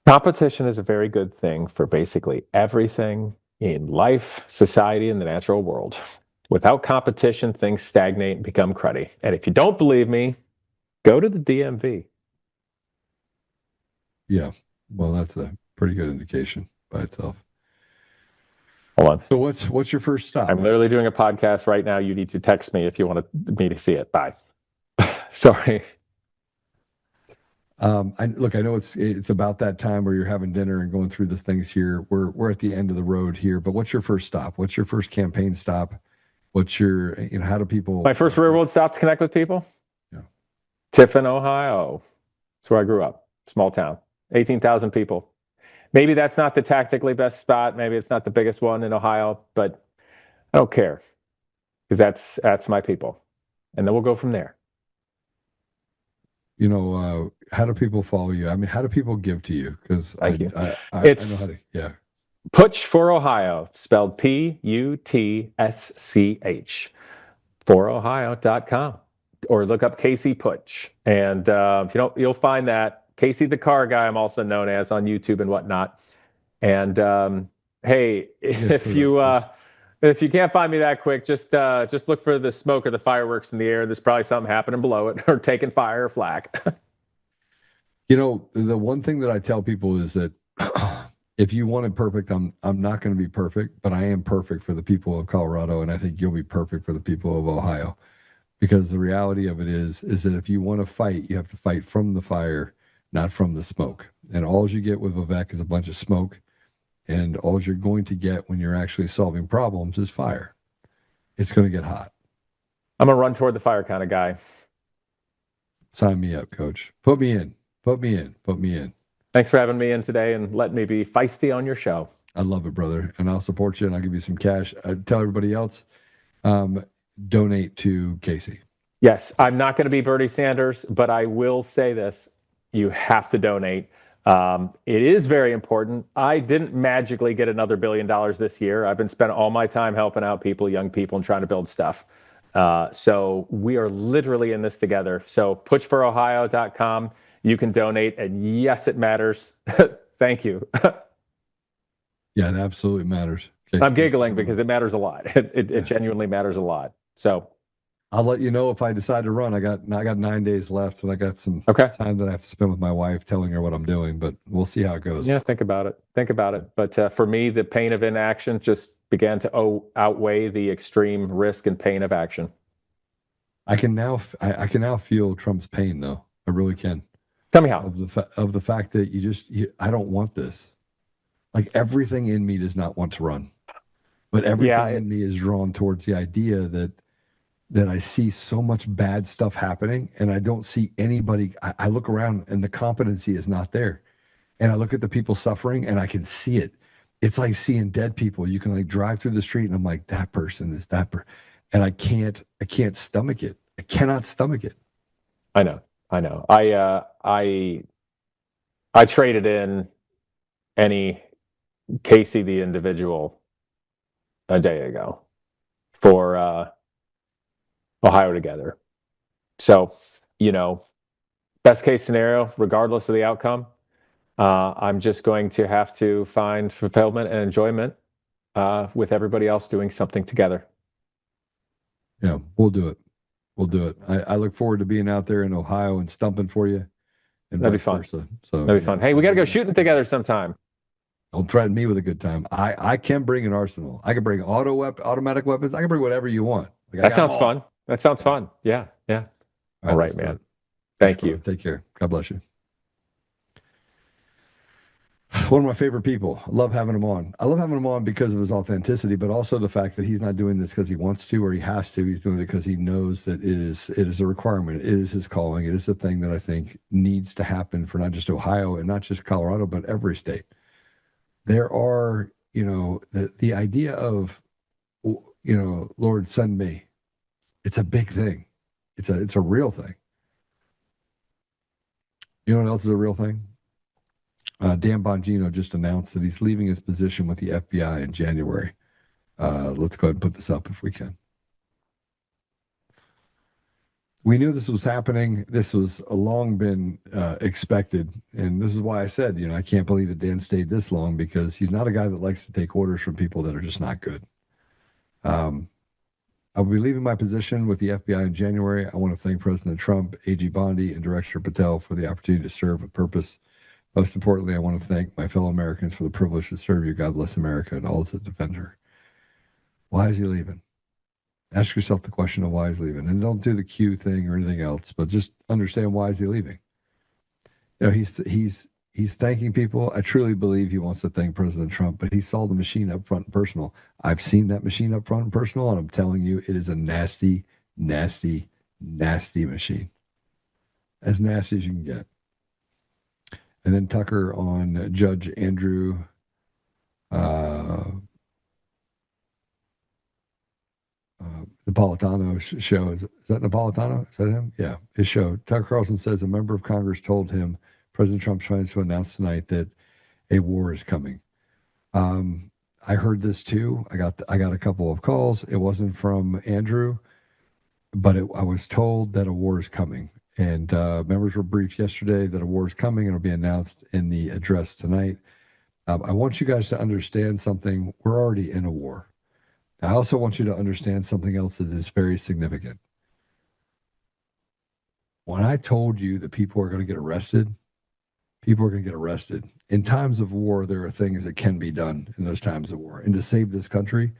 Competition is a very good thing for basically everything in life, society, and the natural world. Without competition, things stagnate and become cruddy. And if you don't believe me, go to the DMV. Yeah. Well, that's a pretty good indication by itself. Hold on. So what's your first stop? I'm literally doing a podcast right now. You need to text me if you want me to see it. Bye. Sorry. I know it's about that time where you're having dinner and going through the things here. We're at the end of the road here, but what's your first stop? What's your first campaign stop? What's your, how do people? My first railroad stop to connect with people? Yeah. Tiffin, Ohio. That's where I grew up. Small town, 18,000 people. Maybe that's not the tactically best spot. Maybe it's not the biggest one in Ohio, but I don't care because that's my people. And then we'll go from there. How do people follow you? I mean, how do people give to you? Because I know how to, yeah. Putsch for Ohio, spelled Putsch, forohio.com, or look up Casey Putsch. And you'll find that Casey the Car Guy, I'm also known as on YouTube and whatnot. And hey, if you can't find me that quick, just look for the smoke or the fireworks in the air. There's probably something happening below it, or taking fire or flak. The one thing that I tell people is that if you want it perfect, I'm not going to be perfect, but I am perfect for the people of Colorado, and I think you'll be perfect for the people of Ohio. Because the reality of it is that if you want to fight, you have to fight from the fire, not from the smoke. And all you get with Vivek is a bunch of smoke. And all you're going to get when you're actually solving problems is fire. It's going to get hot. I'm a run toward the fire kind of guy. Sign me up, coach. Put me in. Put me in. Put me in. Thanks for having me in today and letting me be feisty on your show. I love it, brother. And I'll support you and I'll give you some cash. Tell everybody else, donate to Casey. Yes, I'm not going to be Bernie Sanders, but I will say this. You have to donate. It is very important. I didn't magically get another $1 billion this year. I've been spending all my time helping out people, young people, and trying to build stuff. So we are literally in this together. So putschforohio.com. You can donate, and yes, it matters. Thank you. Yeah, it absolutely matters. Casey. I'm giggling because it matters a lot. It genuinely matters a lot. So I'll let you know if I decide to run. I got 9 days left, and I got some time that I have to spend with my wife telling her what I'm doing, but we'll see how it goes. Yeah, think about it. But for me, the pain of inaction just began to outweigh the extreme risk and pain of action. I can now feel Trump's pain, though. I really can. Tell me how. Of the fact that I don't want this. Like, everything in me does not want to run, but everything in me is drawn towards the idea that I see so much bad stuff happening, and I don't see anybody. I look around and the competency is not there, and I look at the people suffering and I can see it. It's like seeing dead people. You can drive through the street and I'm like, that person is that person, and I can't stomach it. I cannot stomach it. I know. I traded in any Casey the individual a day ago for Ohio Together. So, best case scenario, regardless of the outcome, I'm just going to have to find fulfillment and enjoyment with everybody else doing something together. Yeah, we'll do it. We'll do it. I look forward to being out there in Ohio and stumping for you. And that'd be fun. So that'd be fun. Hey, we got to go shooting together sometime. Don't threaten me with a good time. I can bring an arsenal. I can bring automatic weapons. I can bring whatever you want. That sounds fun. That sounds fun. Yeah. All right, man. Thank you. Take care. God bless you. One of my favorite people. I love having him on. I love having him on because of his authenticity, but also the fact that he's not doing this because he wants to or he has to. He's doing it because he knows that it is a requirement. It is his calling. It is the thing that I think needs to happen for not just Ohio and not just Colorado, but every state. There are, the idea of, Lord, send me. It's a big thing. It's a real thing. You know what else is a real thing? Dan Bongino just announced that he's leaving his position with the FBI in January. Let's go ahead and put this up if we can. We knew this was happening. This was long been expected. And this is why I said, I can't believe that Dan stayed this long, because he's not a guy that likes to take orders from people that are just not good. I will be leaving my position with the FBI in January. I want to thank President Trump, AG Bondi, and Director Patel for the opportunity to serve with purpose. Most importantly, I want to thank my fellow Americans for the privilege to serve you. God bless America and all that defend her. Why is he leaving? Ask yourself the question of why he's leaving. And don't do the Q thing or anything else, but just understand why is he leaving. He's thanking people. I truly believe he wants to thank President Trump, but he saw the machine up front and personal. I've seen that machine up front and personal, and I'm telling you, it is a nasty, nasty, nasty machine. As nasty as you can get. And then Tucker on Judge Andrew Napolitano show. Is that Napolitano? Is that him? Yeah, his show. Tucker Carlson says a member of Congress told him President Trump trying to announce tonight that a war is coming. I heard this too. I got a couple of calls. It wasn't from Andrew, but I was told that a war is coming. And members were briefed yesterday that a war is coming and it'll be announced in the address tonight. I want you guys to understand something. We're already in a war. I also want you to understand something else that is very significant. When I told you that people are going to get arrested, people are going to get arrested. In times of war, there are things that can be done in those times of war. And to save this country,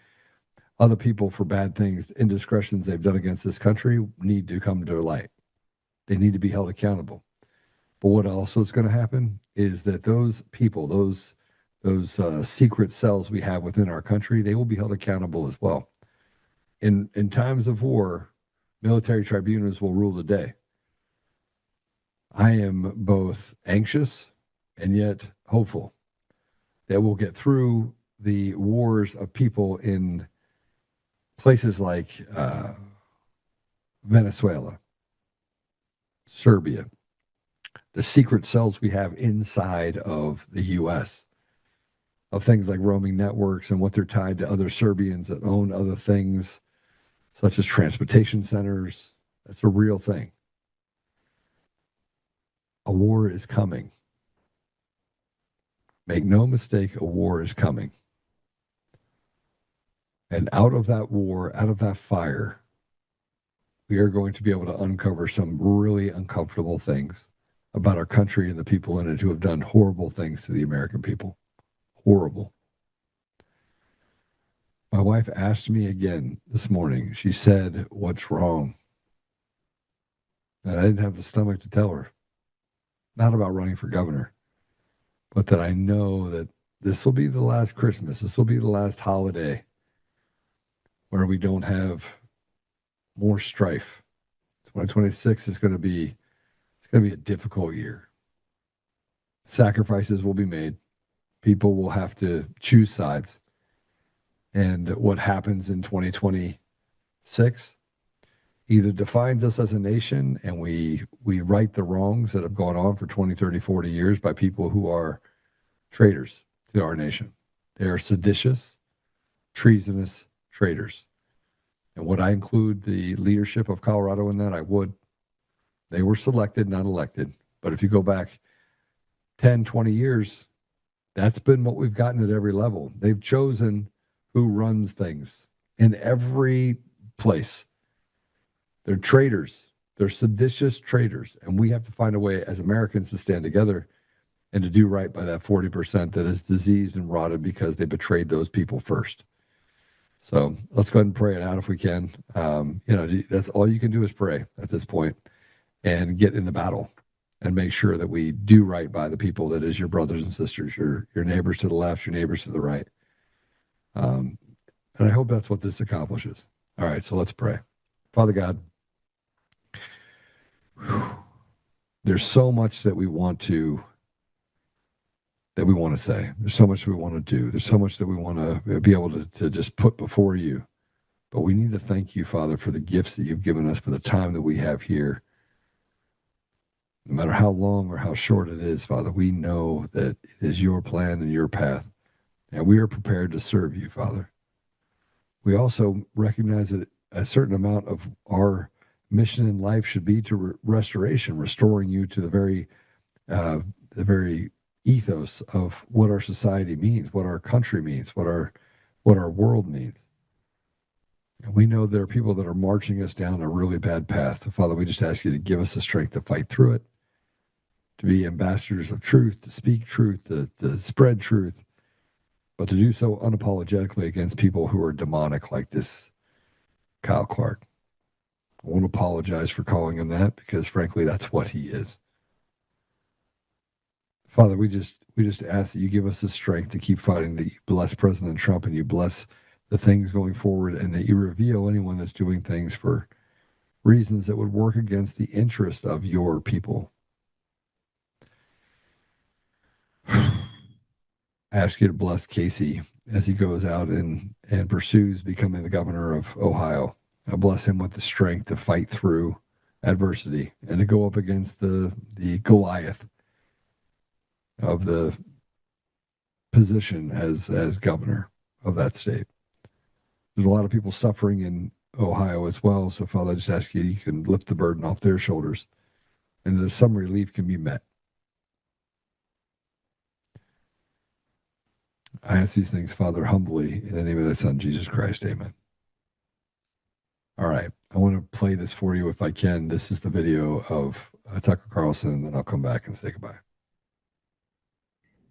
other people for bad things, indiscretions they've done against this country need to come to light. They need to be held accountable. But what also is going to happen is that those people, those secret cells we have within our country, they will be held accountable as well. In times of war, military tribunals will rule the day. I am both anxious and yet hopeful that we'll get through the wars of people in places like Venezuela, Serbia, the secret cells we have inside of the U.S., of things like roaming networks and what they're tied to other Serbians that own other things, such as transportation centers. That's a real thing. A war is coming. Make no mistake, a war is coming. And out of that war, out of that fire, we are going to be able to uncover some really uncomfortable things about our country and the people in it who have done horrible things to the American people. Horrible. My wife asked me again this morning. She said, "What's wrong?" And I didn't have the stomach to tell her. Not about running for governor, but that I know that this will be the last Christmas. This will be the last holiday where we don't have more strife. 2026 is going to be, it's going to be a difficult year. Sacrifices will be made. People will have to choose sides. And what happens in 2026 either defines us as a nation and we right the wrongs that have gone on for 20, 30, 40 years by people who are traitors to our nation. They are seditious, treasonous traitors. And would I include the leadership of Colorado in that? I would. They were selected, not elected. But if you go back 10, 20 years, that's been what we've gotten at every level. They've chosen who runs things in every place. They're traitors. They're seditious traitors. And we have to find a way as Americans to stand together and to do right by that 40% that is diseased and rotted because they betrayed those people first. So let's go ahead and pray it out if we can. That's all you can do is pray at this point and get in the battle and make sure that we do right by the people that is your brothers and sisters, your neighbors to the left, your neighbors to the right. And I hope that's what this accomplishes. All right, so let's pray. Father God, there's so much that we want to say. There's so much we want to do. There's so much that we want to be able to just put before you. But we need to thank you, Father, for the gifts that you've given us, for the time that we have here. No matter how long or how short it is, Father, we know that it is your plan and your path. And we are prepared to serve you, Father. We also recognize that a certain amount of our mission in life should be to restoration, restoring you to the very ethos of what our society means, what our country means, what our world means. And we know there are people that are marching us down a really bad path. So, Father, we just ask you to give us the strength to fight through it, to be ambassadors of truth, to speak truth, to spread truth, but to do so unapologetically against people who are demonic like this Kyle Clark. I won't apologize for calling him that because, frankly, that's what he is. Father, we just ask that you give us the strength to keep fighting, that you bless President Trump and you bless the things going forward, and that you reveal anyone that's doing things for reasons that would work against the interest of your people. Ask you to bless Casey as he goes out and pursues becoming the governor of Ohio. I bless him with the strength to fight through adversity and to go up against the Goliath of the position as governor of that state. There's a lot of people suffering in Ohio as well. So, Father, I just ask you can lift the burden off their shoulders and that some relief can be met. I ask these things, Father, humbly in the name of thy Son, Jesus Christ. Amen. All right. I want to play this for you if I can. This is the video of Tucker Carlson, and then I'll come back and say goodbye.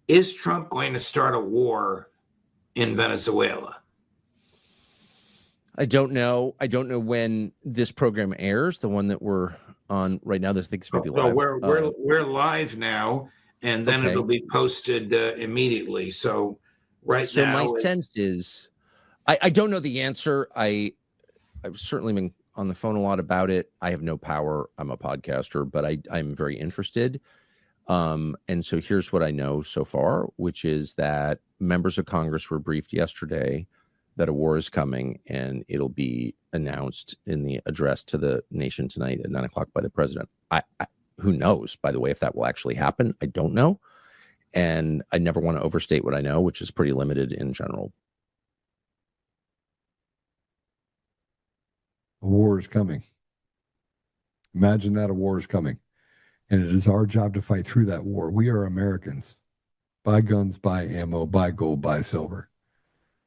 Is Trump going to start a war in Venezuela? I don't know. I don't know when this program airs, the one that we're on right now. This thing's maybe live. We're live now, and then it'll be posted immediately. So now, my sense is, I don't know the answer. I've certainly been on the phone a lot about it. I have no power. I'm a podcaster, but I'm very interested. And so here's what I know so far, which is that members of Congress were briefed yesterday that a war is coming, and it'll be announced in the address to the nation tonight at 9:00 by the president. Who knows, by the way, if that will actually happen? I don't know. And I never want to overstate what I know, which is pretty limited in general. A war is coming. Imagine that a war is coming. And it is our job to fight through that war. We are Americans. Buy guns, buy ammo, buy gold, buy silver.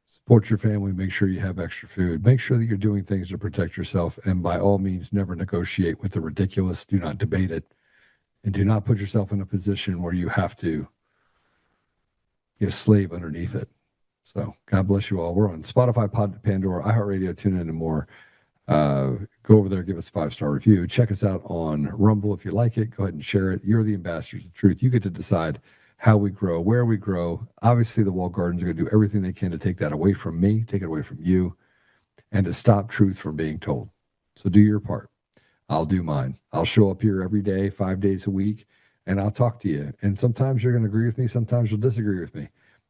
Support your family. Make sure you have extra food. Make sure that you're doing things to protect yourself. And by all means, never negotiate with the ridiculous. Do not debate it. And do not put yourself in a position where you have to be a slave underneath it. So God bless you all. We're on Spotify, Pandora, iHeartRadio, TuneIn, and more. Go over there, give us a 5-star review. Check us out on Rumble if you like it. Go ahead and share it. You're the ambassadors of truth. You get to decide how we grow, where we grow. Obviously, the walled gardens are going to do everything they can to take that away from me, take it away from you, and to stop truth from being told. So do your part. I'll do mine. I'll show up here every day, 5 days a week, and I'll talk to you. And sometimes you're going to agree with me. Sometimes you'll disagree with me.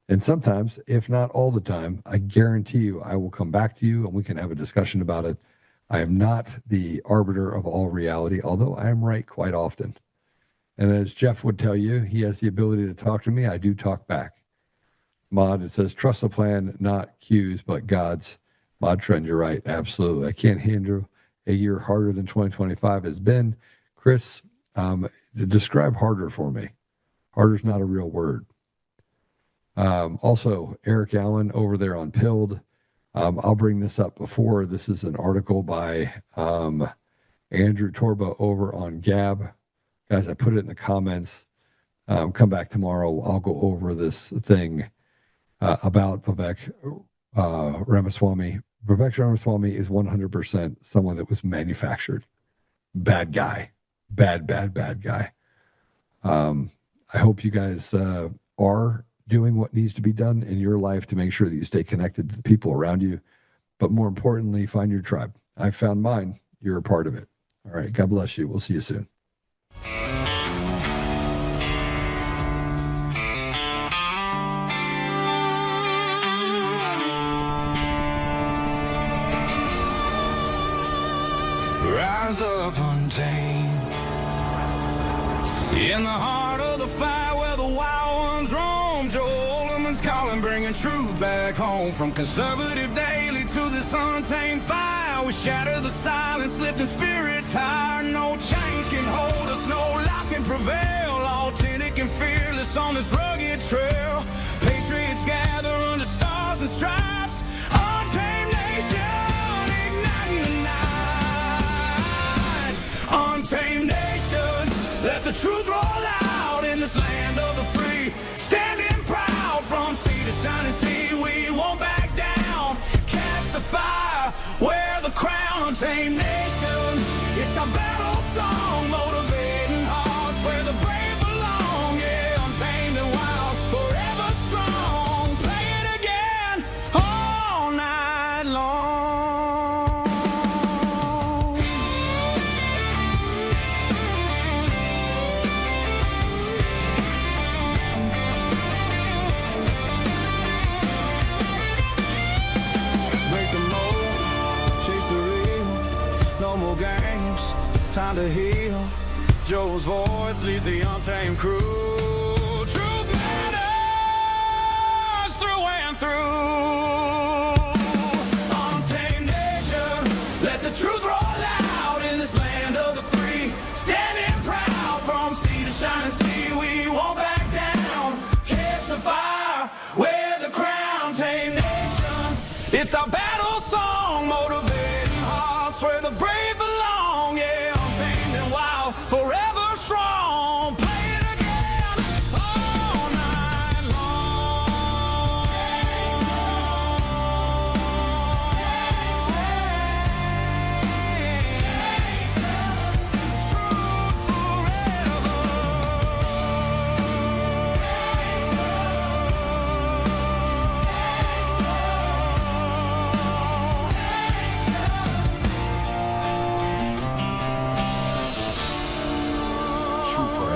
And sometimes, if not all the time, I guarantee you I will come back to you and we can have a discussion about it. I am not the arbiter of all reality, although I am right quite often. And as Jeff would tell you, he has the ability to talk to me. I do talk back. Mod, it says, trust the plan, not cues, but God's. Mod Trend, you're right. Absolutely. I can't handle a year harder than 2025 has been. Chris, describe harder for me. Harder is not a real word. Also, Eric Allen over there on Pilled. I'll bring this up before. This is an article by Andrew Torba over on Gab. Guys, I put it in the comments. Come back tomorrow. I'll go over this thing about Vivek Ramaswamy. Vivek Ramaswamy is 100% someone that was manufactured. Bad guy. Bad guy. I hope you guys are doing what needs to be done in your life to make sure that you stay connected to the people around you. But more importantly, find your tribe. I found mine. You're a part of it. All right. God bless you. We'll see you soon. Rise up untamed in the heart of the fire where the wild ones roam. Joe Oltmann's calling, bringing truth back home from conservative daily into this untamed fire. We shatter the silence, lifting spirits higher. No chains can hold us, no lies can prevail. Authentic and fearless on this rugged trail. Patriots gather under stars and stripes. Untamed nation, igniting the night. Untamed nation, let the truth roll out in this land of the free. Standing proud from sea to shining sea, we won't back down. Catch the fire, wear the crown. Untamed nation, it's our battle song, motivating hearts where the brave belong. Yeah, untamed and wild, forever strong. Play it again all night long. Break the mold, chase the real. No more games, time to heal. Joe's voice leads the untamed crew. Truth matters through and through. Untamed nation, let the truth roll out in this land of the free. Standing proud from sea to shining sea, we won't back down. Catch the fire, wear the crown. Untamed nation, it's our battle song, motivating hearts where the brave belong. Yeah, untamed and wild, forever strong. Play it again all night long. Truth forever. True forever.